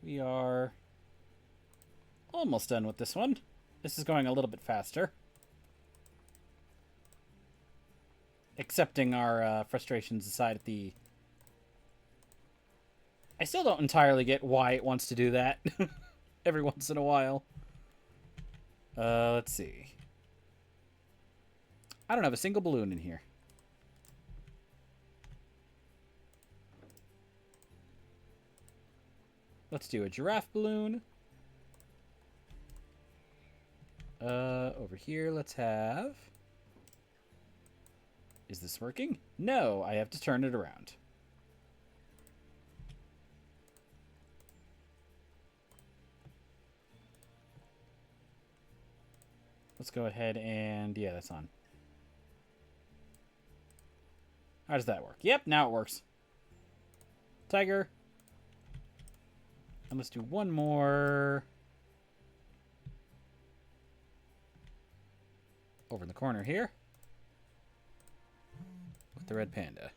We are almost done with this one. This is going a little bit faster. Accepting our frustrations aside at the... I still don't entirely get why it wants to do that every once in a while. Let's see. I don't have a single balloon in here. Let's do a giraffe balloon. Over here, let's have... Is this working? No, I have to turn it around. let's go ahead and... Yeah, that's on. How does that work? Yep, now it works. Tiger. And let's do one more. Over in the corner here. With the red panda.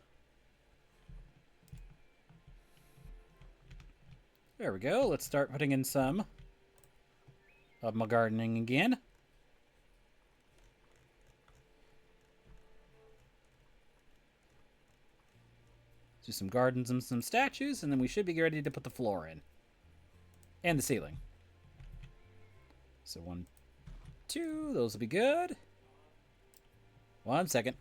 There we go. Let's start putting in some of my gardening again. Do some gardens and some statues, and then we should be ready to put the floor in. And the ceiling. So 1, 2, those will be good. 1 second.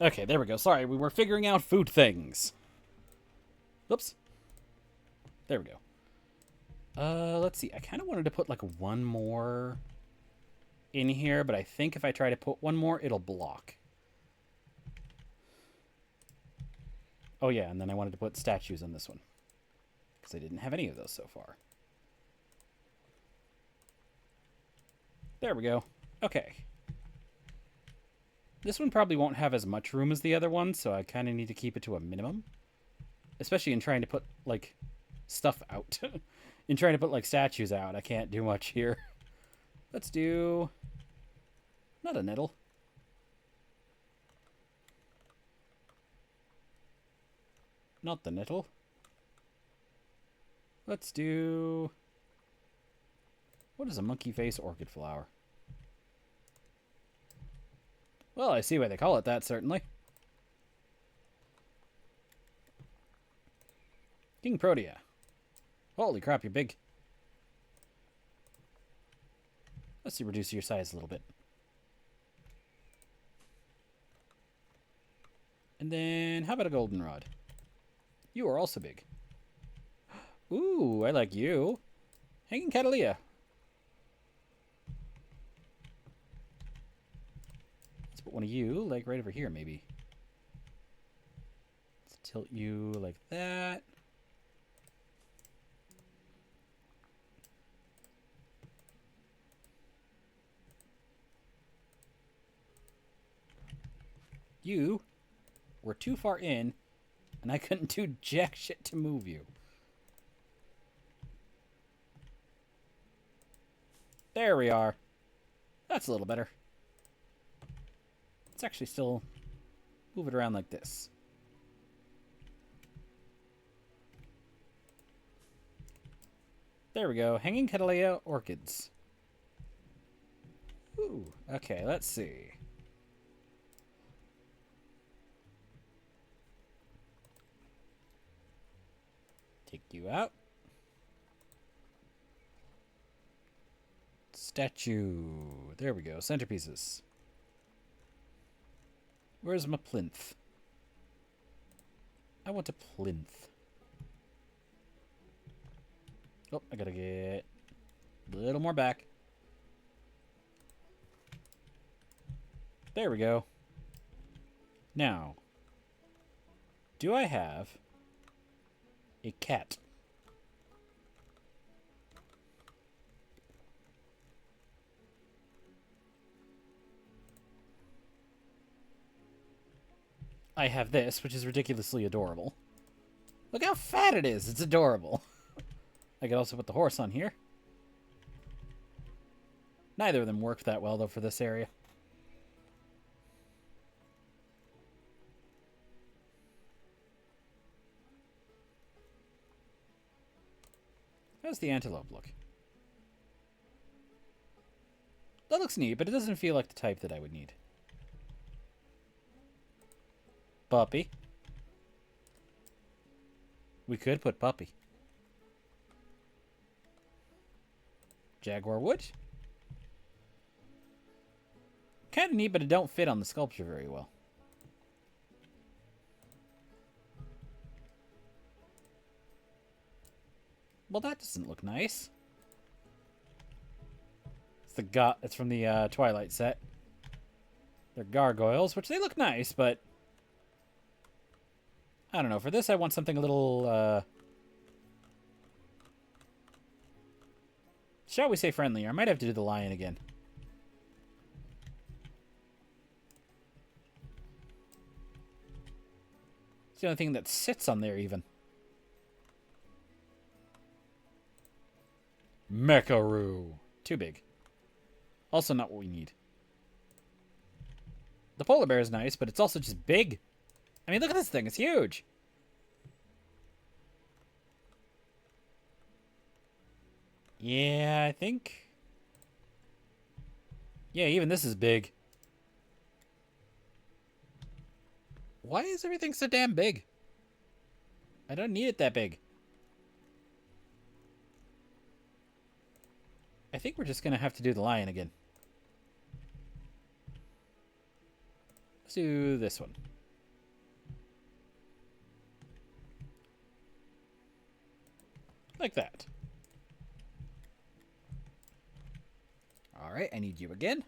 Okay, there we go. Sorry, we were figuring out food things. Oops. There we go. Let's see. I kind of wanted to put like one more in here, but I think if I try to put one more, it'll block. Oh yeah, and then I wanted to put statues on this one. Because I didn't have any of those so far. There we go. Okay. This one probably won't have as much room as the other one, so I kind of need to keep it to a minimum. Especially in trying to put, like, stuff out. In trying to put, like, statues out, I can't do much here. Let's do... Not a nettle. Not the nettle. Let's do... What is a monkey face orchid flower? Well, I see why they call it that, certainly. King Protea. Holy crap, you're big. Let's see, reduce your size a little bit. And then, how about a goldenrod? You are also big. Ooh, I like you. Hanging Catalea. Let's put one of you, like right over here, maybe. Let's tilt you like that. You were too far in, and I couldn't do jack shit to move you. There we are. That's a little better. Let's actually still move it around like this. There we go. Hanging Catalea orchids. Ooh, okay, let's see. Take you out. Statue. There we go. Centerpieces. Where's my plinth? I want a plinth. Oh, I gotta get a little more back. There we go. Now, do I have a cat? I have this, which is ridiculously adorable. Look how fat it is. It's adorable. I could also put the horse on here. Neither of them work that well, though, for this area. How's the antelope look? That looks neat, but it doesn't feel like the type that I would need. Puppy. We could put puppy. Jaguar wood. Kind of neat, but it don't fit on the sculpture very well. Well, that doesn't look nice. It's from the Twilight set. They're gargoyles, which they look nice, but I don't know. For this, I want something a little, shall we say friendlier? I might have to do the lion again. It's the only thing that sits on there, even. Mecharoo. Too big. Also not what we need. The polar bear is nice, but it's also just big. I mean, look at this thing. It's huge. Yeah, I think... Yeah, even this is big. Why is everything so damn big? I don't need it that big. I think we're just going to have to do the lion again. Let's do this one. Like that. Alright, I need you again.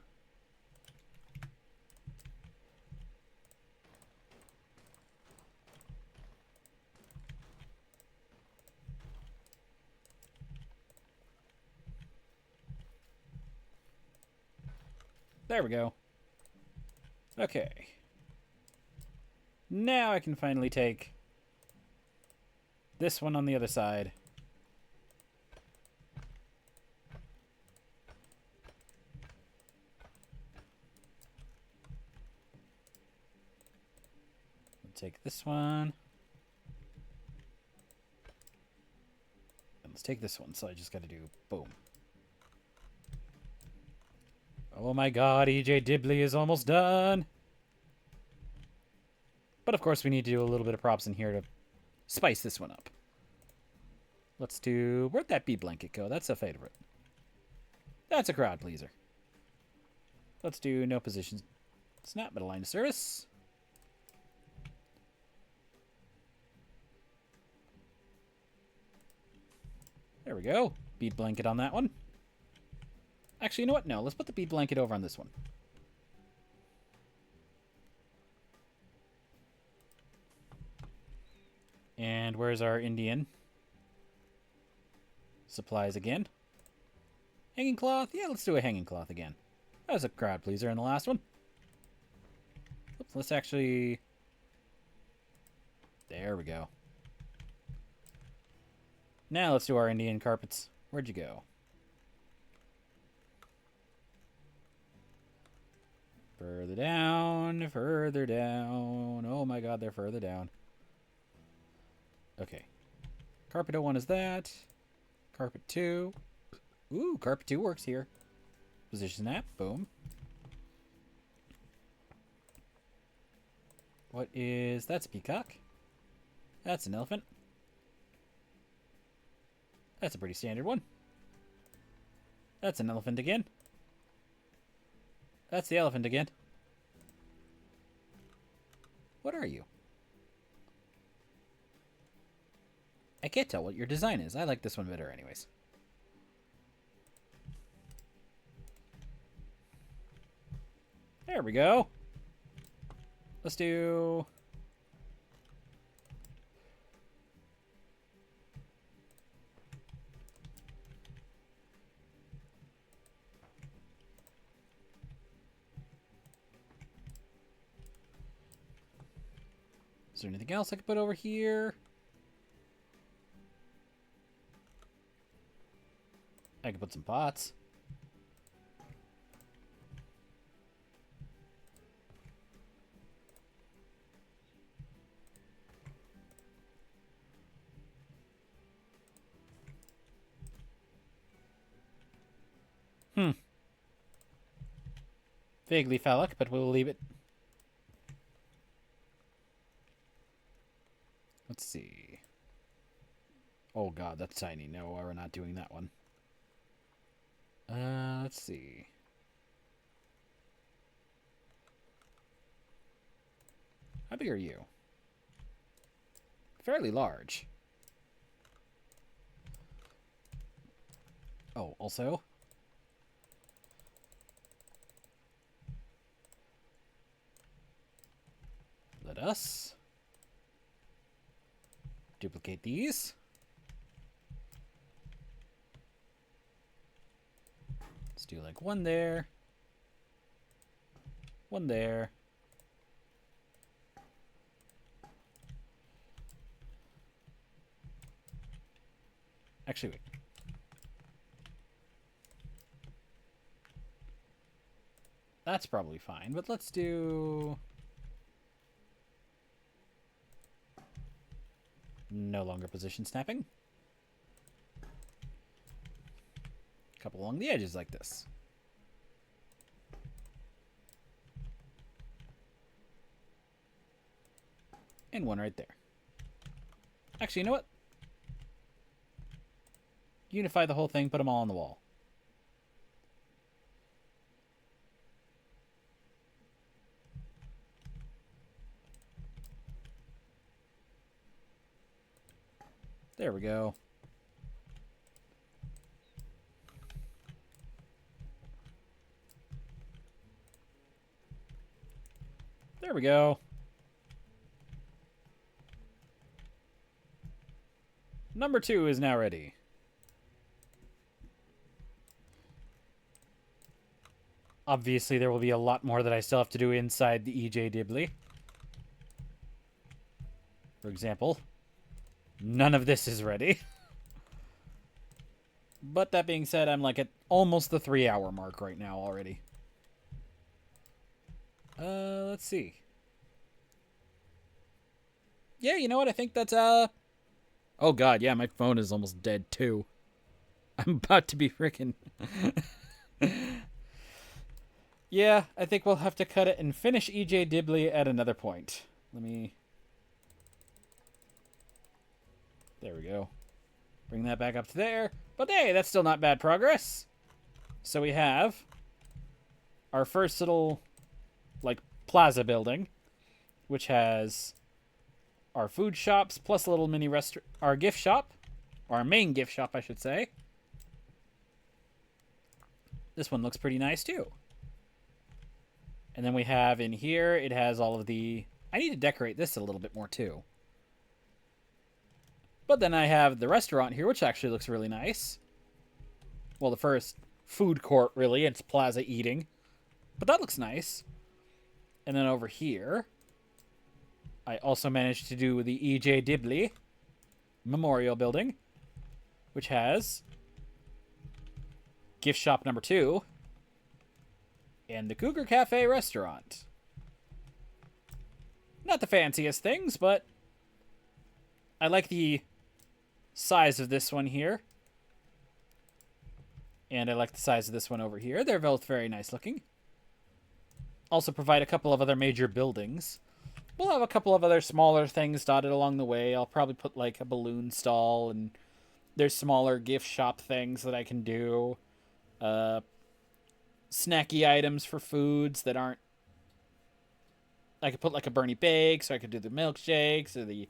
There we go. Okay. Now I can finally take this one on the other side. Take this one. And let's take this one. So I just got to do boom. Oh my god, EJ Dibley is almost done. But of course we need to do a little bit of props in here to spice this one up. Let's do... Where'd that bee blanket go? That's a favorite. That's a crowd pleaser. Let's do no positions. Snap, but a line of service. There we go. Bead blanket on that one. Actually, you know what? No, let's put the bead blanket over on this one. And where's our Indian? Supplies again. Hanging cloth? Yeah, let's do a hanging cloth again. That was a crowd pleaser in the last one. Oops, let's actually... There we go. Now let's do our Indian carpets. Where'd you go? Further down, further down. Oh my god, they're further down. Okay. Carpet 01 is that. Carpet 2. Ooh, carpet 2 works here. Position snap. Boom. What is... That's a peacock. That's an elephant. That's a pretty standard one. That's an elephant again. That's the elephant again. What are you? I can't tell what your design is. I like this one better anyways. There we go. Let's do... Is there anything else I could put over here? I could put some pots. Vaguely phallic, but we'll leave it. Let's see. Oh god, that's tiny. No, we're not doing that one. Let's see. How big are you? Fairly large. Oh, also... let us duplicate these. Let's do like one there. One there. Actually, wait. That's probably fine, but let's do... no longer position snapping. A couple along the edges like this. And one right there. Actually, you know what? Unify the whole thing, put them all on the wall. There we go. There we go. Number 2 is now ready. Obviously, there will be a lot more that I still have to do inside the EJ Dibley. For example, none of this is ready. But that being said, I'm like at almost the 3-hour mark right now already. Let's see. Yeah, you know what? I think that's, oh god, yeah, my phone is almost dead too. I'm about to be freaking... Yeah, I think we'll have to cut it and finish EJ Dibley at another point. Let me... there we go. Bring that back up to there. But hey, that's still not bad progress. So we have our first little, like, plaza building, which has our food shops plus a little mini restaurant, our gift shop, or our main gift shop, I should say. This one looks pretty nice too. And then we have in here, it has all of the... I need to decorate this a little bit more too. But then I have the restaurant here, which actually looks really nice. Well, the first food court, really. It's plaza eating. But that looks nice. And then over here, I also managed to do the EJ Dibley Memorial Building, which has gift shop number 2 and the Cougar Cafe restaurant. Not the fanciest things, but I like the size of this one here. And I like the size of this one over here. They're both very nice looking. Also provide a couple of other major buildings. We'll have a couple of other smaller things dotted along the way. I'll probably put like a balloon stall, and there's smaller gift shop things that I can do. Snacky items for foods that aren't... I could put like a Bernie Bake, so I could do the milkshakes or the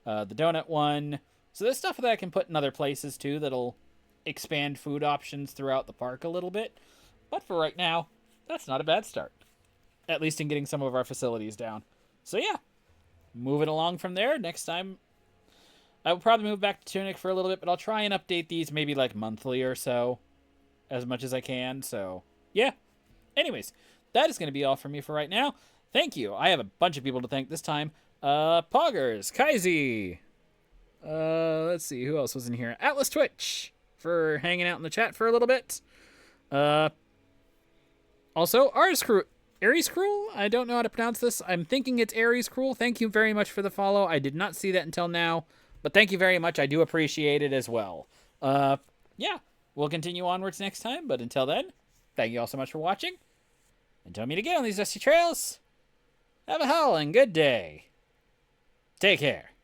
donut one. So there's stuff that I can put in other places too that'll expand food options throughout the park a little bit. But for right now, that's not a bad start. At least in getting some of our facilities down. So yeah, moving along from there. Next time, I will probably move back to Tunic for a little bit, but I'll try and update these maybe like monthly or so, as much as I can. So yeah. Anyways, that is going to be all from me for right now. Thank you. I have a bunch of people to thank this time. Poggers, Kaizy. Let's see, who else was in here? Atlas Twitch for hanging out in the chat for a little bit. Also, Aries Cruel? I don't know how to pronounce this. I'm thinking it's Aries Cruel. Thank you very much for the follow. I did not see that until now, but thank you very much. I do appreciate it as well. Yeah, we'll continue onwards next time, but until then, thank you all so much for watching. Until we meet again on these dusty trails, have a howling good day. Take care.